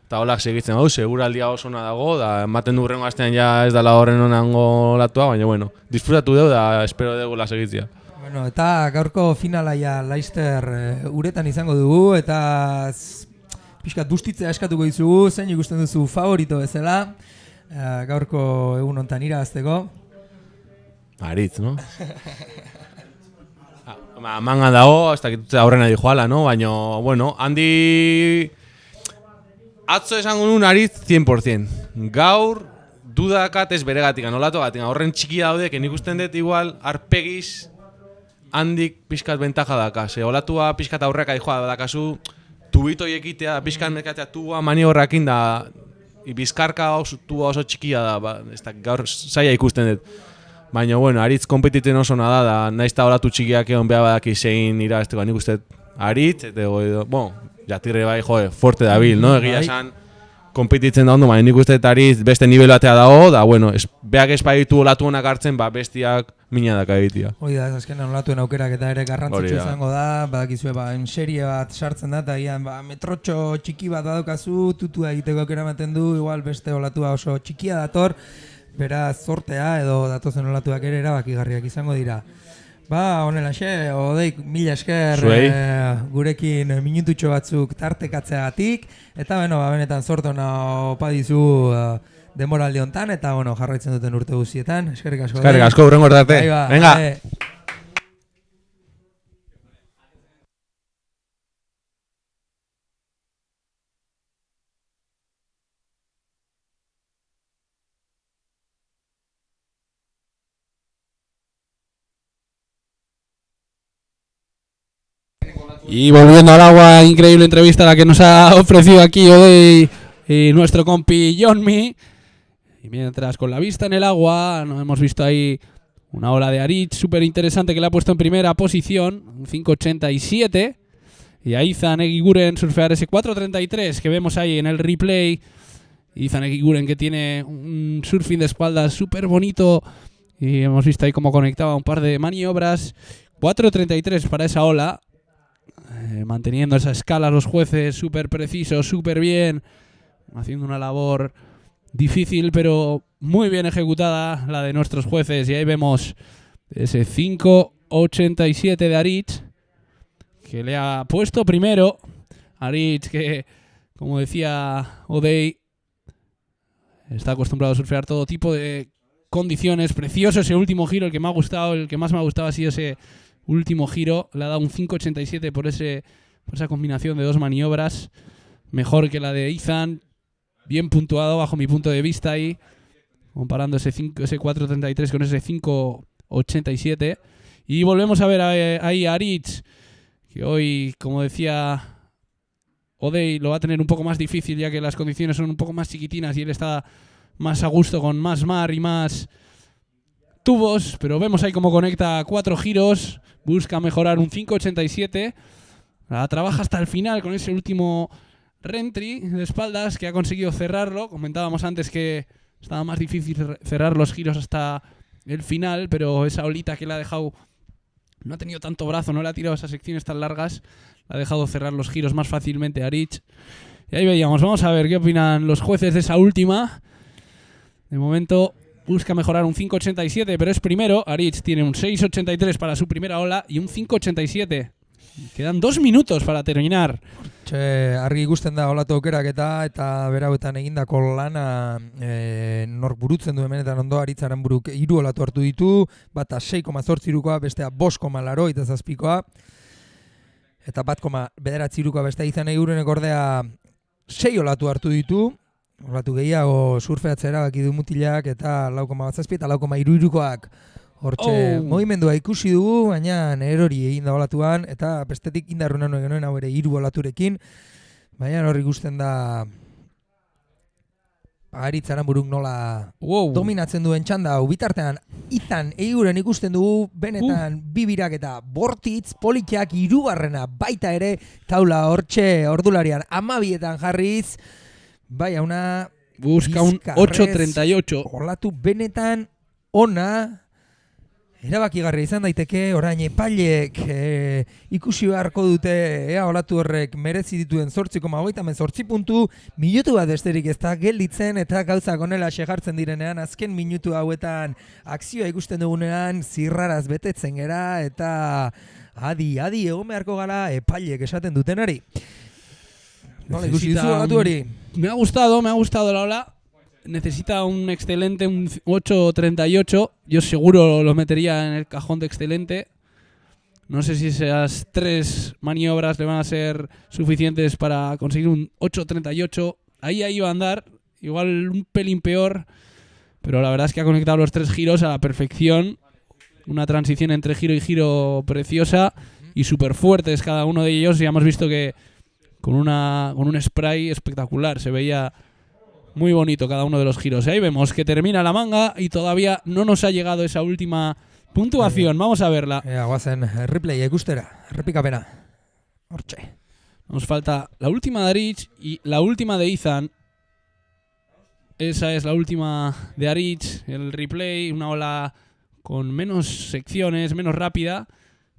eta holak segitzen hau, seguraldia oso ona dago, da ematen du hurrengo astean ja ez dela horren onango latua, baina bueno, disfrutatu dugu da espero dugu la segitzia. Bueno, eta gaurko finala ja Laster uretan izango dugu, eta pixkat bustitzea eskatuko dizugu, zein ikusten duzu favorito bezala, gaurko egun hontan irabazteko. Aritz, no? Manga dago, ez dakit aurrena di joala, no? Baina, bueno, handi... Atzo esango nun Aritz 100%. Gaur dudakat ez beregatik, nolatu gatik. Horren txiki daude, nik usten dut igual arpegiz handik pixkat bentaja daka. Olatua pixkat aurreka dijoa dakazu, tubito ekitea, pixkat merkatzea tubua maniobrakin da, bizkarka tuba oso txikia da, gaur zaila ikusten dut. Baina, bueno, Aritz kompetitzen oso nada da, nahiz eta olatu txikiak egon behar badaki zein irabazteko, nik uste Aritz, eta bueno, jatirre bai, fuerte dabil, no? Egia esan, kompetitzen da ondo, baina nik uste Aritz beste nivel batea dago, da, bueno, beak espaitu olatu honak hartzen, bestiak mina daka egitea. Hoi da, ez azkenan olatuen aukerak eta ere garrantzitsu izango da, badakizue, en serie bat sartzen da, eta gian, metrotxo txiki bat badokazu, tutua egiteko aukera ematen du, igual beste olatua oso txikia dator, beraz zortea edo datozen olatuak ere erabakigarriak izango dira. Honelaxe, Odeik, mila esker gurekin minututxo batzuk tartekatzeagatik, eta benetan sortu opa dizu denboraldi hontan, eta jarraitzen duten urte guztietan. Eskerrik asko. Eskerrik asko, hurrengo arte. Venga. Y volviendo al agua, increíble entrevista la que nos ha ofrecido aquí hoy nuestro compi Johnmy. Y mientras con la vista en el agua, nos hemos visto ahí una ola de Aritz súper interesante que le ha puesto en primera posición, un 5.87. Y a Izan Egiguren surfear ese 4.33 que vemos ahí en el replay. Izan Egiguren que tiene un surfing de espaldas súper bonito. Y hemos visto ahí cómo conectaba un par de maniobras. 4.33 para esa ola. Manteniendo esa escala los jueces súper precisos, súper bien, haciendo una labor difícil pero muy bien ejecutada la de nuestros jueces. Y ahí vemos ese 5.87 de Aritz que le ha puesto primero. Aritz que, como decía Odey, está acostumbrado a surfear todo tipo de condiciones. Precioso ese último giro, el que me ha gustado, el que más me ha gustado ha sido ese último giro, le ha dado un 5.87 por esa combinación de dos maniobras, mejor que la de Izan, bien puntuado bajo mi punto de vista ahí, comparando ese 4.33 con ese 5.87. Y volvemos a ver ahí a Aritz, que hoy, como decía Odey, lo va a tener un poco más difícil ya que las condiciones son un poco más chiquitinas y él está más a gusto con más mar y más tubos, pero vemos ahí cómo conecta 4 giros, busca mejorar un 5.87, la trabaja hasta el final con ese último reentry de espaldas que ha conseguido cerrarlo. Comentábamos antes que estaba más difícil cerrar los giros hasta el final, pero esa olita que le ha dejado, no ha tenido tanto brazo, no le ha tirado esas secciones tan largas, le ha dejado cerrar los giros más fácilmente a Aritz. Y ahí veíamos, vamos a ver qué opinan los jueces de esa última. De momento busca mejorar un 5.87, pero es primero. Aritz tiene un 6.83 para su primera ola y un 5.87. Quedan 2 minutos para terminar. Argi ikusten da olatu aukerak eta berauetan egindako lana nork burutzen du hemenetan ondo. Aritz Aranburuk 3 olatu hartu ditu, bata 6,8koa, bestea 5,87koa. eta 1,9 beste izan Eigurenek ordea 6 olatu hartu ditu, olatu gehiago surfeatzea erabaki du mutilak eta 4,7 eta 4,3koak hortxe mugimendua ikusi dugu, baina erori egin da olatuan, eta bestetik indarruna genuen hau ere 3 olaturekin, baina hor ikusten da Aritz Aranburuk nola dominatzen duen txanda hau. Bitartean, Izan Eiguren ikusten dugu benetan bibirak eta bortitz politiak 3. baita ere taula hortxe ordularian 12etan jarriz. Bai, hauna busca un 8.38. Olatu benetan ona erabakigarria izan daiteke, orain epailek ikusi beharko dute olatu horrek merezi dituen 8,38 puntu, minutu bat besterik ez da gelditzen eta gauzak onela segartzen direnean, azken minutu hauetan akzioa ikusten dugunean zirraraz betetzen gera eta adi egon beharko gara epailek esaten dutenari. Nola ikusi duzu olatu hori? Me ha gustado la ola. Necesita un excelente, un 8.38. Yo seguro lo metería en el cajón de excelente. No sé si esas 3 maniobras le van a ser suficientes para conseguir un 8.38. Ahí iba a andar, igual un pelín peor, pero la verdad es que ha conectado los 3 giros a la perfección. Una transición entre giro y giro preciosa y súper fuertes cada uno de ellos. Ya hemos visto que con un spray espectacular se veía muy bonito cada uno de los giros. Ahí vemos que termina la manga y todavía no nos ha llegado esa última puntuación. Vamos a verla. Guazen replay ikustera, errepikapena. Hortxe. Nos falta la última de Aritz y la última de Izan. Esa es la última de Aritz, el replay, una ola con menos secciones, menos rápida,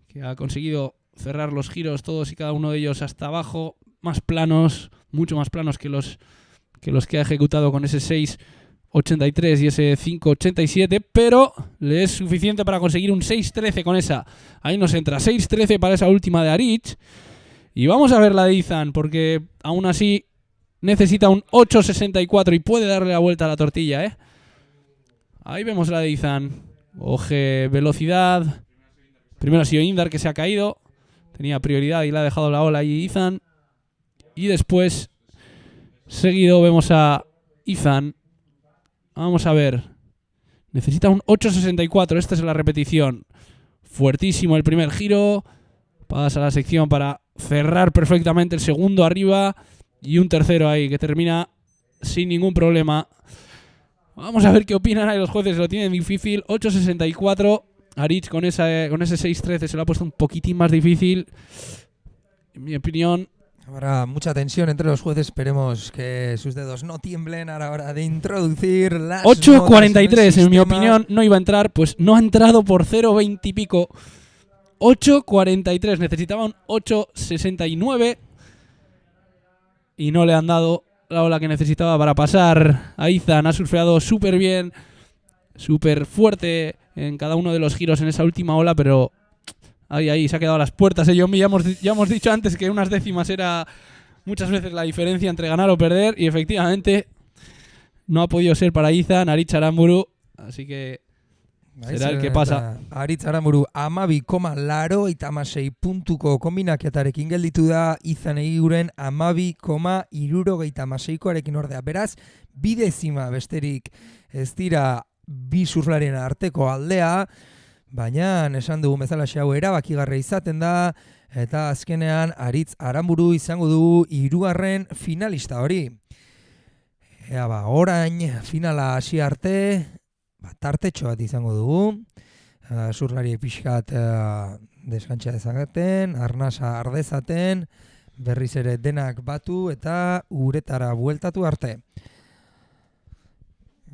que ha conseguido cerrar los giros todos y cada uno de ellos hasta abajo, más planos, mucho más planos que los que ha ejecutado con ese 6.83 y ese 5.87, pero le es suficiente para conseguir un 6.13 con esa. Ahí nos entra 6.13 para esa última de Aritz. Y vamos a ver la de Izan, porque aún así necesita un 8.64 y puede darle la vuelta a la tortilla, ¿eh? Ahí vemos la de Izan. Oje, velocidad. Primero ha sido Indar, que se ha caído. Tenía prioridad y le ha dejado la ola ahí Izan. Y después, seguido, vemos a Izan. Vamos a ver. Necesita un 8.64. Esta es la repetición. Fuertísimo el primer giro. Pasa a la sección para cerrar perfectamente el segundo arriba. Y un tercero ahí que termina sin ningún problema. Vamos a ver qué opinan ahí los jueces. Lo tienen difícil. 8.64. Aritz con ese 6.13 se lo ha puesto un poquitín más difícil. En mi opinión. Habrá mucha tensión entre los jueces. Esperemos que sus dedos no tiemblen a la hora de introducir las 8.43 en mi opinión no iba a entrar. Pues no ha entrado por 0.20 y pico. 8.43. Necesitaba un 8.69. Y no le han dado la ola que necesitaba para pasar a Izan. Ha surfeado súper bien, súper fuerte en cada uno de los giros en esa última ola, pero ahí se ha quedado a las puertas. Yomi, ya hemos dicho antes que unas décimas era muchas veces la diferencia entre ganar o perder, y efectivamente no ha podido ser para Izan, Aritz Aranburu, así que será el que pasa. Aritz Aranburu 12,86 puntuko kombinaketarekin gelditu da, Izan Eiguren 12,76koarekin ordea. Beraz, 2 dezima besterik ez dira bi surflarien arteko aldea, baina esan dugun bezala hau erabakigarria izaten da, eta azkenean Aritz Aranburu izango dugu 3. finalista hori. Ea orain finala hasi arte, tartetxo bat izango dugu. Surflariek pixkat deskantxa dezaten, arnasa ardezaten, berriz ere denak batu eta uretara bueltatu arte.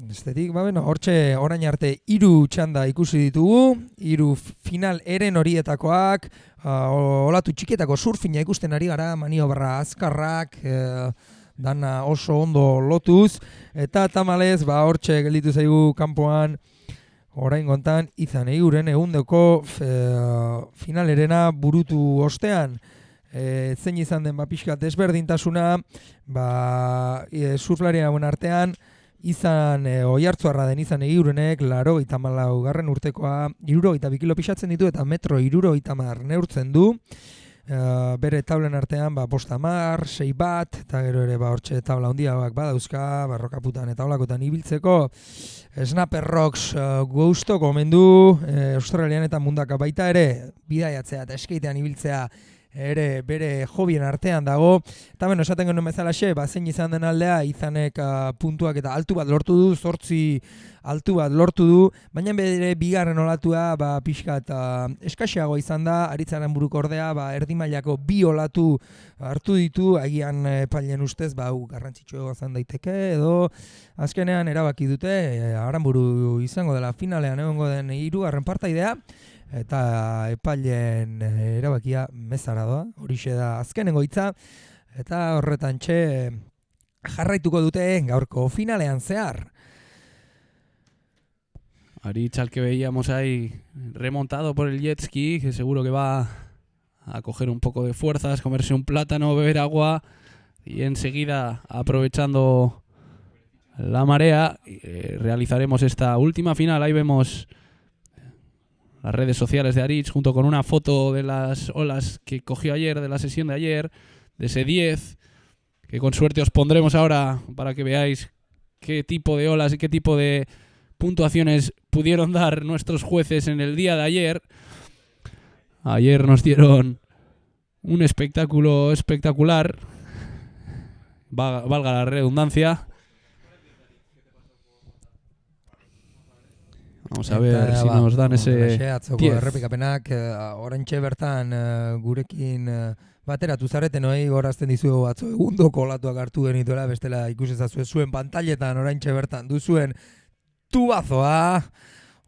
Bestetik, hortxe orain arte 3 txanda ikusi ditugu, 3 final eren horietakoak, olatu txikietako surfina ikusten ari gara, maniobra azkarrak, dana oso ondo lotuz, eta tamalez, hortxe gelditu zaigu kanpoan, orain gontan, Izan Eiguren egundeko finalerena burutu ostean. Zein izan den pixkat desberdintasuna, surflarien hauen artean, Izan oihartzuarra den Izan Eigurenek 84 urtekoa 62 kilo pixatzen ditu eta 1,70 neurtzen du. bere taulen artean, ba, 5-10, 6 bat, eta gero ere, ba, hortxe taula handiagoak badauzka, ba, rokaputan eta olakotan ibiltzeko. Snapper Rocks gustoko omen du, Australian eta mundaka baita ere, bidaiatzea eta skatean ibiltzea ere bere hobien artean dago. Eta beno, esaten genuen bezalaxe, ba, zein izan den aldea, izanek puntuak eta altu bat lortu du, 8 altu bat lortu du, baina bere bigarren olatua ba, pixkat eskaxeago izan da, Aritz Aranburuk ordea, ba, erdi mailako 2 olatu hartu ditu, agian epailen ustez, ba, garrantzitsua izan daiteke, edo azkenean erabaki dute, Aranburu izango dela finalean egongo den 3. partaidea, eta epailen erabakia mezara doa, horixe da azkenengo hitza, eta horretan jarraituko dute gaurko finalean zehar. Aritz, al que veíamos ahí remontado por el jet ski, que seguro que va a coger un poco de fuerzas, comerse un plátano, beber agua y enseguida, aprovechando la marea, realizaremos esta última final. Ahí vemos las redes sociales de Aritz junto con una foto de las olas que cogió ayer, de la sesión de ayer, de ese 10, que con suerte os pondremos ahora para que veáis qué tipo de olas y qué tipo de puntuaciones pudieron dar nuestros jueces en el día de ayer. Ayer nos dieron un espectáculo espectacular, valga la redundancia. Vamos a ver si nos dan ese 10. Errepikapenak, oraintxe bertan gurekin bateratu zareten hori gorazten dizuegu atzo egundoko olatuak hartu genituela, bestela ikusezazue zuen pantailetan oraintxe bertan duzuen tubazoa,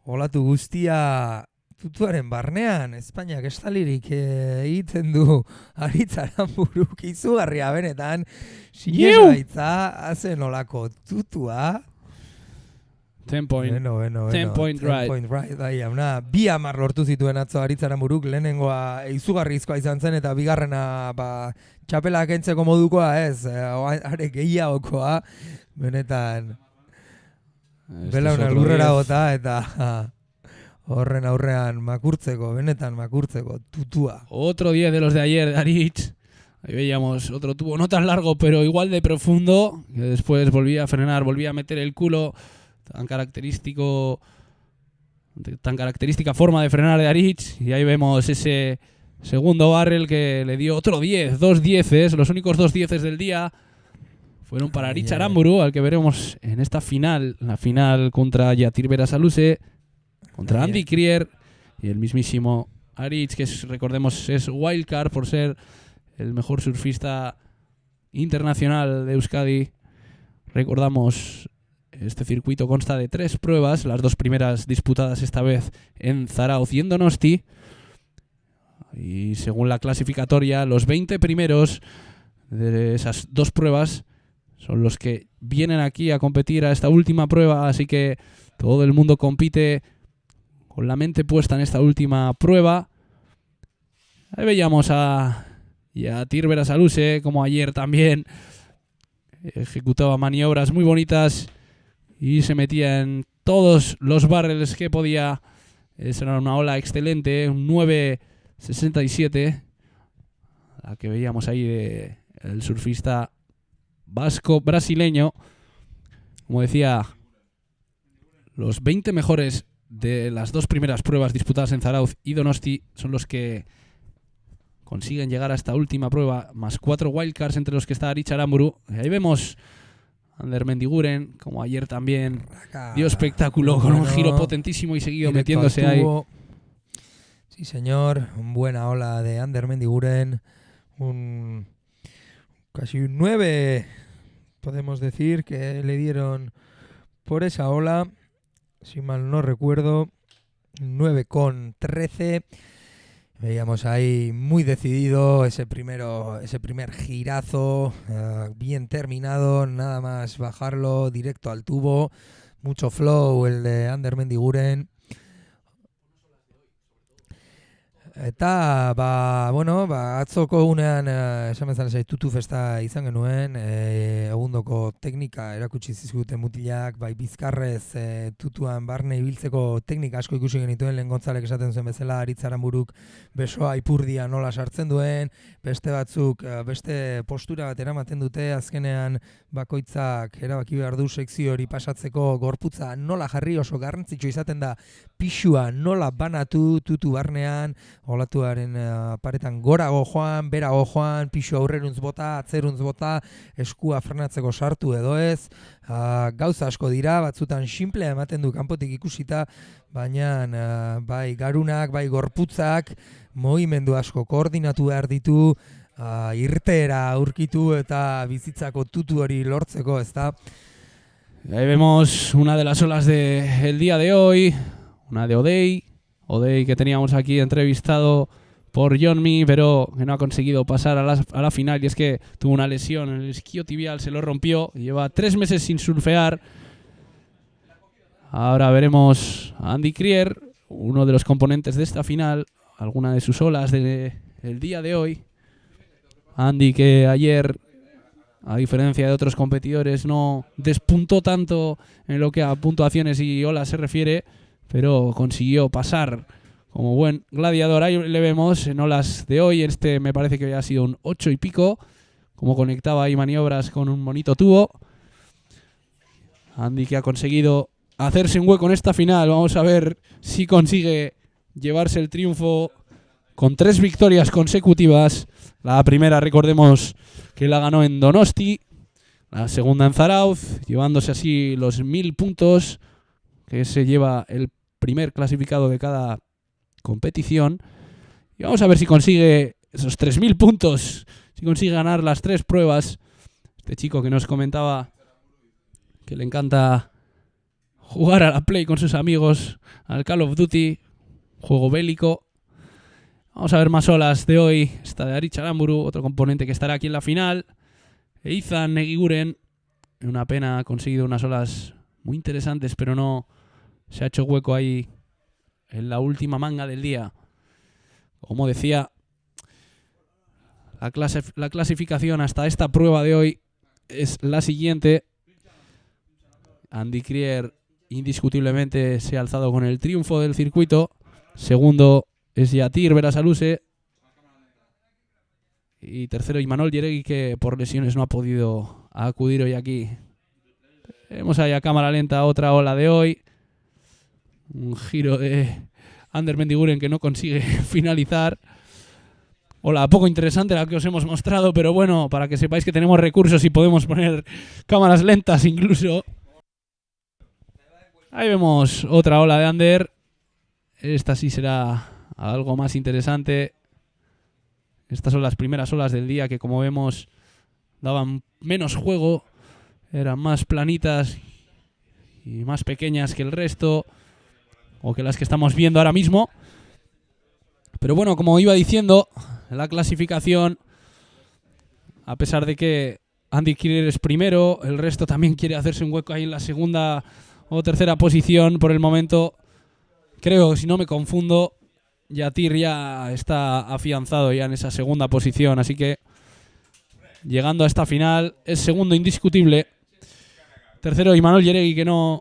olatu guztia tutuaren barnean, Espainiak estalirik egiten du Aritz Aranburuk izugarria benetan, sinez gaitza, hazen olako tutua. 10 point. 10 point right. 10 point right, da, jauna. 2 lortu zituen atzo Aritz Aranburuk, lehenengoa izugarrizkoa izan zen, eta bigarrena ba, txapela kentzeko modukoa ez, are gehiagokoa, benetan belauna lurrera bota, eta horren aurrean benetan makurtzeko tutua. Otro 10 de los de ayer de Aritz. Ahí veíamos otro tubo no tan largo, pero igual de profundo, que después volvía a frenar, volvía a meter el culo. Tan característica forma de frenar de Aritz, y ahí vemos ese segundo barrel que le dio otro 10, 2 dieces, los únicos 2 dieces del día fueron para Aritz Aranburu, al que veremos en esta final, la final contra Yatir Berasaluze, contra Andy Krier y el mismísimo Aritz, que recordemos es wildcard por ser el mejor surfista internacional de Euskadi. Recordamos, este circuito consta de 3 pruebas, las 2 primeras disputadas esta vez en Zarauz y en Donosti. Y según la clasificatoria, los 20 primeros de esas 2 pruebas son los que vienen aquí a competir a esta última prueba, así que todo el mundo compite con la mente puesta en esta última prueba. Ahí veíamos a Yatir Berasaluze, como ayer también ejecutaba maniobras muy bonitas y se metía en todos los barrels que podía. Esa era una ola excelente, un 9.67, la que veíamos ahí de el surfista vasco brasileño. Como decía, los 20 mejores de las 2 primeras pruebas disputadas en Zarauz y Donosti son los que consiguen llegar a esta última prueba, más 4 wildcards entre los que está Aritz Aranburu. Y ahí vemos Ander Mendiguren, como ayer también dio espectáculo con un giro potentísimo y seguido metiéndose ahí. Sí, señor, buena ola de Ander Mendiguren, casi un 9, podemos decir, que le dieron por esa ola, si mal no recuerdo, 9,13. Veíamos ahí muy decidido ese primer girazo, bien terminado, nada más bajarlo directo al tubo, mucho flow el de Ander Mendiguren. Eta, atzoko egunean, esan bezala tutu festa izan genuen, egundoko teknika erakutsi zizkuten mutilak, bai bizkarrez tutuan barne ibiltzeko teknika asko ikusi genituen, lehen Gontzalek esaten zuen bezala, Aritz Aranburuk besoa ipurdia nola sartzen duen, beste batzuk, beste postura bat eramaten dute, azkenean bakoitzak erabaki behar du sekzio hori pasatzeko gorputza nola jarri, oso garrantzitsu izaten da pixua nola banatu tutu barnean, olatuaren paretan gorago joan, berago joan, pixu aurreruntz bota, atzeruntz bota, eskua frenatzeko sartu edo ez, gauza asko dira, batzutan simplea ematen du kanpotik ikusita, baina bai garunak, bai gorputzak, mugimendu asko koordinatu behar ditu, irteera aurkitu eta bizitzako tutu hori lortzeko, ezta? Ahí vemos una de las olas del día de hoy, una de Odey que teníamos aquí entrevistado por Johnny, pero que no ha conseguido pasar a la final, y es que tuvo una lesión en el isquiotibial, se lo rompió, y lleva 3 meses sin surfear. Ahora veremos a Andy Krier, uno de los componentes de esta final, alguna de sus olas del día de hoy. Andy, que ayer, a diferencia de otros competidores, no despuntó tanto en lo que a puntuaciones y olas se refiere, pero consiguió pasar como buen gladiador. Ahí le vemos en olas de hoy, me parece que había sido un 8 y pico, como conectaba ahí maniobras con un bonito tubo. Andy, que ha conseguido hacerse un hueco en esta final. Vamos a ver si consigue llevarse el triunfo con 3 victorias consecutivas. La primera, recordemos que la ganó en Donosti, la segunda en Zarauz, llevándose así los 1000 puntos que se lleva el primer clasificado de cada competición. Y vamos a ver si consigue esos 3000 puntos, si consigue ganar las 3 pruebas. Este chico que nos comentaba que le encanta jugar a la Play con sus amigos, al Call of Duty, juego bélico. Vamos a ver más olas de hoy. Esta de Aritz Aranburu, otro componente que estará aquí en la final. Izan Egiguren, una pena, ha conseguido unas olas muy interesantes, pero no se ha hecho hueco ahí en la última manga del día. Como decía, la clasificación hasta esta prueba de hoy es la siguiente. Andy Krier indiscutiblemente se ha alzado con el triunfo del circuito. Segundo es Yatir Berasaluze. Y tercero Imanol Yeregui, que por lesiones no ha podido acudir hoy aquí. Vemos ahí a cámara lenta otra ola de hoy. Un giro de Ander Mendiguren que no consigue finalizar. Ola poco interesante la que os hemos mostrado, pero bueno, para que sepáis que tenemos recursos y podemos poner cámaras lentas incluso. Ahí vemos otra ola de Ander. Esta sí será algo más interesante. Estas son las primeras olas del día que, como vemos, daban menos juego, eran más planitas y más pequeñas que el resto, o que las que estamos viendo ahora mismo. Pero bueno, como iba diciendo, la clasificación, a pesar de que Andy Krier es primero, el resto también quiere hacerse un hueco ahí en la segunda o tercera posición. Por el momento, creo, si no me confundo, Yatir ya está afianzado ya en esa segunda posición, así que llegando a esta final es segundo indiscutible. Tercero Imanol Yeregui, que no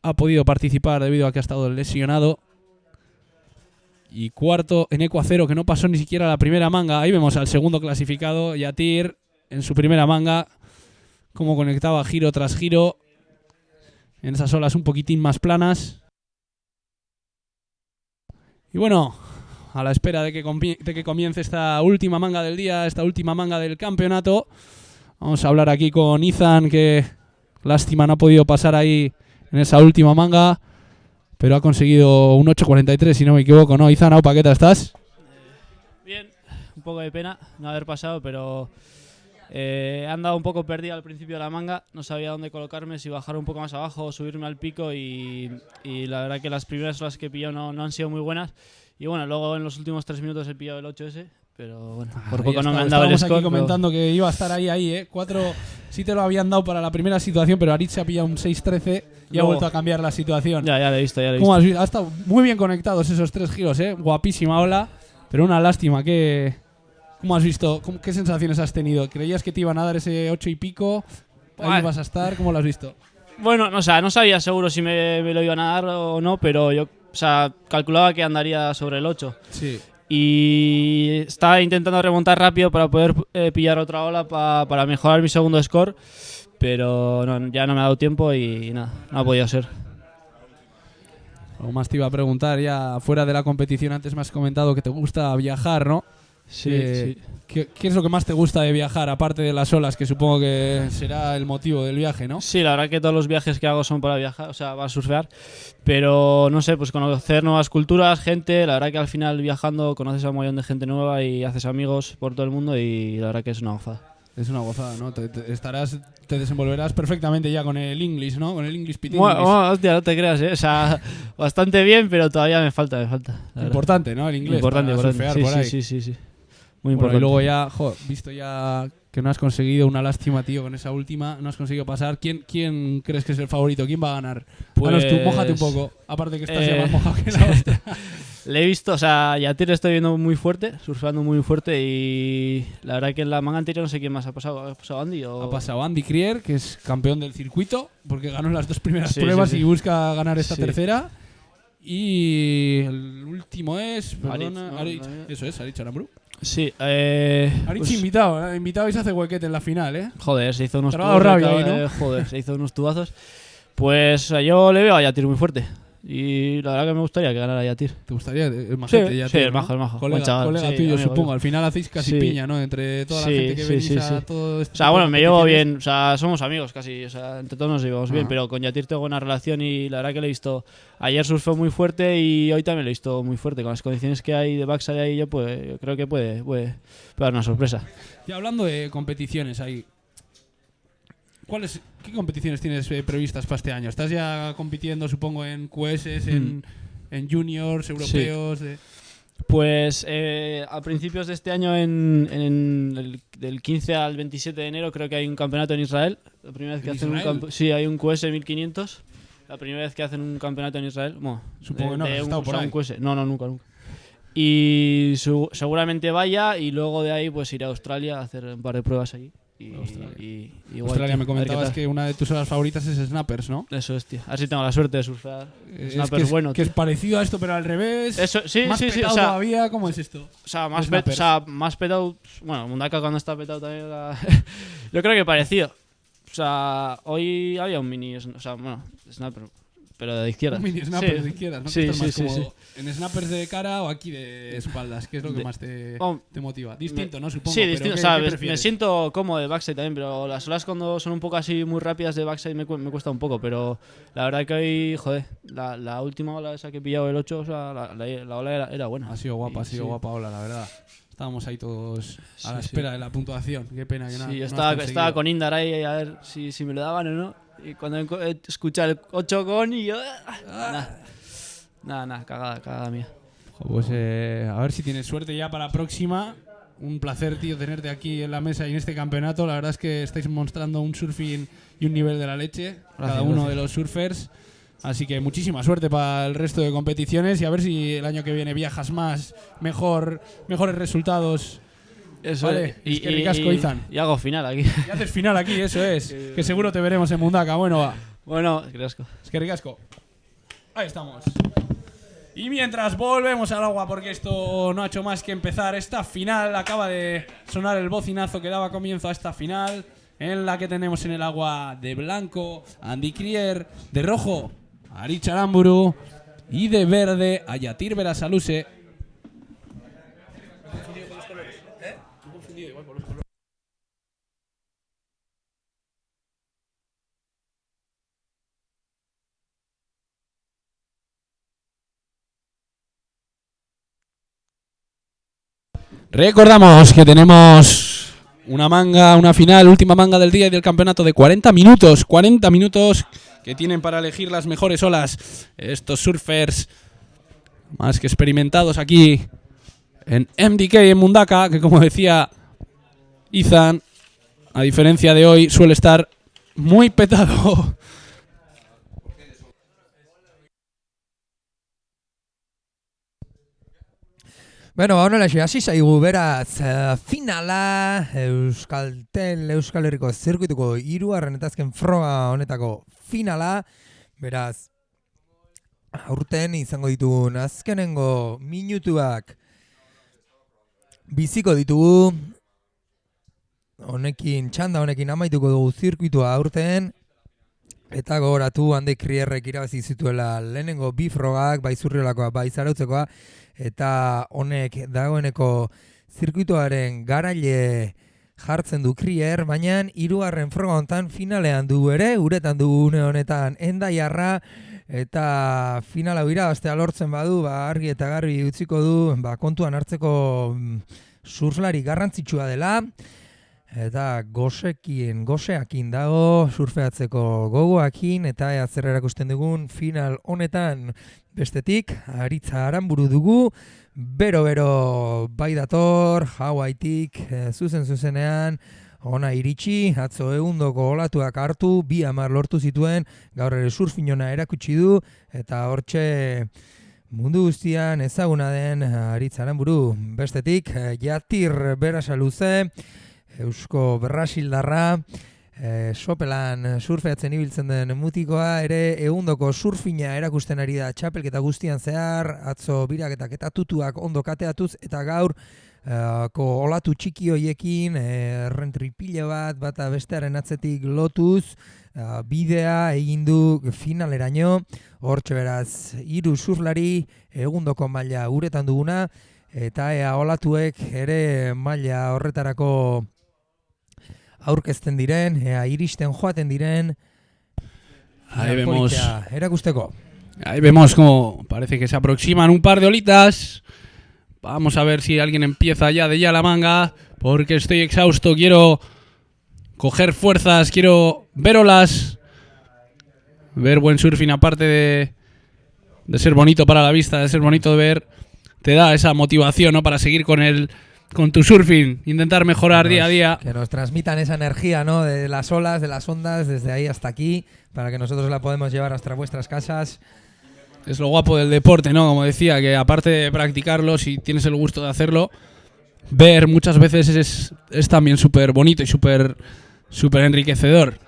ha podido participar debido a que ha estado lesionado. Y cuarto Eneko Acero, que no pasó ni siquiera la primera manga. Ahí vemos al segundo clasificado, Yatir, en su primera manga, cómo conectaba giro tras giro en esas olas un poquitín más planas. Y bueno, a la espera de que comience esta última manga del día, esta última manga del campeonato, vamos a hablar aquí con Izan, que lástima no ha podido pasar ahí en esa última manga, pero ha conseguido un 8.43, si no me equivoco, ¿no? Izan, ¿qué tal estás? Bien, un poco de pena no haber pasado, pero he andado un poco perdido al principio de la manga, no sabía dónde colocarme, si bajar un poco más abajo o subirme al pico, y la verdad que las primeras olas que he pillado no han sido muy buenas, y bueno, luego en los últimos 3 minutos he pillado el 8S, pero bueno, por poco no me han dado el score. Aquí comentando que iba a estar ahí, 4 sí te lo habían dado para la primera situación, pero Aritz se ha pillado un 6.13 y ha vuelto a cambiar la situación. Ya lo he visto, ¿Cómo has visto? Ha estado muy bien conectados esos 3 giros, guapísima ola. pero una lástima. ¿Cómo has visto? ¿Qué sensaciones has tenido? ¿Creías que te iban a dar ese 8 y pico? ¿Ahí vas a estar? ¿Cómo lo has visto? Bueno, no, o sea, no sabía seguro si me lo iban a dar o no, pero yo, o sea, calculaba que andaría sobre el 8. Sí. Y estaba intentando remontar rápido para poder pillar otra ola para mejorar mi segundo score, pero no, ya no me ha dado tiempo y nada, no ha podido ser. Algo más te iba a preguntar ya fuera de la competición. Antes me has comentado que te gusta viajar, ¿no? Sí, sí. ¿Qué es lo que más te gusta de viajar, aparte de las olas, que supongo que será el motivo del viaje, ¿no? Sí, la verdad que todos los viajes que hago son para viajar, o sea, para surfear, pero no sé, pues conocer nuevas culturas, gente, la verdad que al final viajando conoces a un montón de gente nueva y haces amigos por todo el mundo y la verdad que es una gozada. Es una gozada, ¿no? Te desenvolverás perfectamente ya con el English, ¿no? Con el English Pit Bueno, English. hostia, no te creas, o sea, bastante bien, pero todavía me falta. La verdad. Importante, ¿no? El inglés Importante, para importante. surfear Sí, por ahí. sí. Muy Bueno, importante. y luego ya, visto ya que no has conseguido, una lástima, tío, con esa última, no has conseguido pasar. ¿Quién crees que es el favorito? ¿Quién va a ganar? Danos tú, mójate un poco. Aparte que estás ya más mojado que la otra. Le he visto, o sea, Yatir le estoy viendo muy fuerte, surfeando muy fuerte y la verdad que en la manga anterior no sé quién más ha pasado. ¿Ha pasado Andy o...? Ha pasado Andy Krier, que es campeón del circuito, porque ganó las 2 primeras Sí, pruebas sí, sí. y busca ganar esta Sí. tercera. Y el último es, Aritz, perdona, ¿no? Aritz. Eso es, Aritz Aramburu. Sí, Aritz pues, invitado y se hace huequete en la final, ¿eh? joder, se hizo unos Te ha dado rabia tubazos, ahí, ¿no? joder, se hizo unos tubazos. Pues o sea, yo le veo a Yatir muy fuerte y la verdad que me gustaría que ganara Yatir. ¿Te gustaría? El majete, Sí, ya sí, tío, el ¿no? majo, el majo. Colega, Buen chaval, colega sí, tuyo, amigo, supongo. amigo. Al final hacéis casi Sí. piña, ¿no? Entre toda la Sí, gente que sí, venís sí, a sí. todo esto. O sea, bueno, me llevo bien, o sea, somos amigos casi, o sea, entre todos nos llevamos bien, Ajá. pero con Yatir tengo buena relación y la verdad que le he visto, ayer surfó muy fuerte y hoy también lo he visto muy fuerte, con las condiciones que hay de backside ahí yo, pues yo creo que puede dar una sorpresa. Y hablando de competiciones ahí, ¿qué competiciones tienes previstas para este año? ¿Estás ya compitiendo, supongo, en QS, en juniors, europeos? Pues a principios de este año, del 15 al 27 de enero, creo que hay un campeonato en Israel. La primera vez que ¿En hacen Israel? sí, hay un QS 1500. La primera vez que hacen un campeonato en Israel. Bueno, Supongo que no, has estado por ahí. un QS. No, nunca. Y seguramente vaya y luego de ahí pues iré a Australia a hacer un par de pruebas allí. Y guay, Australia, tío. me A ver qué comentabas tal. que una de tus horas favoritas es Snappers, ¿no? Eso es, tío. A ver si tengo la suerte de surfear. Snapper que es, bueno, que es tío. parecido a esto, pero al revés. Eso, sí, más sí, petado o sea, todavía. ¿Cómo es esto? O sea, Snappers. más petado. Bueno, Mundaka cuando está petado también era. Yo creo que parecido. O sea, hoy había un mini. O sea, bueno, snapper. Pero de izquierda. Un mini snappers Sí. de izquierdas, ¿no? Sí, Que estás más sí, sí, cómodo ¿en snappers de cara o aquí de espaldas? ¿Qué es lo que más te motiva? Distinto, ¿no? Supongo. Sí, pero distinto. ¿qué O sea, me prefieres? siento cómodo de backside también, pero las olas cuando son un poco así muy rápidas de backside me cuesta un poco. Pero la verdad que hoy, joder, la última ola esa que he pillado, el 8, o sea, la ola era buena. Ha sido guapa, Y- guapa ola, la verdad. Estábamos ahí todos a la Sí, espera de la puntuación. Qué pena que no. Sí, yo no has estaba conseguido. con Indar ahí a ver si me lo daban o no. Y cuando escuché el 8 con y yo. Nada, cagada mía. Pues a ver si tienes suerte ya para la próxima. Un placer, tío, tenerte aquí en la mesa y en este campeonato. La verdad es que estáis mostrando un surfing y un nivel de la leche, cada uno gracias. de los surfers. Así que muchísima suerte para el resto de competiciones y a ver si el año que viene viajas más, mejores resultados. Eso Vale, es que ricasco, Izan. y hago final aquí. Y haces final aquí, eso es. Que seguro te veremos en Mundaka. Bueno, va. Bueno, crasco. Es que ricasco. Ahí estamos. Y mientras volvemos al agua, porque esto no ha hecho más que empezar esta final, acaba de sonar el bocinazo que daba comienzo a esta final, en la que tenemos en el agua de blanco Andy Krier, de rojo a Aritz Aramburu y de verde a Yatir Berasaluze. Recordamos que tenemos una final, última manga del día y del campeonato de 40 minutos. 40 minutos que tienen para elegir las mejores olas. Estos surfers más que experimentados aquí en MDK, en Mundaka, que como decía Izan, a diferencia de hoy, suele estar muy petado. Bueno, honela hasi zaigu beraz finala Euskaltel Euskal Herriko zirkuituko 3. eta azken froga honetako finala. Beraz, aurten izango ditugun azkenengo minutuak biziko ditugu. Txanda honekin amaituko dugu zirkuitua aurten. Eta gogoratu Handek Krierrek irabazi zituela lehenengo bi frogak, bai Zurriolakoa, bai Zarautzekoa, eta honek dagoeneko zirkuituaren garaile jartzen du Krier, baina 3. froga hontan finalean du ere, uretan du une honetan Endaiarra, eta final hau irabaztea lortzen badu, argi eta garbi utziko du, kontuan hartzeko surflari garrantzitsua dela. Eta goseakin dago, surfeatzeko gogoakin, eta zer erakusten dugun final honetan bestetik, Aritza Aranburu dugu, bero bai dator, Hawaiitik, zuzenean, ona iritsi, atzo egundoko olatuak hartu, 2 lortu zituen, gaur ere surfinona erakutsi du, eta hortxe mundu guztian ezaguna den Aritza Aranburu bestetik, Jatir Berasaluze, Eusko Brasildarra, sopelan surfeatzen ibiltzen den mutikoa, ere egundoko surfina erakusten ari da txapelketa guztian zehar, atzo biraketak eta tutuak ondo kateatuz, eta gaur olatu txiki hoiekin, errentripile bata bestearen atzetik lotuz, bidea egin du finaleraino, hortxe beraz 3 surflari egundoko maila uretan duguna, eta olatuek ere maila horretarako aurkezten diren, iristen joaten diren, Ahí vemos, erakusteko. ahí vemos como parece que se aproximan un par de olitas. Vamos a ver si alguien empieza ya de la manga, porque estoy exhausto, quiero coger fuerzas, quiero ver olas, ver buen surfing, aparte de ser bonito para la vista, de ser bonito de ver, te da esa motivación, ¿no?, para seguir con tu surfing, intentar mejorar día a día. Que nos transmitan esa energía, ¿no?, de las olas, de las ondas, desde ahí hasta aquí, para que nosotros la podemos llevar hasta vuestras casas. Es lo guapo del deporte, ¿no? Como decía, que aparte de practicarlo, si tienes el gusto de hacerlo, ver muchas veces es también súper bonito y súper enriquecedor.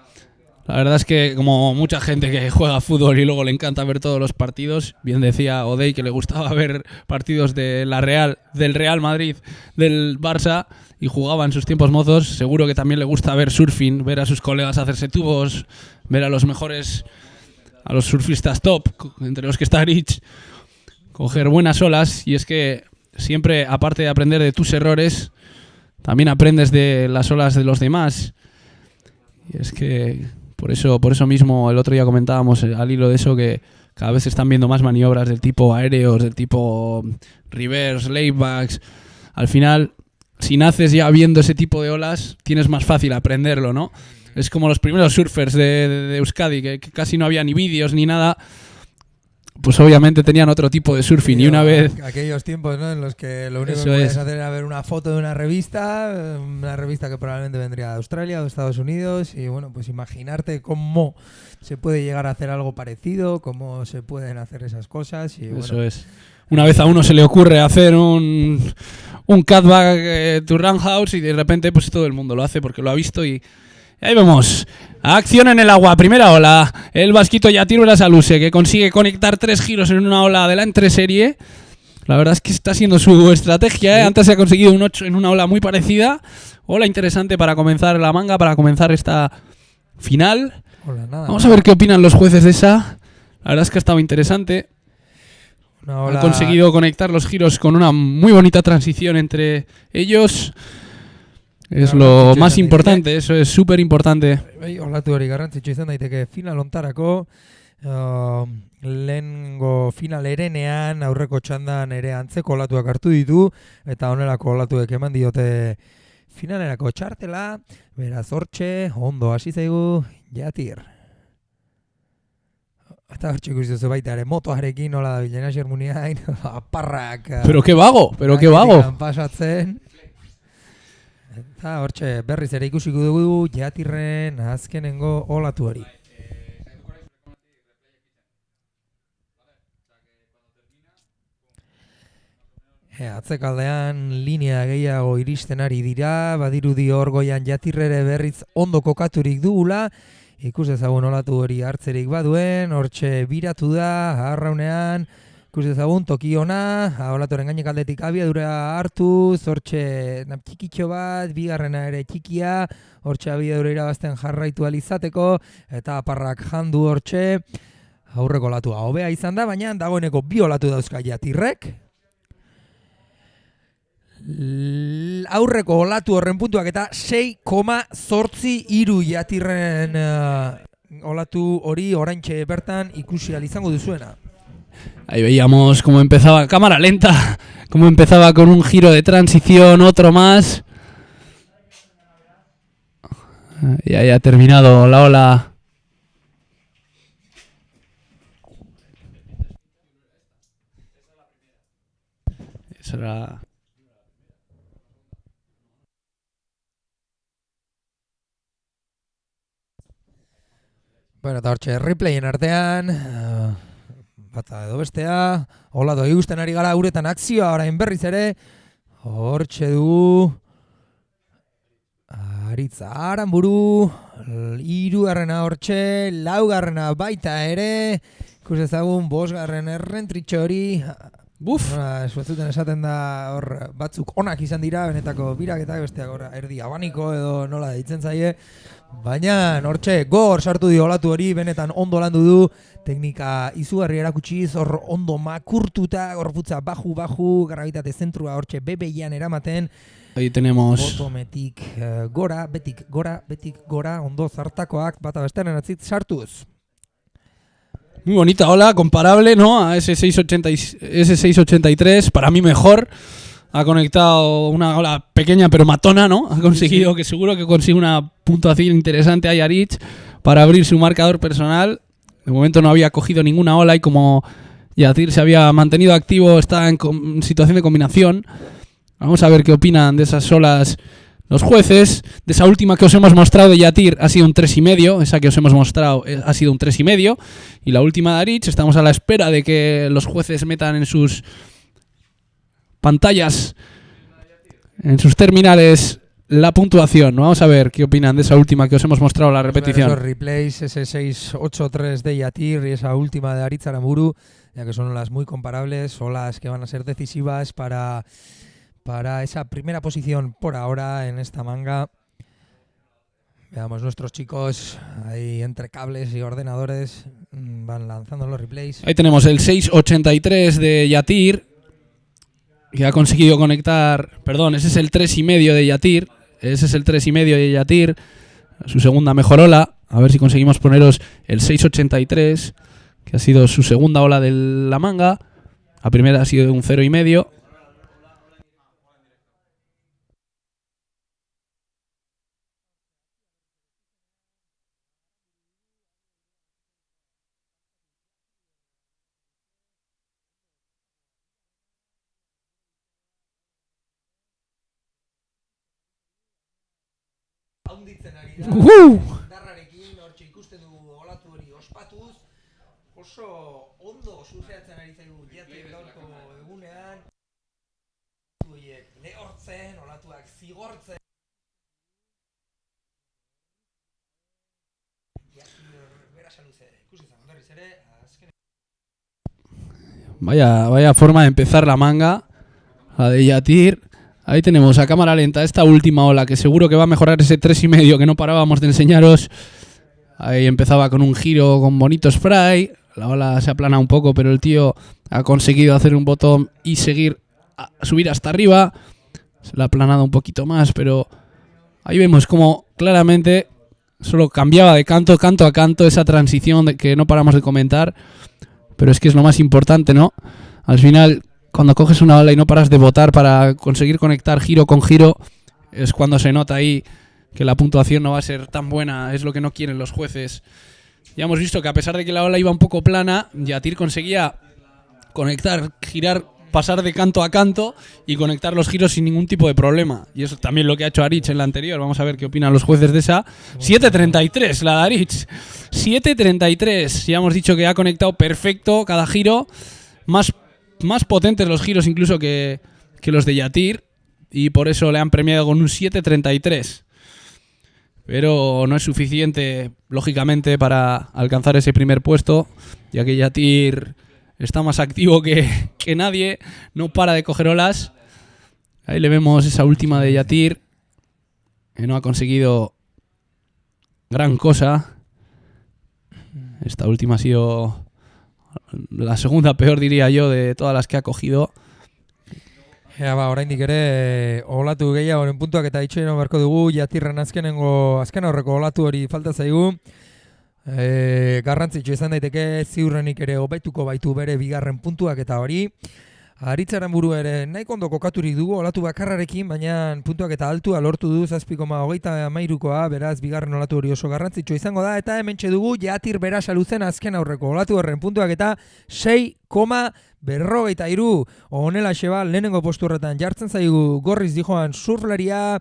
La verdad es que como mucha gente que juega fútbol y luego le encanta ver todos los partidos, bien decía Odey que le gustaba ver partidos del Real Madrid, del Barça, y jugaba en sus tiempos mozos, seguro que también le gusta ver surfing, ver a sus colegas hacerse tubos, ver a los mejores, a los surfistas top, entre los que está Rich, coger buenas olas. Y es que siempre, aparte de aprender de tus errores, también aprendes de las olas de los demás. Y es que por eso mismo el otro día comentábamos al hilo de eso, que cada vez se están viendo más maniobras del tipo aéreos, del tipo reverse, laybacks. Al final, si naces ya viendo ese tipo de olas, tienes más fácil aprenderlo, ¿no? Es como los primeros surfers de Euskadi, que casi no había ni vídeos ni nada. Pues obviamente tenían otro tipo de surfing, y una vez... Aquellos tiempos, ¿no?, en los que lo único Eso que podías es. hacer era ver una foto de una revista que probablemente vendría de Australia o de Estados Unidos, y bueno, pues imaginarte cómo se puede llegar a hacer algo parecido, cómo se pueden hacer esas cosas. Y bueno, Eso es. Una vez a uno se le ocurre hacer un cutback to roundhouse, y de repente pues todo el mundo lo hace porque lo ha visto. Y ahí vemos, acción en el agua, primera ola, el vasquito Jatir Berasaluze, que consigue conectar 3 giros en una ola de la entreserie. La verdad es que está siendo su estrategia, ¿eh? Sí. Antes se ha conseguido un 8 en una ola muy parecida. Ola interesante para comenzar la manga, para comenzar esta final. hola, nada, Vamos a ver qué opinan los jueces de esa. La verdad es que ha estado interesante. una ola- Han conseguido conectar los giros con una muy bonita transición entre ellos. Es lo más importante, eso es súper importante. Olatu hori garrantzitsu izan daiteke final ontarako, lehengo final erenean, aurreko txandan ere antzeko olatuak hartu ditu, eta honelako olatuek eman diote finalerako txartela, beraz hortxe, ondo hasi zaigu, Jatir. Eta hortxe ikusten baita ere, motoarekin nola da bilena Xermuniain, aparrak... Pero qué vago, pero qué vago. Pasatzen. Eta hortxe berriz ere ikusiko dugu Jatirren azkenengo olatu hori. Atzekaldean linea gehiago iristen ari dira, badirudi hor goian Jatirrere berriz ondo kokaturik dugula, ikus ezagun olatu hori hartzerik baduen, hortxe biratu da, arraunean, ikus ezagun toki ona, olatuaren gainek aldetik abiadura hartu, hortxe txikitxo bat, bigarrena ere txikia, hortxe abiadura irabazten jarraitu alizateko, eta aparrak jandu hortxe, aurreko olatua hobea izan da, baina dagoeneko bi olatu dauzka Jatirrek, aurreko olatu horren puntuak eta 6,83 Jatirren olatu hori oraintxe bertan ikusi izango duzuena. Ahí veíamos cómo empezaba, cámara lenta, cómo empezaba con un giro de transición, otro más. Y ahí ha terminado la ola. Eso era... Bueno, eta hortxe replayen artean, bata edo bestea, hola doi gusten ari gara uretan akzioa orain berriz ere, hortxe du, Aritza Aranburu, hirugarrena hortxe, laugarrena baita ere, ikus ezagun bosgarren errentritxo hori, Buf! Zuetzuten esaten da hor batzuk onak izan dira, benetako biraketak besteak hor erdi abaniko edo nola deitzen zaie, baina hortxe gor sartu dio olatu hori, benetan ondo landu du, teknika izugarri erakutsiz, hor ondo makurtuta, gorputza baju, gravitate zentrua hortxe bebeian eramaten, Ahí tenemos... botometik gora, betik gora, ondo zartakoak, bata besteren atzit sartuz. Muy bonita ola, comparable, ¿no? A ese 683, para mí mejor. Ha conectado una ola pequeña pero matona, ¿no? Ha conseguido, que seguro que consigue una puntuación interesante a Yarich para abrir su marcador personal. De momento no había cogido ninguna ola y como Yatir se había mantenido activo, está en situación de combinación. Vamos a ver qué opinan de esas olas los jueces. De esa última que os hemos mostrado de Yatir ha sido un 3,5, esa que os hemos mostrado ha sido un 3,5, y la última de Arich, estamos a la espera de que los jueces metan en sus pantallas, en sus terminales, la puntuación. Vamos a ver qué opinan de esa última que os hemos mostrado la repetición. Esos replays, ese 683 de Yatir y esa última de Aritz Aranburu, ya que son olas muy comparables, olas que van a ser decisivas para esa primera posición por ahora en esta manga. Veamos, nuestros chicos ahí entre cables y ordenadores van lanzando los replays. Ahí tenemos el 683 de Yatir, que ha conseguido conectar, perdón, ese es el 3,5 de Yatir, su segunda mejor ola. A ver si conseguimos poneros el 683, que ha sido su segunda ola de la manga. La primera ha sido un 0,5. Darrarekin hortxe ikusten dugu olatu hori ospatuz, oso ondo suseatzen ari zaigu Yatir gaurko egunean, lehortzen, olatuak zigortzen. Yatir bera saluze, ikusi izan berriz ere, azken... Vaya forma de empezar la manga, la de Yatir. Ahí tenemos a cámara lenta esta última ola, que seguro que va a mejorar ese 3,5 que no parábamos de enseñaros. Ahí empezaba con un giro con bonito spray. La ola se aplana un poco, pero el tío ha conseguido hacer un botón y subir hasta arriba. Se la ha aplanado un poquito más, pero ahí vemos como claramente solo cambiaba de canto a canto esa transición que no paramos de comentar. Pero es que es lo más importante, ¿no? Al final, cuando coges una ola y no paras de botar para conseguir conectar giro con giro, es cuando se nota ahí que la puntuación no va a ser tan buena, es lo que no quieren los jueces. Ya hemos visto que a pesar de que la ola iba un poco plana, Yatir conseguía conectar, girar, pasar de canto a canto y conectar los giros sin ningún tipo de problema. Y eso es también lo que ha hecho Arich en la anterior. Vamos a ver qué opinan los jueces de esa. 7.33 la de Arich. 7.33. Ya hemos dicho que ha conectado perfecto cada giro. Más potentes los giros incluso que que los de Yatir y por eso le han premiado con un 7.33. Pero no es suficiente, lógicamente, para alcanzar ese primer puesto, ya que Yatir está más activo que nadie, no para de coger olas. Ahí le vemos esa última de Yatir, que no ha conseguido gran cosa. Esta última ha sido la segunda peor, diría yo, de todas las que ha cogido. Oraindik ere olatu gehiagoren puntuak eta itxoin beharko dugu Yatirren azken aurreko olatu hori falta zaigu. Garrantzitsu izan daiteke ziurrenik ere hobetuko baitu bere bigarren puntuak eta hori. Aritzaren buru ere nahiko ondo kokaturik dugu olatu bakarrarekin, baina puntuak eta altua lortu du 7,23koa, beraz bigarren olatu hori oso garrantzitsu izango da, eta hementxe dugu Yatir Berasaluzen azken aurreko olatu horren puntuak eta 6,43. Honela xeba lehenengo postu horretan jartzen zaigu Gorriz Dijoan surflaria,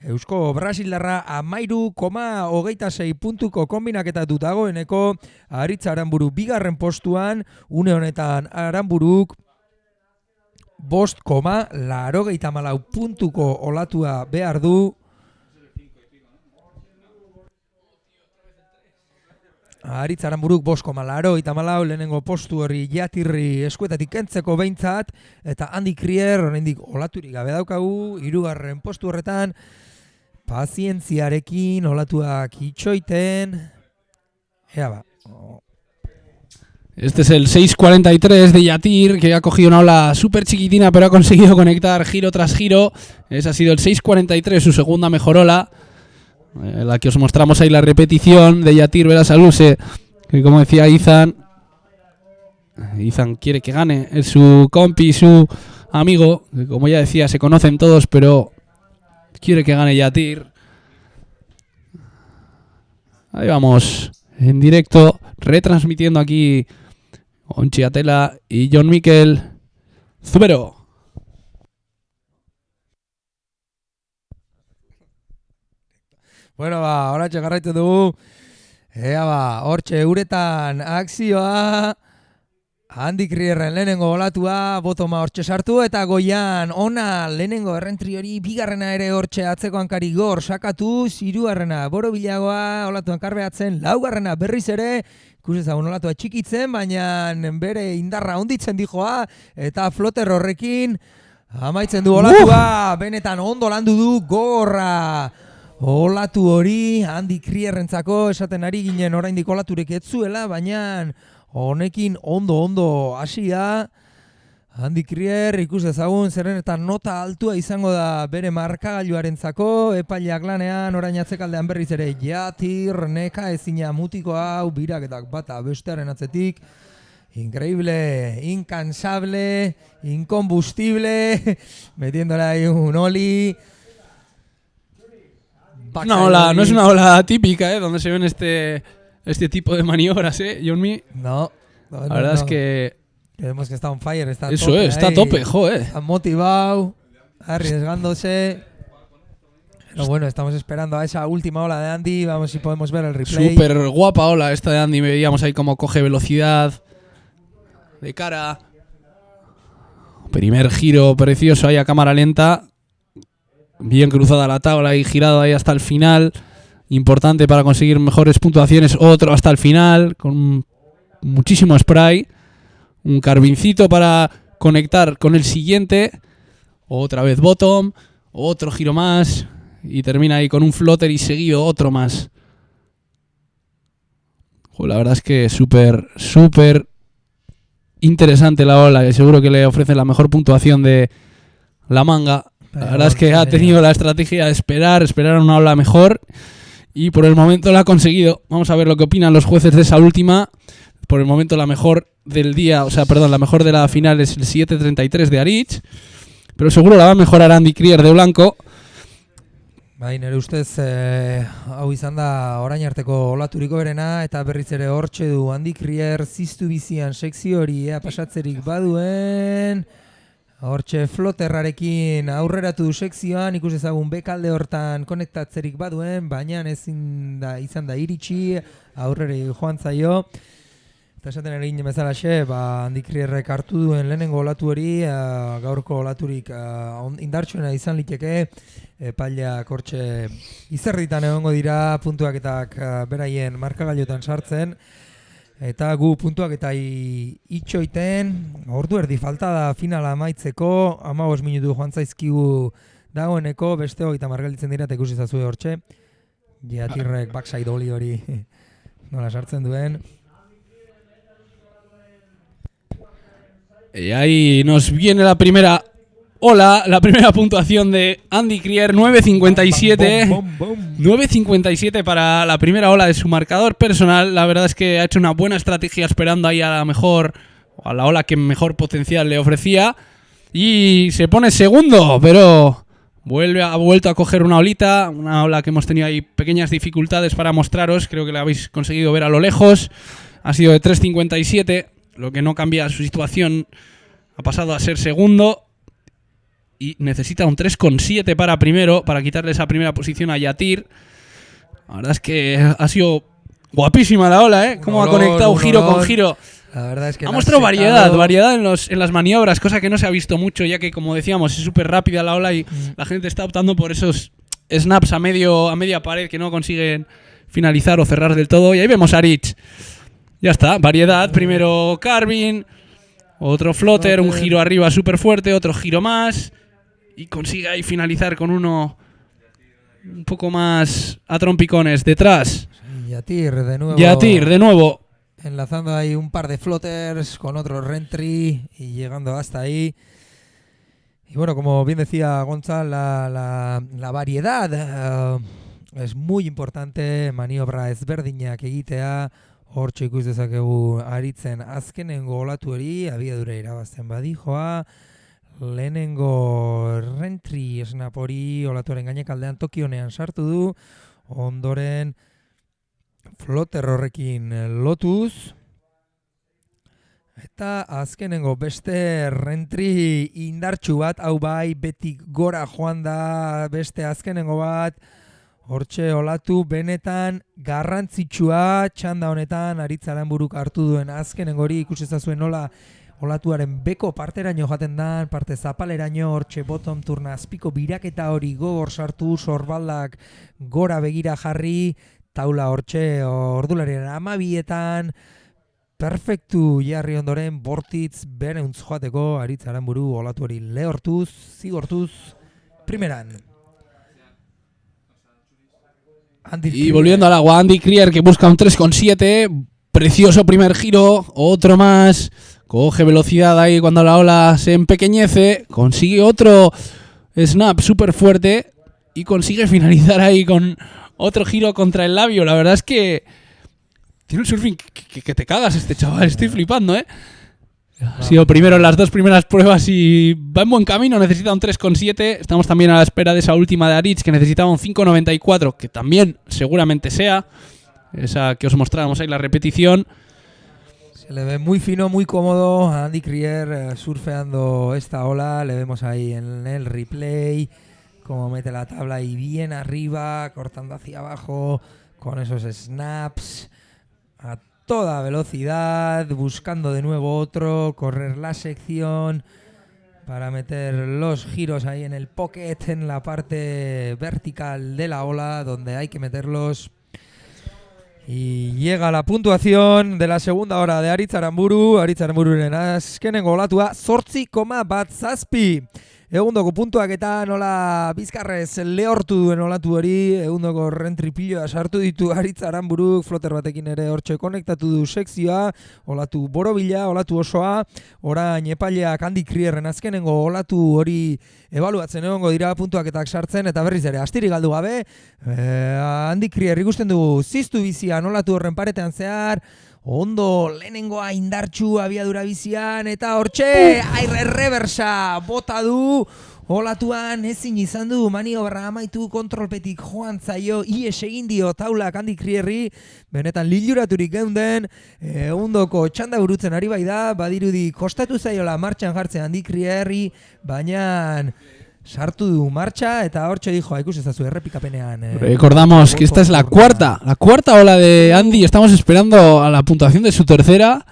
Eusko Brasildarra 13,26 puntuko kombinaketatu dagoeneko, Aritza Aranburu bigarren postuan, une honetan Aranburuk 5,84 puntuko olatua behar du. Aritza Aranburuk 5,84 lehenengo postu hori Yatirri eskuetatik kentzeko behintzat, eta Andy Krier oraindik olaturik gabe daukagu, hirugarren postu horretan, pazientziarekin olatuak itxoiten. Ea ba. Este es el 6.43 de Yatir, que ha cogido una ola súper chiquitina, pero ha conseguido conectar giro tras giro. Ese ha sido el 6.43, su segunda mejor ola. La que os mostramos ahí la repetición de Yatir Berasaluze, que como decía Izan quiere que gane. Es su compi, su amigo, que como ya decía, se conocen todos, pero quiere que gane Yatir. Ahí vamos, en directo, retransmitiendo aquí Ontzi Atela y Jon Mikel Zubero. Bueno, horatxe garraitu dugu. Ea hortxe uretan akzioa. Andy Krierren lehenengo olatua, botoma hortxe sartu, eta goian ona lehenengo errentri hori, bigarrena ere hortxe atzeko hankari gor sakatu, hirugarrena borobilagoa, olatuan karbeatzen, laugarrena berriz ere, ikusezagun olatua txikitzen, baina bere indarra onditzen dijoa, eta floter horrekin amaitzen du olatua, benetan ondo landu du gorra. Olatu hori, Andy Krierrentzako esaten ari ginen oraindik olaturik ez zuela, baina honekin ondo hasi da. Andy Krier ikus dezagun zerrenetan nota altua izango da bere markagailuarentzako, epaileak lanean, orain atzekaldean berriz ere Yatir, neka ezina mutiko hau, biraketak bata bestearen atzetik. Increíble, incansable, incombustible, metiéndole ahí un oli. Una ola, no es una ola típica, donde se ven este tipo de maniobras, Jonmi. No. La verdad es que vemos que está on fire, está a eso tope. Está a tope, joder. Está motivado, arriesgándose. Pero bueno, estamos esperando a esa última ola de Andy, vamos si podemos ver el replay. Súper guapa ola esta de Andy, veíamos ahí cómo coge velocidad de cara. Primer giro precioso ahí a cámara lenta. Bien cruzada la tabla y girado ahí hasta el final. Importante para conseguir mejores puntuaciones. Otro hasta el final con muchísimo spray. Un carbincito para conectar con el siguiente. Otra vez bottom. Otro giro más. Y termina ahí con un floater y seguido otro más. La verdad es que súper interesante la ola. Y seguro que le ofrece la mejor puntuación de la manga. La verdad es que ha tenido la estrategia de esperar una ola mejor y por el momento la ha conseguido. Vamos a ver lo que opinan los jueces de esa última. Por el momento la mejor del día, la mejor de la final es el 7.33 de Aritz, pero seguro la va a mejorar Andy Krier de blanco. Nire ustez hau izan da orain arteko olaturiko berena, eta berriz ere hortxe du Andy Krier ziztu bizian sekzio hori pasatzerik baduen. Hortxe floterrarekin aurreratu du sekzioan, ikus ezagun bekalde hortan konektatzerik baduen, baina izan da iritsi, aurreri joan zaio. Eta esaten egin bezalaxe, Andy Crierrek hartu duen lehenengo olatu hori, gaurko olaturik indartsuena izan liteke, epaileak hortxe izerritan egongo dira puntuaketak beraien markagailotan sartzen, eta gu puntuaketai itxoiten, ordu erdi falta da finala amaitzeko, 15 minutu joan zaizkigu dagoeneko, beste hogeita margalitzen dira, eta ikusi zazue hortxe, Jatirrek backside oli hori nola sartzen duen. Y ahí nos viene la primera ola, la primera puntuación de Andy Crier, 9.57. 9.57 para la primera ola de su marcador personal. La verdad es que ha hecho una buena estrategia esperando ahí a la ola que mejor potencial le ofrecía. Y se pone segundo, pero ha vuelto a coger una ola que hemos tenido ahí pequeñas dificultades para mostraros. Creo que la habéis conseguido ver a lo lejos. Ha sido de 3.57. Lo que no cambia su situación, ha pasado a ser segundo y necesita un 3.7 para primero, para quitarle esa primera posición a Yatir. La verdad es que ha sido guapísima la ola, ¿eh? Cómo ha conectado giro con giro. La verdad es que ha mostrado variedad en las maniobras, cosa que no se ha visto mucho, ya que, como decíamos, es súper rápida la ola y la gente está optando por esos snaps a media pared que no consiguen finalizar o cerrar del todo. Y ahí vemos a Rich. Ya está, variedad, primero carving, otro flotter, un giro arriba súper fuerte, otro giro más y consigue ahí finalizar con uno un poco más a trompicones detrás. Yatir de nuevo. Enlazando ahí un par de flotters con otro reentry y llegando hasta ahí. Y bueno, como bien decía Gonzalo, la variedad es muy importante, maniobra ezberdinak egitea. Hortxe ikus dezakegu aritzen azkenengo olatu hori, abiadura irabazten badijoa, lehenengo rentri snap hori olatuaren gainekaldean Tokionean sartu du, ondoren flotter horrekin lotuz, eta azkenengo beste rentri indartsu bat, hau bai betik gora joan da beste azkenengo bat, hortxe olatu benetan garrantzitsua txanda honetan Aritz Aranburuk hartu duen azkenengo hori ikusi ezazuen nola olatuaren beko parteraino jaten da, parte zapaleraino hortxe bottom turna azpiko biraketa hori gogor sartu, sorbaldak gora begira jarri, taula hortxe ordulariaren 12etan, perfektu jarri ondoren bortitz bereuntz joateko Aritz Aranburu olatu hori lehortuz, zigortuz, primeran. Y volviendo al agua, Andy Crier que busca un 3.7, precioso primer giro, otro más, coge velocidad ahí cuando la ola se empequeñece, consigue otro snap súper fuerte y consigue finalizar ahí con otro giro contra el labio. La verdad es que tiene un surfing que te cagas este chaval, estoy flipando, ¿eh? Ha sido primero en las dos primeras pruebas y va en buen camino, necesita un 3.7. Estamos también a la espera de esa última de Aritz que necesitaba un 5.94, que también seguramente sea esa que os mostrábamos ahí la repetición. Se le ve muy fino, muy cómodo a Andy Crier surfeando esta ola. Le vemos ahí en el replay cómo mete la tabla ahí bien arriba, cortando hacia abajo con esos snaps a toda velocidad, buscando de nuevo otro, correr la sección para meter los giros ahí en el pocket, en la parte vertical de la ola, donde hay que meterlos. Y llega la puntuación de la segunda hora de Aritz Aranburu. Aritz Aranbururen azkenengo olatua 8,7. Egundoko puntuak eta nola bizkarrez lehortu duen olatu hori, egundoko rentripilloa sartu ditu Aritz Aranburuk, flotter batekin ere hortxe konektatu du sekzioa, olatu borobila, olatu osoa, orain epaileak Andy Crierren azkenengo olatu hori ebaluatzen egongo dira puntuaketak sartzen, eta berriz ere, astirik galdu gabe, Andy Crier ikusten dugu ziztu bizian olatu horren paretean zehar, ondo lehenengoa indartxu abiadura bizian, eta hortxe reversa bota du, olatuan ezin izan du maniobra amaitu, kontrolpetik joan zaio, ies egin dio taulak Andy Crierri, benetan liluraturik geunden, ondoko txanda burutzen ari bai da, badirudi kostatu zaiola martxan jartzen Andy Crierri, baina sartu du marcha eta hortxe dijo, ikusi ezazu errepikapenean. Recordamos que esta es la cuarta ola de Andy. Estamos esperando a la puntuación de su tercera.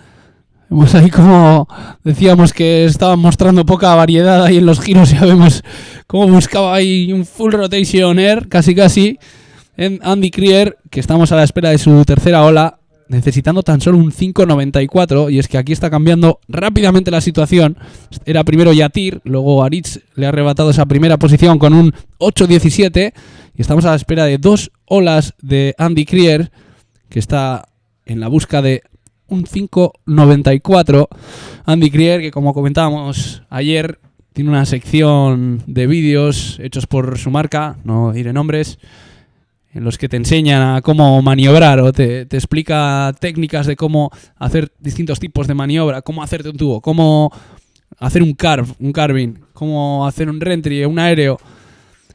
Hemos ahí, como decíamos, que estaban mostrando poca variedad ahí en los giros. Ya vemos cómo buscaba ahí un full rotation air, casi, en Andy Krier, que estamos a la espera de su tercera ola, necesitando tan solo un 5.94. Y es que aquí está cambiando rápidamente la situación. Era primero Yatir, luego Aritz le ha arrebatado esa primera posición con un 8.17. Y estamos a la espera de 2 olas de Andy Krier, que está en la busca de un 5.94. Andy Krier, que como comentábamos ayer, tiene una sección de vídeos hechos por su marca, no diré nombres, en los que te enseñan a cómo maniobrar o te explica técnicas de cómo hacer distintos tipos de maniobra, cómo hacerte un tubo, cómo hacer un carving, cómo hacer un reentry, un aéreo.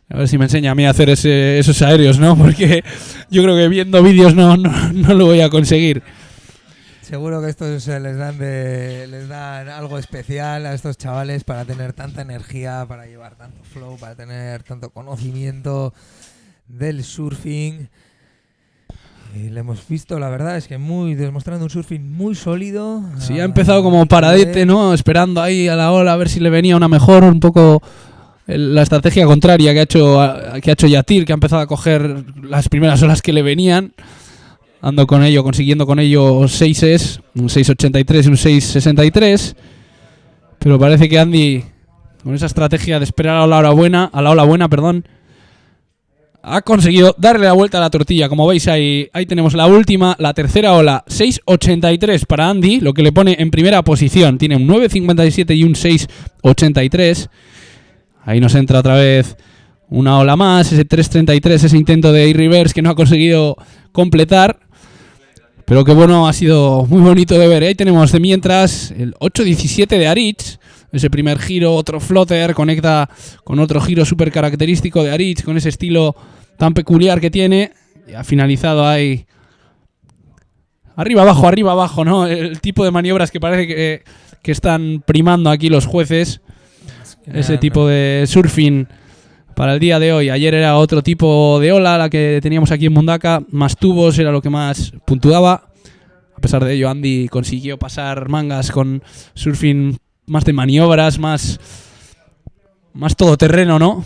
A ver si me enseña a mí a hacer esos aéreos, ¿no? Porque yo creo que viendo vídeos no lo voy a conseguir. Seguro que estos les dan algo especial a estos chavales para tener tanta energía, para llevar tanto flow, para tener tanto conocimiento del surfing. Y le hemos visto, la verdad es que demostrando un surfing muy sólido. Sí, ha empezado como paradete, ¿no? Esperando ahí a la ola a ver si le venía una mejor, un poco la estrategia contraria que ha hecho Yatir, que ha empezado a coger las primeras olas que le venían. Consiguiendo con ello 6's, un 6.83 y un 6.63. Pero parece que Andy, con esa estrategia de esperar a la ola buena, ha conseguido darle la vuelta a la tortilla. Como veis ahí tenemos la tercera ola, 6.83 para Andy, lo que le pone en primera posición. Tiene un 9.57 y un 6.83. Ahí nos entra otra vez una ola más, ese 3.33, ese intento de reverse que no ha conseguido completar. Pero que bueno, ha sido muy bonito de ver. Ahí tenemos de mientras el 8.17 de Aritz. Ese primer giro, otro floater, conecta con otro giro súper característico de Aritz, con ese estilo tan peculiar que tiene. Y ha finalizado ahí arriba, abajo, ¿no? El tipo de maniobras que parece que están primando aquí los jueces. Ese tipo de surfing para el día de hoy. Ayer era otro tipo de ola, la que teníamos aquí en Mundaka. Más tubos era lo que más puntuaba. A pesar de ello, Andy consiguió pasar mangas con surfing más de maniobras, más todoterreno, ¿no?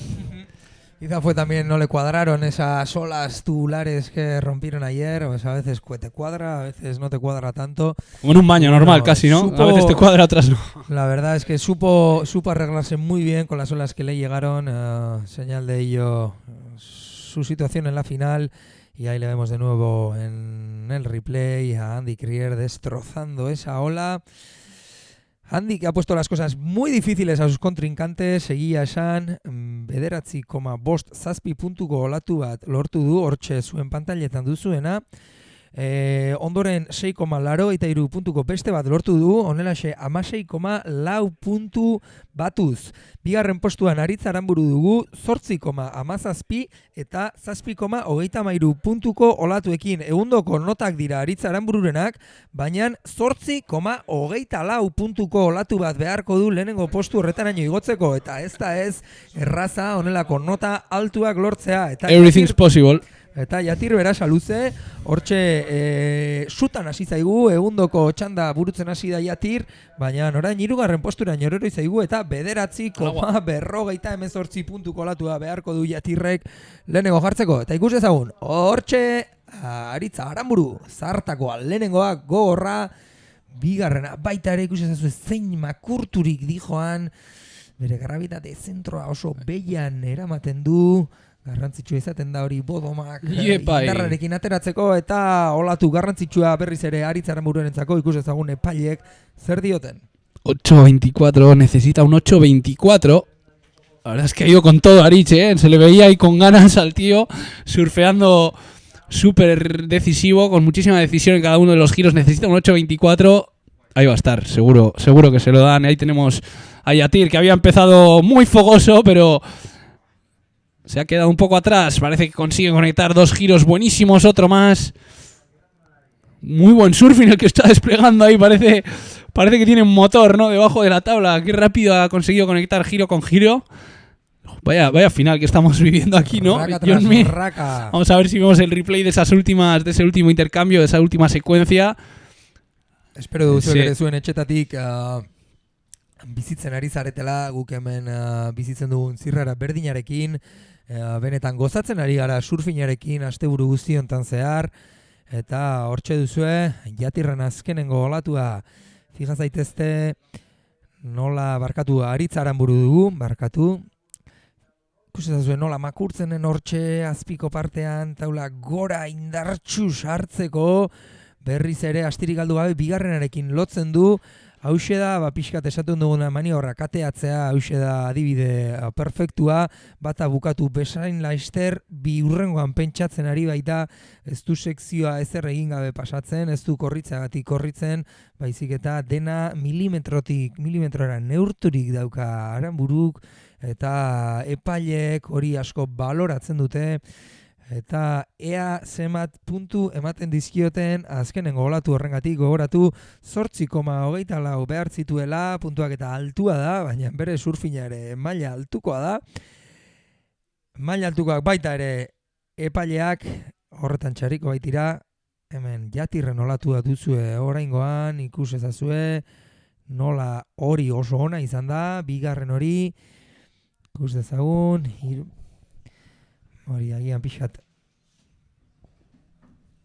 Quizá fue también, no le cuadraron esas olas tubulares que rompieron ayer. Pues a veces te cuadra, a veces no te cuadra tanto. Como en un baño normal casi, ¿no? A veces te cuadra, otras no. La verdad es que supo arreglarse muy bien con las olas que le llegaron. Señal de ello su situación en la final. Y ahí le vemos de nuevo en el replay a Andy Krier destrozando esa ola. Andy, que ha puesto las cosas muy difíciles a sus contrincantes, seguia esan, 9,5 puntuko olatu bat lortu du, hortxe zuen pantailetan duzuena. Ondoren 6,83 puntuko beste bat lortu du, honelaxe 16,4 puntu batuz. Bigarren postuan Aritz Aranburu dugu, 8,17 eta 7,33 puntuko olatuekin. Egundoko notak dira Aritz Aranbururenak, baina 8,24 puntuko olatu bat beharko du lehenengo postu horretaraino igotzeko, eta ez da ez erraza honelako nota altuak lortzea. Eta Everything's possible. Eta Yatir bera luze, hortxe sutan hasi zaigu, egundoko txanda burutzen hasi da Yatir, baina orain hirugarren postura oreroi zaigu eta 9,48 puntuko olatua beharko du Yatirrek lehenengo jartzeko. Eta ikus ezagun, hortxe Aritz Aranburu, zartakoa lehenengoak gogorra, bigarrena baita ere ikus ezazu zein makurturik dijoan, bere gravitate zentroa oso behian eramaten du, garrantzitsua izaten da hori bodomak indarrarekin ateratzeko, eta olatu garrantzitsua berriz ere Aritz Aranbururentzako, ikus ezagun epailek zer dioten. 8.24, necesita un 8.24. La verdad es que ha ido con todo Aritz, se le veía ahí con ganas al tío, surfeando súper decisivo, con muchísima decisión en cada uno de los giros. Necesita un 8.24, ahí va a estar, seguro que se lo dan. Ahí tenemos a Yatir, que había empezado muy fogoso, pero se ha quedado un poco atrás. Parece que consigue conectar dos giros buenísimos, otro más. Muy buen surfing el que está desplegando ahí. Parece que tiene un motor, ¿no? Debajo de la tabla. Qué rápido ha conseguido conectar giro con giro. El Vaya final que estamos viviendo aquí, ¿no? Raca tras Johnmi. raca. Vamos a ver si vemos el replay de de ese último intercambio, de esa última secuencia. Espero duzu Sí. ere zuen etxetatik bizitzen ari zaretela, guk hemen bizitzen dugun zirrara berdinarekin, benetan gozatzen ari gara surfinarekin asteburu guzti hontan zehar, eta hortxe duzue, Jatirren azkenengo olatua, fija zaitezte, nola barkatu Aritz Aranburu dugu, barkatu, ikusten zuen nola makurtzenen hortxe azpiko partean, taula gora indartxu sartzeko, berriz ere astirik galdu gabe bigarrenarekin lotzen du. Hauxe da, pixkat esaten duguna maniobra kateatzea, hauxe da adibide perfektua, bata bukatu besain laister, bi hurrengoan pentsatzen ari baita, ez du sekzioa ezer egin gabe pasatzen, ez du korritzeagatik korritzen, baizik eta dena milimetrora neurturik dauka Aranburuk, eta epaileek hori asko baloratzen dute, eta ea zenbat puntu ematen dizkioten azkenengo olatu horrengatik gogoratu 8,24 behar zituela, puntuak eta altua da, baina bere surfina ere maila altukoa da. Maila altukoak baita ere epaileak horretan txarriko baitira, hemen Jatirren olatua duzue oraingoan, ikus ezazue, nola hori oso ona izan da, bigarren hori, ikus dezagun, hori agian pixat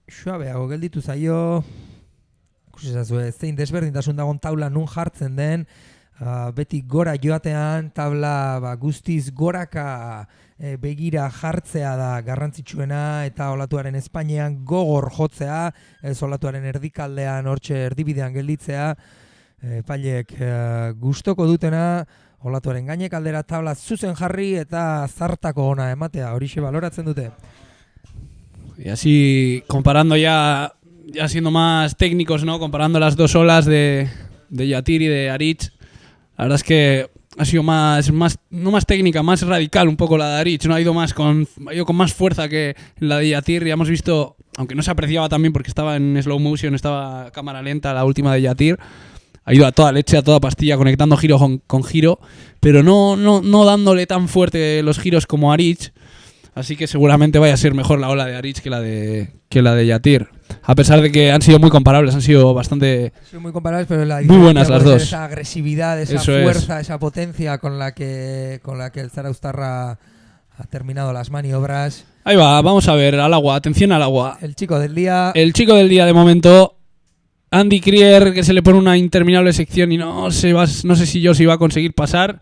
suabeago gelditu zaio, ikusezazue, zein desberdintasun dagoen taula nun jartzen den, beti gora joatean, tabla guztiz goraka begira jartzea da garrantzitsuena, eta olatuaren Espainian gogor jotzea, ez olatuaren erdikaldean, hortxe erdibidean gelditzea, epaileek gustoko dutena, olatuaren gainek aldera tabla zuzen jarri eta zartako ona ematea, horixe baloratzen dute. Y así, comparando ya siendo más técnicos, ¿no? Comparando las dos olas de Jatir y de Aritz, la verdad es que ha sido no más técnica, más radical un poco la de Aritz, ¿no? Ha ido con más fuerza que la de Jatir. Ya hemos visto, aunque no se apreciaba también porque estaba en slow motion, estaba a cámara lenta la última de Jatir, ha ido a toda leche, a toda pastilla, conectando giro con giro, pero no dándole tan fuerte los giros como Aritz. Así que seguramente vaya a ser mejor la ola de Aritz que la de Jatir. A pesar de que han sido muy comparables, han sido bastante... Son muy comparables, pero muy buenas las dos. Esa agresividad, esa Eso fuerza, esa potencia con la que el Zarauztarra ha terminado las maniobras. Ahí va, vamos a ver, al agua, atención al agua. El chico del día. El chico del día de momento, Andy Krier, que se le pone una interminable sección y no sé si Josi va a conseguir pasar.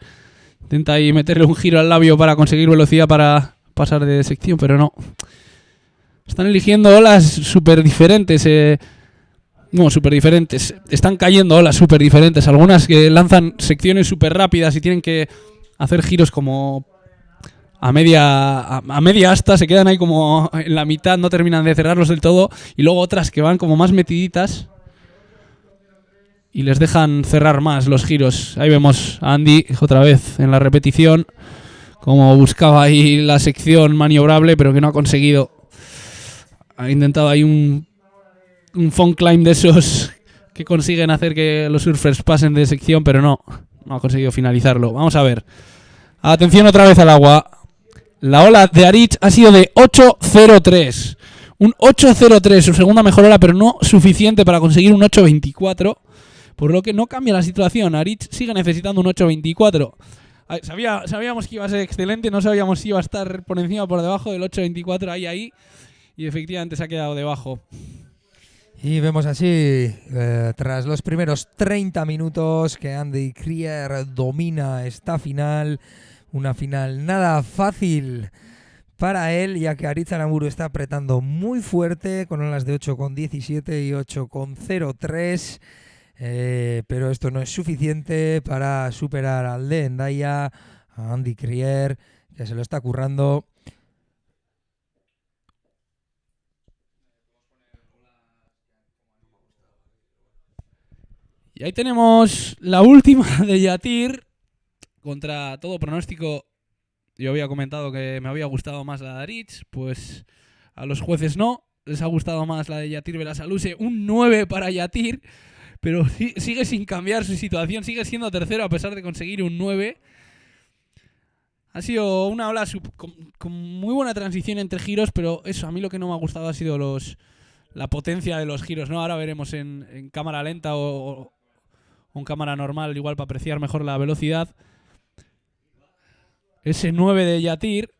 Intenta ahí meterle un giro al labio para conseguir velocidad para pasar de sección, pero no. Están eligiendo olas súper diferentes. Súper diferentes. Están cayendo olas súper diferentes. Algunas que lanzan secciones súper rápidas y tienen que hacer giros como a media asta, se quedan ahí como en la mitad, no terminan de cerrarlos del todo. Y luego otras que van como más metiditas y les dejan cerrar más los giros. Ahí vemos a Andy otra vez en la repetición, como buscaba ahí la sección maniobrable, pero que no ha conseguido. Ha intentado ahí un phone climb de esos que consiguen hacer que los surfers pasen de sección, pero no ha conseguido finalizarlo. Vamos a ver. Atención otra vez al agua. La ola de Aritz ha sido de 8.03. Un 8.03, su segunda mejor ola, pero no suficiente para conseguir un 8.24. Por lo que no cambia la situación. Aritz sigue necesitando un 8.24. Sabíamos que iba a ser excelente, no sabíamos si iba a estar por encima o por debajo del 8.24 ahí. Y efectivamente se ha quedado debajo. Y vemos así, tras los primeros 30 minutos, que Andy Krier domina esta final. Una final nada fácil para él, ya que Aritz Aranburu está apretando muy fuerte con olas de 8,17 y 8,03. Pero esto no es suficiente para superar al de Hendaya, a Andy Krier, que se lo está currando. Y ahí tenemos la última de Jatir. Contra todo pronóstico, yo había comentado que me había gustado más la de Aritz, pues a los jueces no, les ha gustado más la de Jatir Belasaluze, un 9 para Jatir, pero sigue sin cambiar su situación, sigue siendo tercero a pesar de conseguir un 9. Ha sido una ola con muy buena transición entre giros, pero eso, a mí lo que no me ha gustado ha sido la potencia de los giros, ¿no? Ahora veremos en cámara lenta o en cámara normal, igual para apreciar mejor la velocidad. Ese 9 de Yatir,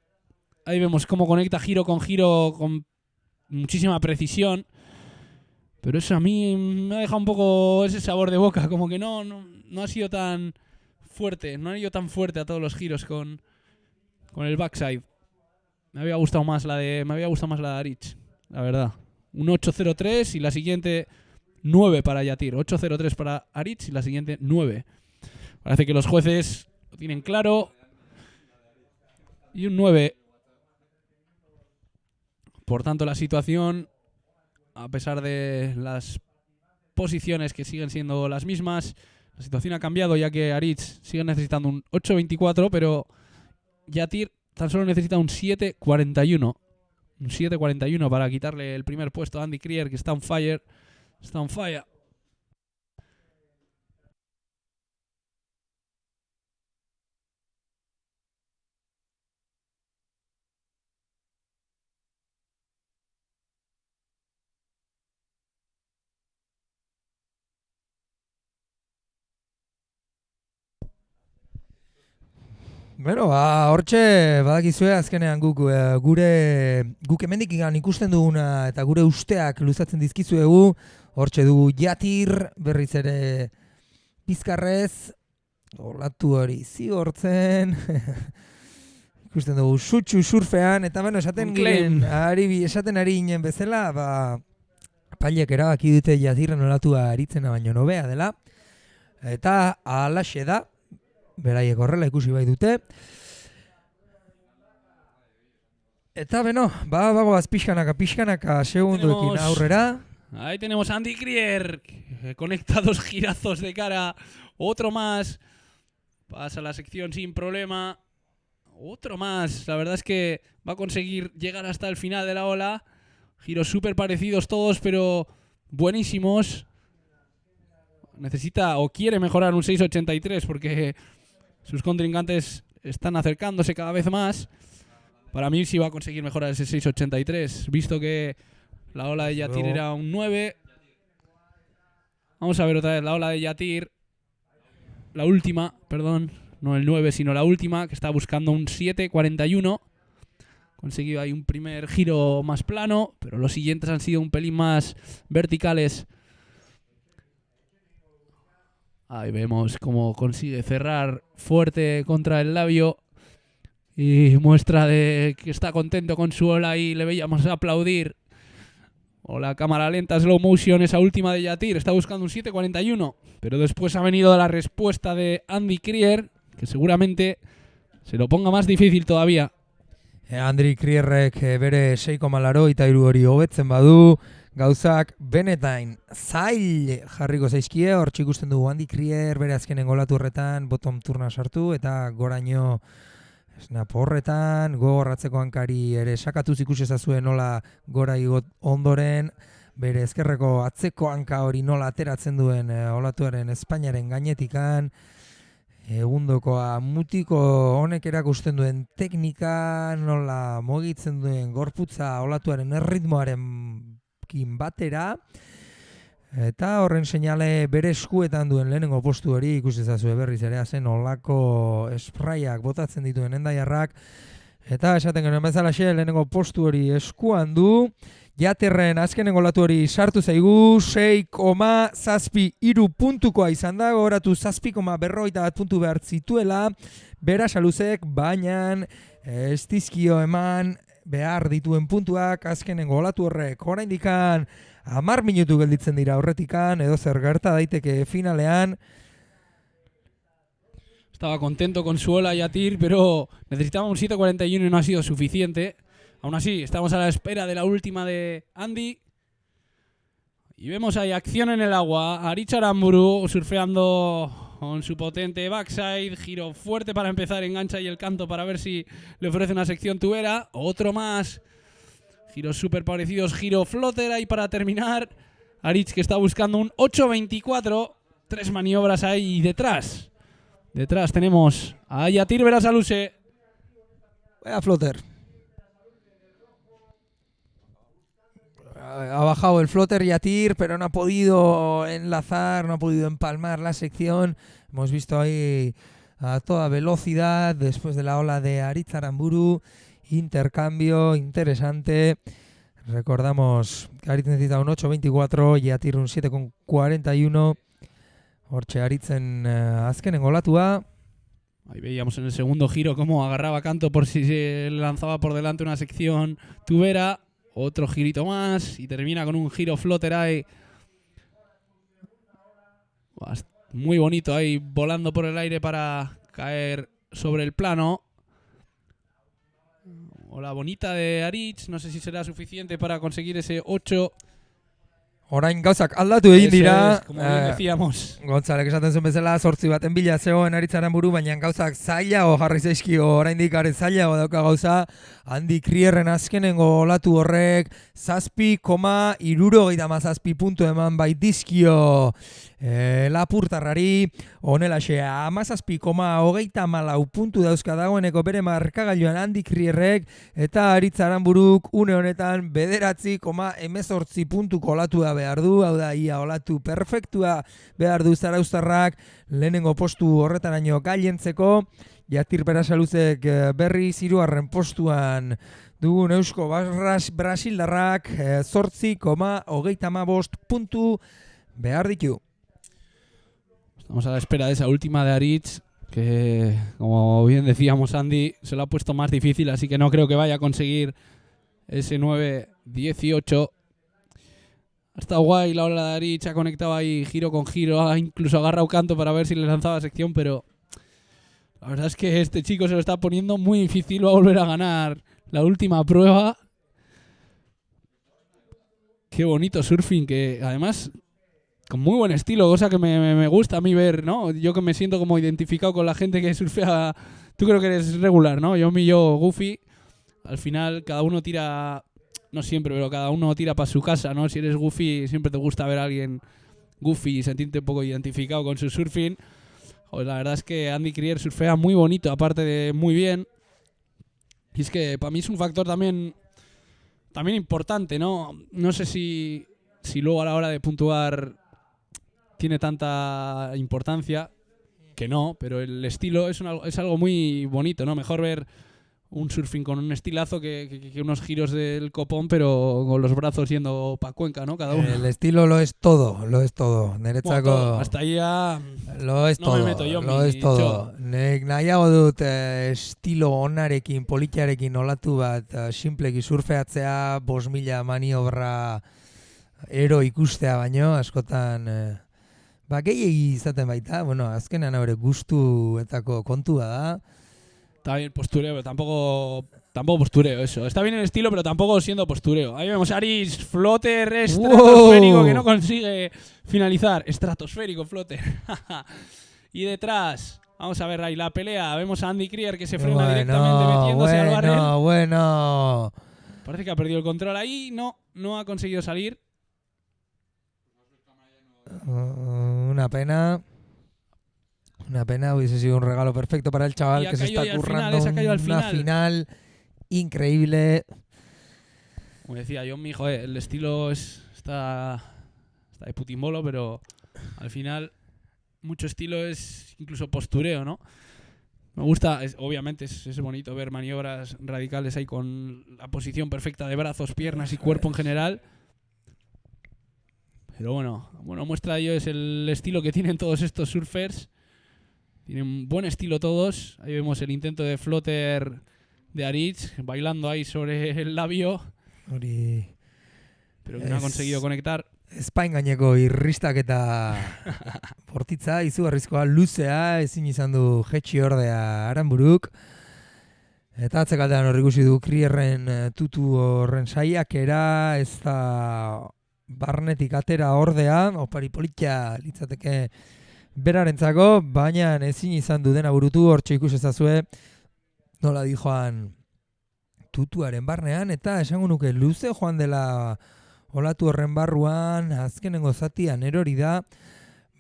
ahí vemos cómo conecta giro con muchísima precisión. Pero eso a mí me ha dejado un poco ese sabor de boca, como que no ha sido tan fuerte, no ha ido tan fuerte a todos los giros con el backside. Me había gustado más la de Arich, la verdad. Un 8.03 y la siguiente 9 para Yatir. 8.03 para Arich y la siguiente 9. Parece que los jueces lo tienen claro. Y un 9. Por tanto, la situación, a pesar de las posiciones que siguen siendo las mismas, la situación ha cambiado, ya que Arich sigue necesitando un 8.24, pero Yatir tan solo necesita un 7.41. Un 7.41 para quitarle el primer puesto a Andy Krier, que está on fire. Está on fire. Bueno, hortxe badakizue azkenean guk hemendik ikusten duguna eta gure usteak luzatzen dizkizuegu. Hortxe dugu Yatir berriz ere bizkarrez, olatu hori zigortzen. Ikusten dugu sutsu surfean eta bueno, esaten ari ginen bezala, pailek erabaki dute Yatirren olatua aritzena baino nobea dela. Eta alaxe da. Beraiek horrela ikusi bai dute. Eta beno, bagoaz pixkanaka segunduekin aurrera. Ahí tenemos a Andy Krier, que conecta 2 girazos de cara. Otro más. Pasa la sección sin problema. Otro más. La verdad es que va a conseguir llegar hasta el final de la ola. Giros súper parecidos todos, pero buenísimos. Necesita o quiere mejorar un 6.83 porque sus contrincantes están acercándose cada vez más. Para mí sí va a conseguir mejorar ese 6.83, visto que la ola de Yatir era un 9. Vamos a ver otra vez la ola de Yatir. La última, perdón, no el 9, sino la última, que está buscando un 7.41. Conseguido ahí un primer giro más plano, pero los siguientes han sido un pelín más verticales. Ahí vemos cómo consigue cerrar fuerte contra el labio y muestra de que está contento con su ola y le veíamos aplaudir. O la cámara lenta, slow motion, esa última de Yatir, está buscando un 7.41, pero después ha venido la respuesta de Andy Krier, que seguramente se lo ponga más difícil todavía. Andy Krierrek bere 6,83 hori hobetzen badu, gauzak benetain zail jarriko zaizkie. Hortxe ikusten dugu Andy Krier bere azkenen golatu horretan bottom turna sartu eta goraino snap horretan gogorratzeko hankari ere sakatuz ikusi ezazuen nola gora igot ondoren bere ezkerreko atzeko hanka hori nola ateratzen duen olatuaren Espainiaren gainetikan. Egundokoa mutiko honek erakusten duen teknika, nola mugitzen duen gorputza olatuaren erritmoarekin batera. Eta horren seinale bere eskuetan duen lehenengo postu hori ikusi ezazue berriz ere zen olako spraiak botatzen dituen endaiarrak. Eta esaten genuen bezalaxe lehenengo postu hori eskuan du. Yatirren azkenengo olatu hori sartu zaigu, 6,73 puntukoa izan da, gogoratu 7,41 puntu behar zituela, bera saluzek, baina ez dizkio eman behar dituen puntuak azkenengo olatu horrek. Oraindikan 10 minutu gelditzen dira horretikan, edo zer gerta daiteke finalean. Estaba contento con su ola Yatir, pero necesitaba un 7.41 y no ha sido suficiente. Aún así, estamos a la espera de la última de Andy. Y vemos ahí acción en el agua. Arich Aramburu surfeando con su potente backside. Giro fuerte para empezar, engancha y el canto para ver si le ofrece una sección tubera. Otro más. Giros súper parecidos. Giro flotter ahí para terminar. Arich que está buscando un 8.24. 3 maniobras ahí detrás. Detrás tenemos a Yatir Berasaluze. Vaya floter. Ha bajado el floter Yatir, pero no ha podido enlazar, no ha podido empalmar la sección. Hemos visto ahí a toda velocidad después de la ola de Aritz Aramburu. Intercambio interesante. Recordamos que Aritz necesita un 8.24, Yatir un 7.41. Hortxe Aritzen azkenen golatua. Ahí veíamos en el segundo giro cómo agarraba canto por si se lanzaba por delante una sección tubera. Otro girito más y termina con un giro flotter ahí. Muy bonito ahí, volando por el aire para caer sobre el plano. Ola bonita de Aritz, no sé si será suficiente para conseguir ese 8. Orain gauzak aldatu egin Eso dira. es, como bien decíamos. Gontzalek esaten zuen bezala 8 baten bila zegoen Aritz Aramburu, baina gauzak zailago jarri zaizkio, oraindik are zailago dauka gauza. Andy Krierren azkenengo olatu horrek 7,67 puntu eman baitizkio Lapurtarrari. Honelaxe 17,34 puntu dauzka dagoeneko bere markagailuan Andy Krierrek, eta Aritz Aramburuk une honetan 9,18 puntuko olatua behar du. Hau da, ia olatu perfektua behar du zarauztarrak lehenengo postu horretaraino gailentzeko. Yatir Berasaluzek berriz 3. postuan dugun Eusko Brasildarrak 8,35 puntu behar ditu. Estamos a la espera de esa última de Aritz, que como bien decíamos Andy, se lo ha puesto más difícil, así que no creo que vaya a conseguir ese 9.18. Ha estado guay la ola de Aritz, ha conectado ahí giro con giro, ha incluso agarrado canto para ver si le lanzaba sección, pero la verdad es que este chico se lo está poniendo muy difícil, va a volver a ganar la última prueba. Qué bonito surfing, que además con muy buen estilo, cosa que me gusta a mí ver, ¿no? Yo que me siento como identificado con la gente que surfea. Tú creo que eres regular, ¿no? Yo Goofy. Al final cada uno tira, no siempre, pero cada uno tira para su casa, ¿no? Si eres Goofy siempre te gusta ver a alguien Goofy y sentirte un poco identificado con su surfing. Pues la verdad es que Andy Krier surfea muy bonito, aparte de muy bien. Y es que para mí es un factor también importante, ¿no? No sé si luego a la hora de puntuar tiene tanta importancia, que no, pero el estilo es algo muy bonito, ¿no? Mejor ver un surfing con un estilazo que unos giros del copón, pero con los brazos yendo pa' Cuenca, ¿no? Cada uno. El estilo lo es todo. Niretzako Bueno, hasta ahí ya lo es no todo. me meto yo, Lo es todo. Nek nahiago dut estilo onarekin, politiarekin olatu bat simpleki surfeatzea, 5.000 maniobra ero ikustea baino, askotan gehiegi izaten baita, bueno, azkenean hori gustuetako kontua da. Está bien postureo, pero tampoco postureo eso. Está bien el estilo, pero tampoco siendo postureo. Ahí vemos a Aritz, flotter estratosférico, ¡Wow! que no consigue finalizar. Estratosférico, flotter. Y detrás, vamos a ver ahí la pelea. Vemos a Andy Krier que se frena directamente metiéndose al barril. Bueno. Parece que ha perdido el control ahí. No ha conseguido salir. Una pena, hubiese sido un regalo perfecto para el chaval que se está currando una final increíble. Como decía yo, mi hijo, el estilo está de putimbolo, pero al final mucho estilo es incluso postureo, ¿no? Me gusta, obviamente es bonito ver maniobras radicales ahí con la posición perfecta de brazos, piernas y cuerpo en general. Pero bueno, muestra de ello es el estilo que tienen todos estos surfers. Tienen buen estilo todos. Ahí vemos el intento de flotter de Aritz, bailando ahí sobre el labio. Pero que no ha conseguido conectar. Espain gaineko irristaketa bortitza, izugarrizkoa luzea, ezin izan du jetxi ordea Aramburuk. Eta atzekaldean hor ikusi du Krierren tutu horren saiakera, ez da barnetik atera ordea, opari politia litzateke berarentzako, baina ezin izan du dena burutu, hortxe ikus ezazue, nola di joan tutuaren barnean, eta esango nuke luze joan dela olatu horren barruan, azkenengo zatian erori da,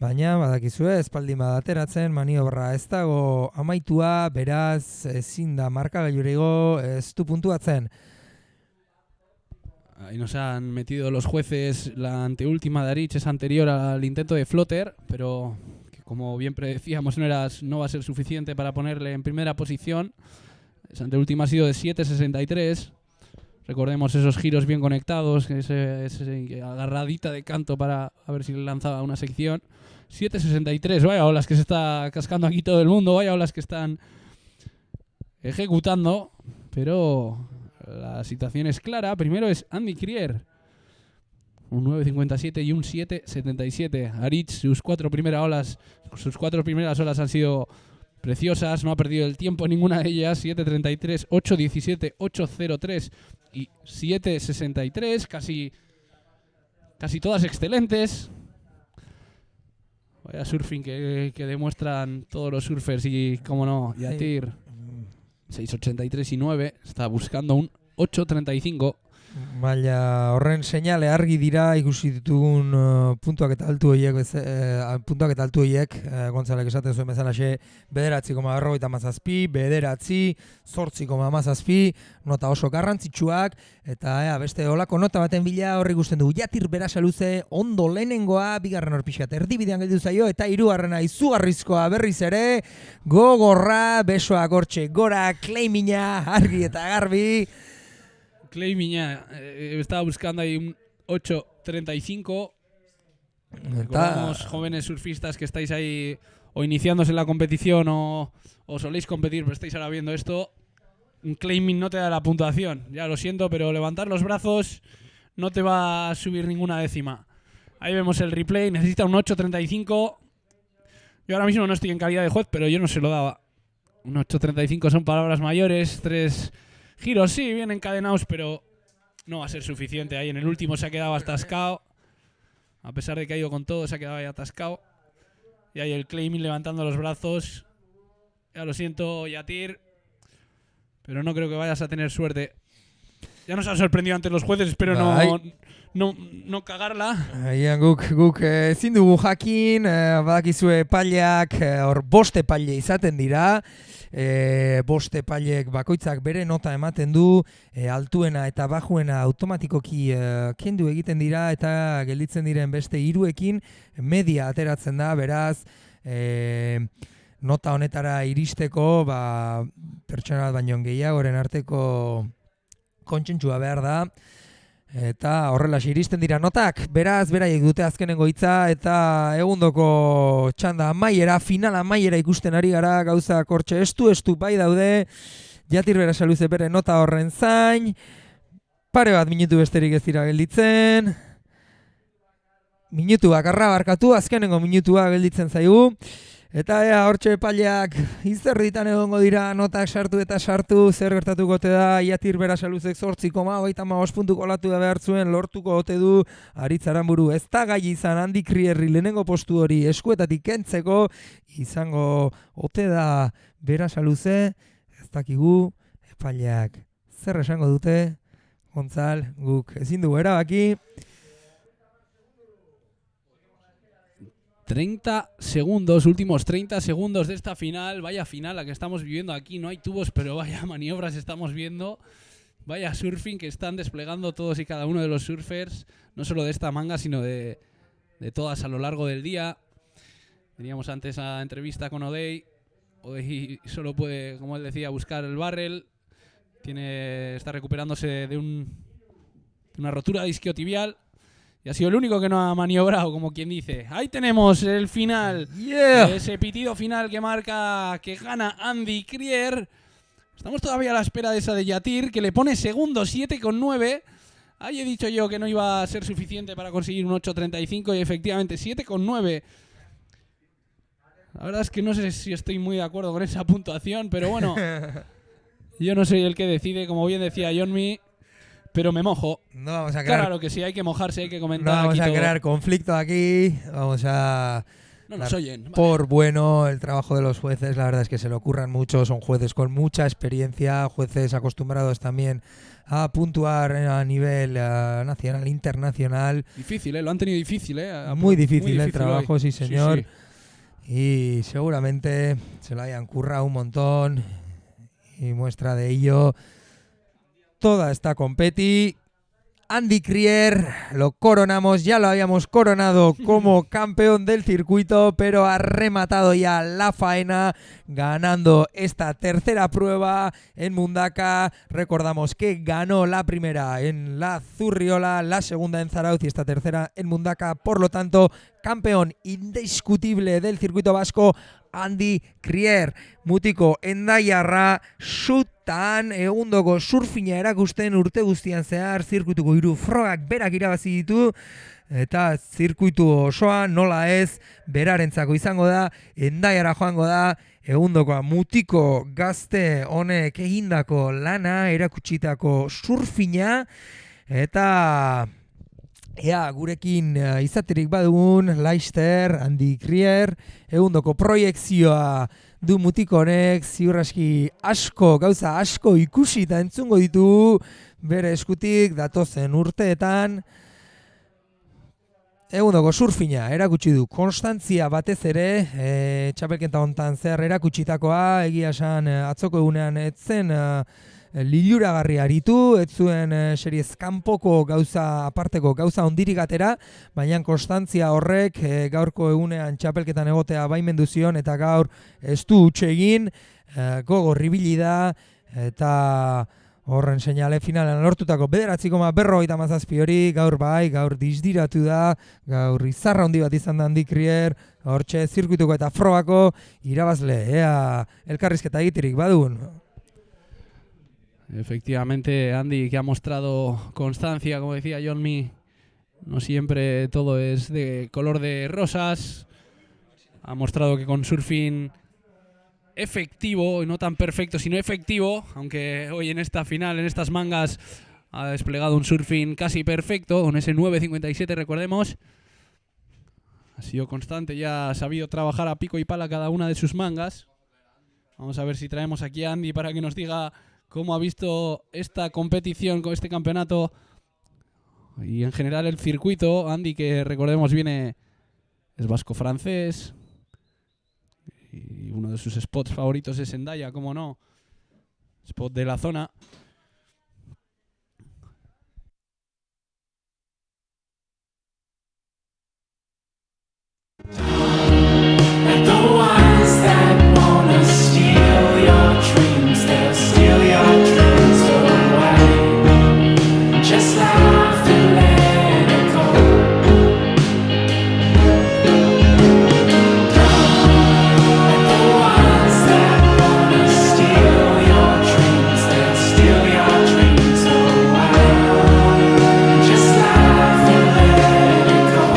Baina, badakizue, espaldin badateratzen, maniobra ez dago amaitua, beraz, ezin da markagailura igo, ez du puntuatzen. Ahí nos han metido los jueces la anteúltima de Arich, es anterior al intento de Flotter, pero que como bien predecíamos no va a ser suficiente para ponerle en primera posición. Esa anteúltima ha sido de 7.63. Recordemos esos giros bien conectados, ese agarradita de canto para a ver si le lanzaba una sección. 7.63, vaya olas que se está cascando aquí todo el mundo, vaya olas que están ejecutando, pero la situación es clara. Primero es Andy Krier, un 9.57 y un 7.77. Arich, sus cuatro primeras olas han sido preciosas, no ha perdido el tiempo en ninguna de ellas. 7.33, 8.17, 8.03 y 7.63, casi todas excelentes. Vaya surfing que demuestran todos los surfers y, como no, Yatir, 6.83 y 9, está buscando un 8.35. Baina horren seinale argi dira ikusi ditugun puntuak eta altu horiek, Gontzalek esaten zuen bezalaxe, 9,57, 8,17, nota oso garrantzitsuak, eta beste olako nota baten bila horri ikusten dugu. Yatir Berasaluze ondo lehenengoa, bigarren horpixat erdibidean gelditu zaio, eta hirugarrena izugarrizkoa berriz ere, gogorra, besoak hortxe gora, Kleimina, argi eta garbi. Clay Miña estaba buscando ahí un 8.35. Recordamos, jóvenes surfistas que estáis ahí o iniciándose en la competición o soléis competir, pero estáis ahora viendo esto. Un claiming no te da la puntuación, ya lo siento, pero levantar los brazos no te va a subir ninguna décima. Ahí vemos el replay, necesita un 8.35. Yo ahora mismo no estoy en calidad de juez, pero yo no se lo daba. Un 8.35 son palabras mayores, 3 giros sí, bien encadenados, pero no va a ser suficiente. Ahí en el último se ha quedado atascado. A pesar de que ha ido con todo, se ha quedado ahí atascado. Y ahí el claiming levantando los brazos. Ya lo siento, Yatir, pero no creo que vayas a tener suerte. Ya nos ha sorprendido ante los jueces, espero no cagarla. Aian guk ezin dugu jakin, badakizue epaileak hor 5 epaile izaten dira. 5 epailek bakoitzak bere nota ematen du, altuena eta bajuena automatikoki kendu egiten dira eta gelditzen diren beste 3ekin media ateratzen da, beraz nota honetara iristeko pertsona bat baino gehiagoren arteko kontsentsua behar da. Eta horrelaxe iristen dira notak, beraz, beraiek dute azkenengo hitza eta egundoko txanda amaiera, final amaiera ikusten ari gara, gauzak hortxe estu bai daude, Yatir Berasaluze bere nota horren zain, pare bat minutu besterik ez dira gelditzen, minutu bakarra barkatu, azkenengo minutua gelditzen zaigu, eta hortxe epaileak izerditan egongo dira notak sartu eta sartu, zer gertatuko ote da, Yatir Berasaluzek 8,55 puntuko olatu da behar zuen, lortuko ote du, Aritz Aranburu ez da gai izan Andy Krierri lehenengo postu hori eskuetatik kentzeko, izango ote da Berasaluze, ez dakigu, epaileak zer esango dute, Gontzal, guk ezin dugu erabaki. 30 segundos, últimos 30 segundos de esta final. Vaya final la que estamos viviendo aquí. No hay tubos, pero vaya maniobras estamos viendo. Vaya surfing que están desplegando todos y cada uno de los surfers. No solo de esta manga, sino de todas a lo largo del día. Teníamos antes la entrevista con O'Day. O'Day solo puede, como él decía, buscar el barrel. Está recuperándose de una rotura de isquiotibial. Y ha sido el único que no ha maniobrado, como quien dice. Ahí tenemos el final. Yeah. Ese pitido final que marca que gana Andy Krier. Estamos todavía a la espera de esa de Yatir, que le pone segundo, 7,9. Ahí he dicho yo que no iba a ser suficiente para conseguir un 8.35 y efectivamente 7,9. La verdad es que no sé si estoy muy de acuerdo con esa puntuación, pero bueno, yo no soy el que decide, como bien decía Johnny. Pero me mojo. No vamos a crear... Claro que sí, hay que mojarse, hay que comentar. No vamos aquí a todo. crear conflicto aquí. No nos oyen. Vale. por bueno el trabajo de los jueces. La verdad es que se lo ocurran mucho, son jueces con mucha experiencia, jueces acostumbrados también a puntuar a nivel nacional, internacional. Difícil, lo han tenido difícil, Muy difícil el trabajo, hoy. sí señor. Sí. Y seguramente se lo hayan currado un montón. Y muestra de ello toda esta competi. Andy Krier, lo coronamos, ya lo habíamos coronado como campeón del circuito, pero ha rematado ya la faena ganando esta tercera prueba en Mundaka. Recordamos que ganó la primera en la Zurriola, la segunda en Zarautz y esta tercera en Mundaka. Por lo tanto, campeón indiscutible del circuito vasco, Andy Krier. Mutiko endaiarra sutan egundoko surfina erakusten urte guztian zehar zirkuituko 3 frogak berak irabazi ditu eta zirkuitu osoa nola ez berarentzako izango da, endaiara joango da egundokoa. Mutiko gazte honek egindako lana erakutsitako surfina eta ea, gurekin izaterik badugun, Laster, Andy Krier, egundoko proiekzioa du mutiko honek, ziur aski gauza asko ikusi eta entzungo ditu bere eskutik datozen urteetan. Egundoko surfina erakutsi du, konstantzia batez ere, txapelketa hontan zehar erakutsitakoa, egia esan atzoko egunean etzen liluragarri aritu, ez zuen seriez kanpoko gauza aparteko gauza ondirik atera, baina konstantzia horrek gaurko egunean txapelketan egotea baimendu zion eta gaur ez du huts egin, gogor ibili da eta horren seinale finalean lortutako 9,47 hori, gaur bai, gaur dizdiratu da, gaur izarra handi bat izan da Andy Krier, hortxe zirkuituko eta frogako irabazle, ea elkarrizketa egiterik badun. Efectivamente, Andy, que ha mostrado constancia, como decía Johnny, no siempre todo es de color de rosas. Ha mostrado que con surfing efectivo, y no tan perfecto, sino efectivo, aunque hoy en esta final, en estas mangas, ha desplegado un surfing casi perfecto, con ese 9.57, recordemos. Ha sido constante, ya ha sabido trabajar a pico y pala cada una de sus mangas. Vamos a ver si traemos aquí a Andy para que nos diga cómo ha visto esta competición, con este campeonato y en general el circuito. Andy, que recordemos es vasco-francés y uno de sus spots favoritos es Hendaya, cómo no, spot de la zona. And the ones that wanna steal your dreams, they'll steal your dreams away. Just laugh and let it go. And the ones that wanna steal your dreams, they'll steal your dreams away. Just laugh and let it go.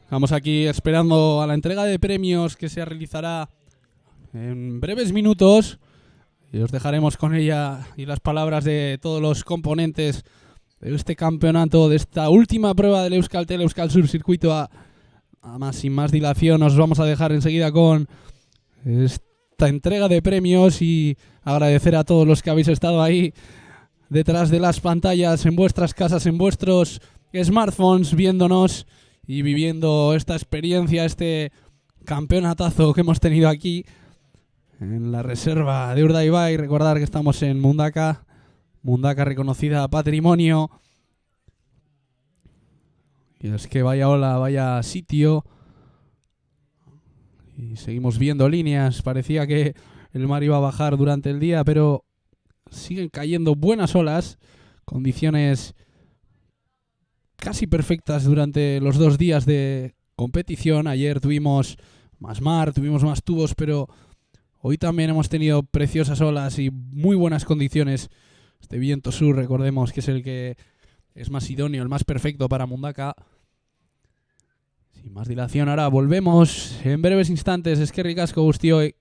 Estamos aquí esperando a la entrega de premios que se realizará en breves minutos y os dejaremos con ella y las palabras de todos los componentes de este campeonato, de esta última prueba del Euskaltel Euskal Sur Circuito. Sin más dilación, os vamos a dejar enseguida con esta entrega de premios y agradecer a todos los que habéis estado ahí detrás de las pantallas, en vuestras casas, en vuestros smartphones, viéndonos y viviendo esta experiencia, este campeonatazo que hemos tenido aquí en la reserva de Urdaibai. Recordar que estamos en Mundaka, Mundaka reconocida patrimonio. Y es que vaya ola, vaya sitio. Y seguimos viendo líneas. Parecía que el mar iba a bajar durante el día, pero siguen cayendo buenas olas. Condiciones casi perfectas durante los 2 días de competición. Ayer tuvimos más mar, tuvimos más tubos, pero hoy también hemos tenido preciosas olas y muy buenas condiciones. Este viento sur, recordemos que es el que es más idóneo, el más perfecto para Mundaka. Sin más dilación, ahora volvemos en breves instantes. Eskerrik asko guztioi.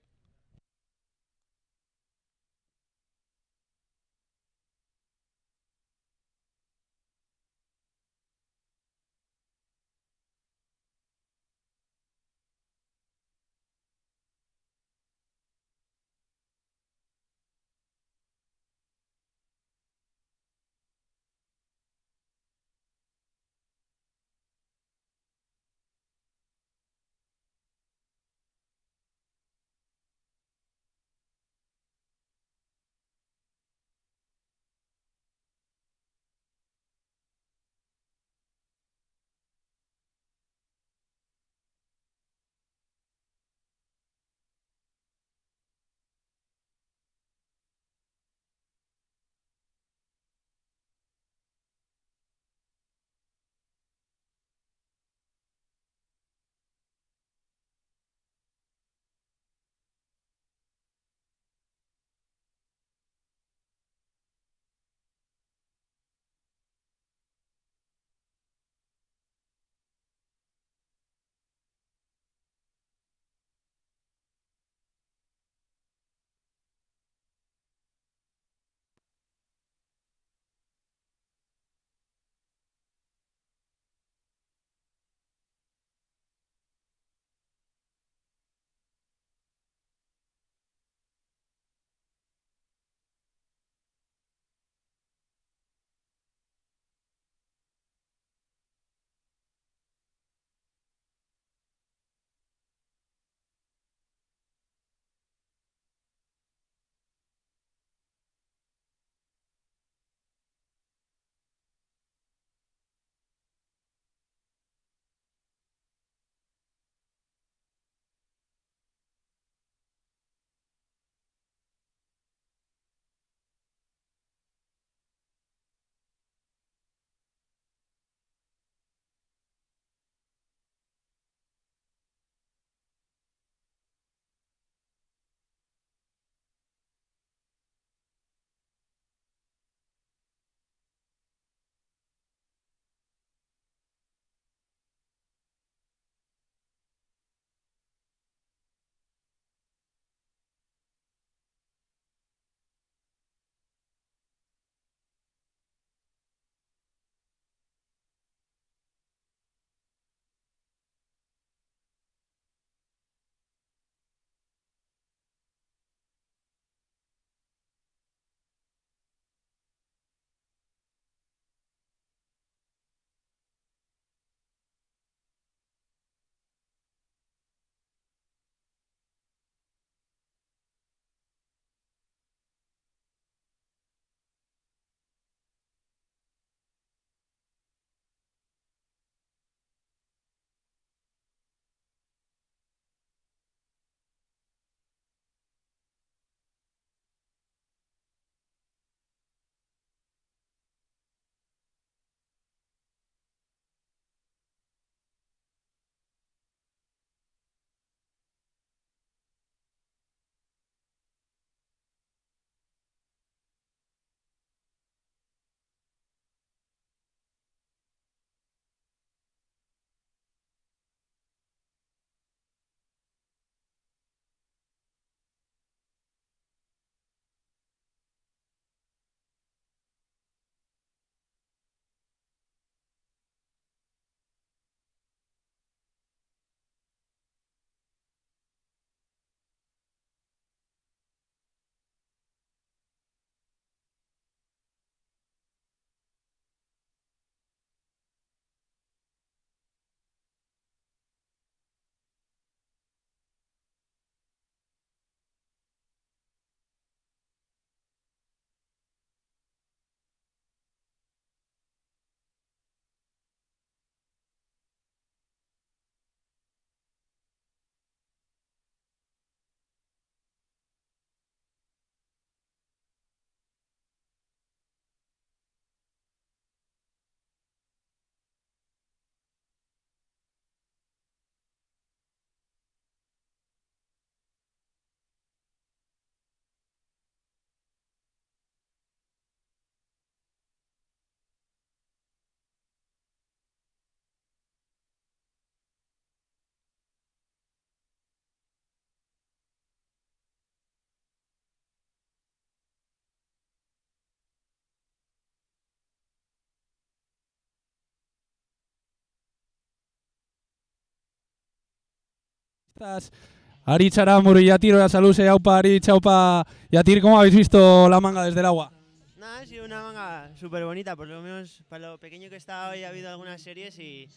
Aritz Aramburu y Yatir, hola, saludos, aupa Aritz, aupa Yatir, ¿cómo habéis visto la manga desde el agua? Nada, ha sido una manga súper bonita, por lo menos para lo pequeño que está hoy ha habido algunas series y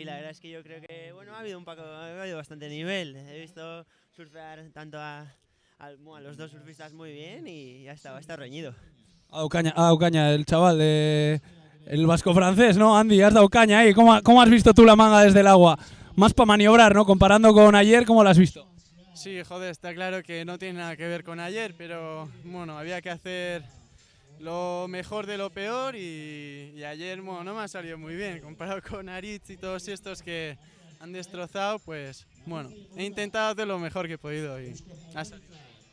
la verdad es que yo creo que bueno ha habido bastante nivel. He visto surfear tanto a los dos surfistas muy bien y ya está reñido. Ha dado caña el chaval de el vasco francés, ¿no? Andy, has dado caña ahí. ¿Cómo has visto tú la manga desde el agua? Más para maniobrar, ¿no? Comparando con ayer, ¿cómo la has visto? Sí, joder, está claro que no tiene nada que ver con ayer, pero bueno, había que hacer lo mejor de lo peor y ayer bueno, no me ha salido muy bien. Comparado con Aritz y todos estos que han destrozado, pues bueno, he intentado hacer lo mejor que he podido y ha salido.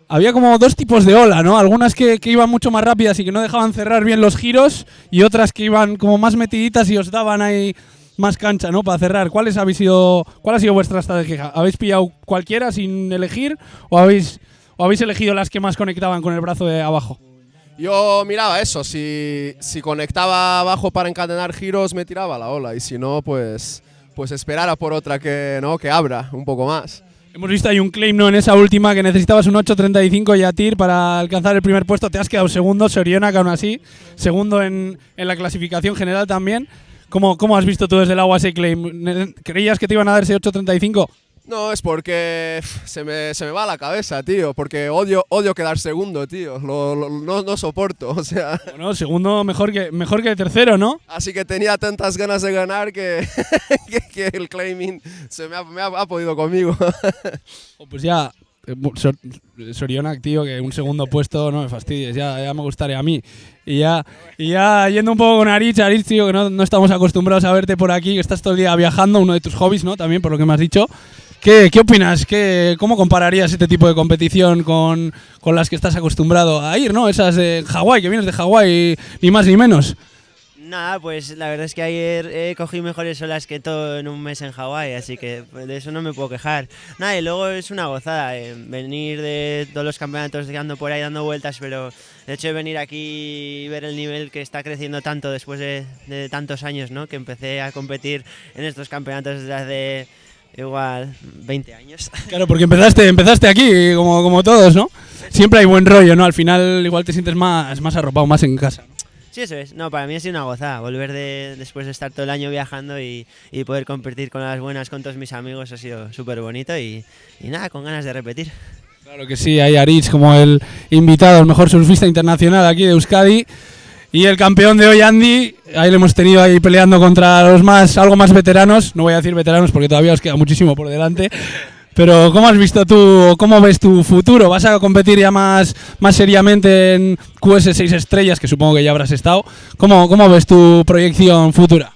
Había como dos tipos de ola, ¿no? Algunas que iban mucho más rápidas y que no dejaban cerrar bien los giros y otras que iban como más metiditas y os daban ahí más cancha, ¿no? Para cerrar. ¿Cuál ha sido vuestra estrategia? ¿Habéis pillado cualquiera sin elegir o habéis elegido las que más conectaban con el brazo de abajo? Yo miraba eso, si conectaba abajo para encadenar giros me tiraba la ola y si no pues esperara por otra que abra un poco más. Hemos visto ahí un claim, ¿no? En esa última que necesitabas un 8.35 Yatir para alcanzar el primer puesto. Te has quedado segundo, Sorionak aún así. Segundo en la clasificación general también. ¿Cómo has visto tú desde el agua ese claim? ¿Creías que te iban a dar ese 8.35? No, es porque se me va la cabeza, tío, porque odio quedar segundo, tío, no soporto, o sea. Bueno, segundo mejor que tercero, ¿no? Así que tenía tantas ganas de ganar que el claiming me ha podido conmigo. Pues ya, Sorionak, tío, que un segundo puesto no me fastidies, ya me gustaría a mí. Y ya yendo un poco con Aritz, tío, que no estamos acostumbrados a verte por aquí, que estás todo el día viajando, uno de tus hobbies, ¿no? También, por lo que me has dicho. ¿Qué opinas? ¿Cómo compararías este tipo de competición con las que estás acostumbrado a ir, ¿no? Esas de Hawái, que vienes de Hawái, ni más ni menos. Nada, pues la verdad es que ayer cogí mejores olas que todo en un mes en Hawái, así que de eso no me puedo quejar. Nada, y luego es una gozada venir de todos los campeonatos que ando por ahí dando vueltas, pero el hecho de venir aquí y ver el nivel que está creciendo tanto después de tantos años, ¿no? Que empecé a competir en estos campeonatos desde hace igual 20 años. Claro, porque empezaste aquí, como todos, ¿no? Siempre hay buen rollo, ¿no? Al final igual te sientes más arropado, más en casa, ¿no? Sí, eso es. No, para mí ha sido una gozada. Volver después de estar todo el año viajando y poder competir con las buenas con todos mis amigos ha sido súper bonito y nada, con ganas de repetir. Claro que sí, hay Aritz como el invitado, el mejor surfista internacional aquí de Euskadi. Y el campeón de hoy, Andy, ahí lo hemos tenido ahí peleando contra los algo más veteranos. No voy a decir veteranos porque todavía os queda muchísimo por delante. Pero ¿cómo has visto tú, cómo ves tu futuro? ¿Vas a competir ya más seriamente en QS 6 estrellas, que supongo que ya habrás estado? ¿Cómo ves tu proyección futura?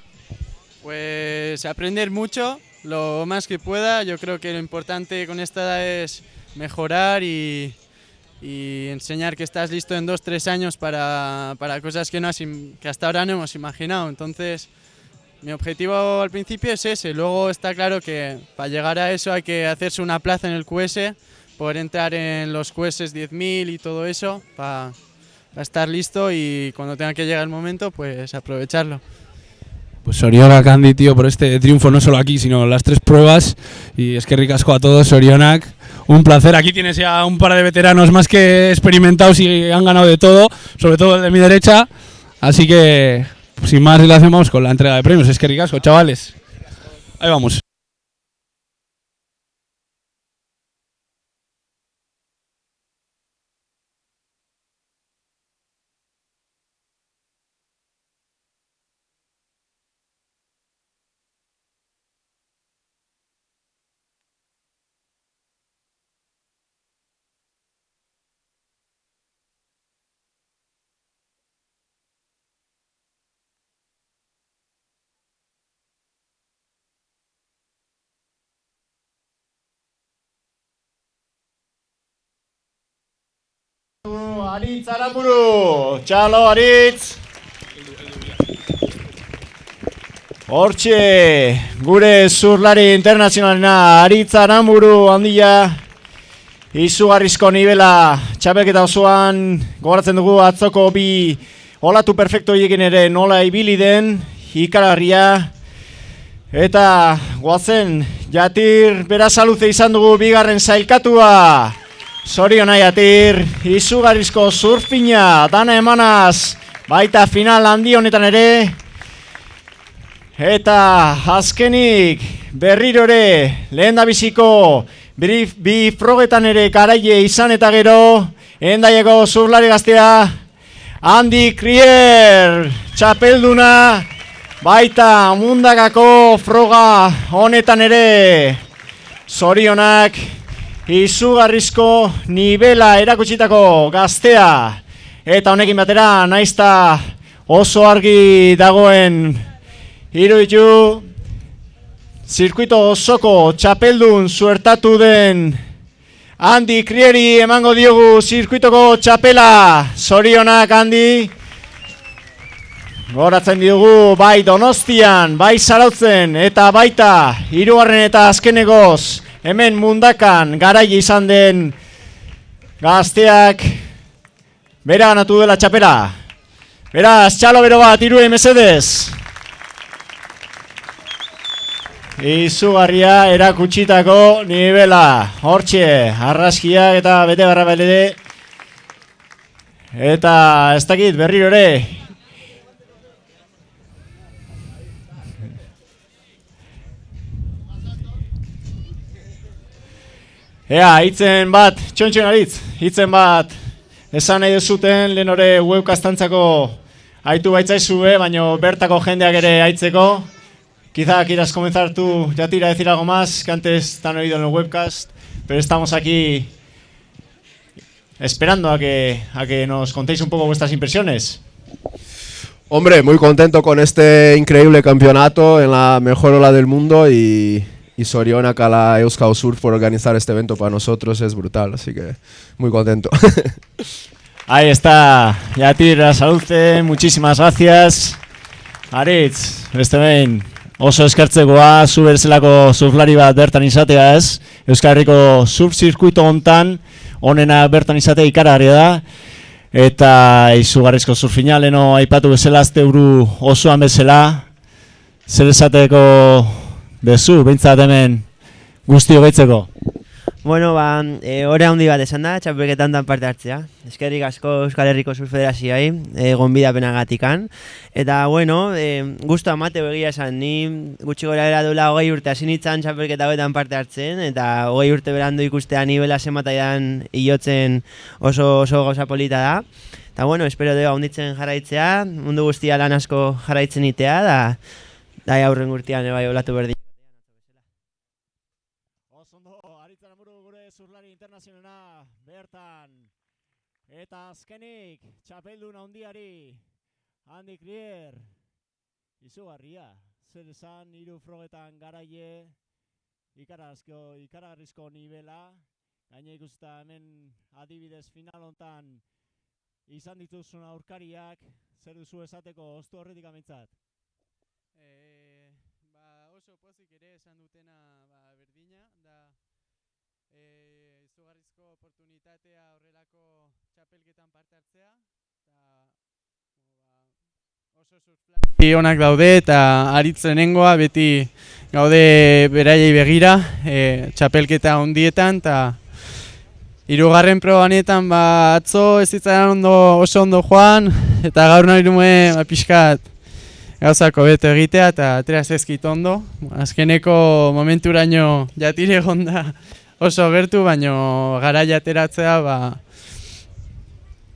Pues aprender mucho, lo más que pueda. Yo creo que lo importante con esta edad es mejorar y enseñar que estás listo en 2-3 años para cosas que hasta ahora no hemos imaginado. Entonces, mi objetivo al principio es ese. Luego está claro que para llegar a eso hay que hacerse una plaza en el QS, poder entrar en los QS 10.000 y todo eso para estar listo y cuando tenga que llegar el momento, pues aprovecharlo. Pues Sorionak, Andy, tío, por este triunfo no solo aquí, sino las 3 pruebas. Y es que ricasco a todos, Sorionak. Un placer. Aquí tienes ya un par de veteranos más que experimentados y han ganado de todo, sobre todo el de mi derecha. Así que, sin más dilación, vamos con la entrega de premios. Es que ricasco, chavales. Ahí vamos. Aritz Aramburu, txalo Aritz. Hortxe, gure zurlari internazionalena Aritz Aramburu handia izugarrizko nivela txapelketa osoan gogoratzen dugu atzoko bi olatu perfecto hiekin ere nola ibili den ikaragarria Eta guazen, Jatir Berasaluze izan dugu bigarren sailkatua. Zoriona Jatir, izugarrizko surfina, dana emanaz, baita final handi honetan ere. Eta azkenik, berriro ere, lehen da biziko, bi frogetan ere garaile izan eta gero, Hendaiako surflari gaztea, Andi Krier, txapelduna, baita mundakako froga honetan ere. Zorionak, izugarrizko nivela erakutsitako gaztea. Eta honekin batera, naizta oso argi dagoen iruditu, zirkuito osoko txapeldun suertatu den Andi Krieri emango diogu zirkuitoko txapela. Zorionak, Andi. Goratzen diogu bai Donostian, bai Zarautzen eta baita hirugarren eta azkenegoz hemen mundakan garaile izan den gazteak bera ganatu dela txapela. Beraz, txalo bero bat, irue mesedez. Izugarria erakutsitako nivela. Hortxe, arraskiak eta bete barra belede. Eta ez dakit berriro ere. Ea, hitzen bat, txontxon aritz, hitzen bat esan nahi duzuten, lehen hori webkastantzako haitu baitzaizue, baina bertako jendeak ere haitzeko. Quizá quieras comenzar tú, Jatir, a decir algo más que antes te han oído en el webcast, pero estamos aquí esperando a que nos contéis un poco vuestras impresiones. Hombre, muy contento con este increíble campeonato en la mejor ola del mundo y Zorionak a la Euskal Surf por organizar este evento para nosotros es brutal, así que muy contento. Ahí está, Jatir Berasaluze, muchísimas gracias. Aritz, beste behin, oso eskertzekoa, zu berzelako surflari bat bertan izatea ez. Euskal Herriko surf zirkuito hontan, honena bertan izatea ikaragarria da. Eta izugarrizko surfina, leno aipatu bezala, azte buru osoan bezala. Zer esateko bezu, behintzat hemen guztio gaitzeko. Bueno, hori handi bat esan da, txapelketan dan parte hartzea. Eskerrik asko Euskal Herriko Surf Federazioai, gonbidapenagatikan. Eta, bueno, gustu amate begia esan, ni gutxi gora bera duela 20 urte hasi nintzen txapelketa hoetan parte hartzen, eta 20 urte berandu ikustea nivela zenbataidan hilotzen oso gauza polita da. Eta, bueno, espero deo handitzen jarraitzea, mundu guztia lan asko jarraitzen itea, da aurren urtean bai olatu berdin. Surflari internazionala bertan. Eta azkenik, txapeldun handiari, Andi Krier. Izugarria, zer esan, hiru frogetan garaile, ikaragarrizko nivela. Gaina ikusta hemen adibidez final hontan izan dituzun aurkariak, zer duzu esateko oztu horretik amintzat? Oso pozik ere esan dutena berdina, da izugarrizko oportunitatea horrelako txapelketan parte hartzea, eta oso surflari onak daude, eta aritzenengoa beti gaude beraiei begira, txapelketa hondietan, eta hirugarren probanetan atzo ez zitzaidan oso ondo joan, eta gaur nahi nuen pixkat gauzako beto egitea, eta atera zezkit ondo. Azkeneko momenturaino Jatir egon da oso gertu, baino garaia ateratzea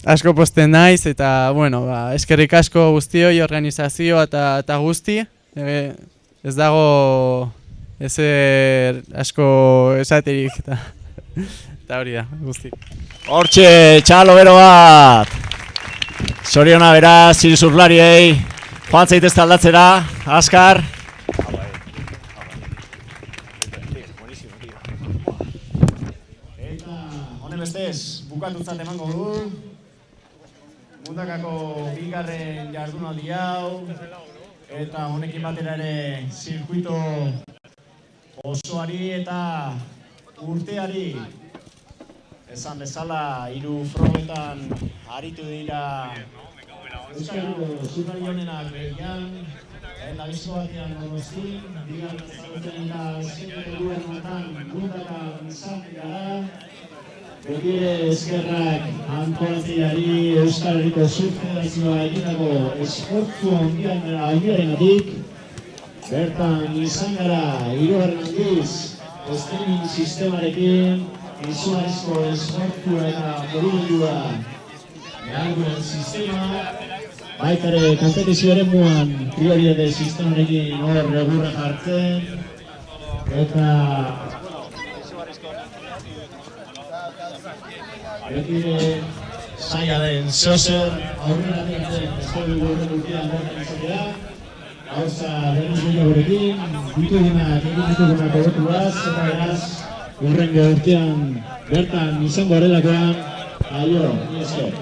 asko posten naiz, eta bueno, eskerrik asko guztioi, organizazioa eta guzti. Ez dago ezer asko esaterik, eta hori da, guzti. Hortxe, txalo bero bat! Zoriona beraz, hiru surflariei, joan zaitezte aldatzera, azkar. Eta honen bestez, bukatutzat emango du. Mundakako bigarren jardunaldi hau. Eta honekin batera ere zirkuito osoari eta urteari. Esan bezala, hiru frogetan aritu dira Euskal Herriko surflari onenak behian, Eta bizko batean Donostin, bigarren zaudeten da eskenteko duen matan gundaka izan gara. Betire eskerrak antolatzaileari Euskal Herriko Surf Federazioa egindako esfortzu handiarengatik. Bertan izan gara hirugarren aldiz streaming sistemarekin, izugarrizko esfortzu eta morugilua behar duen sistema. Baita ere kompetizio eremuan prioritate sistemarekin hor egurra jartzen eta beti zaila den zeozer aurrera den espero dugu horren urtean bertan izatea. Gauza denuz gehiagorekin, ditugunak hobetuaz eta beraz horren urtean bertan izango garelakoan, aio, esker.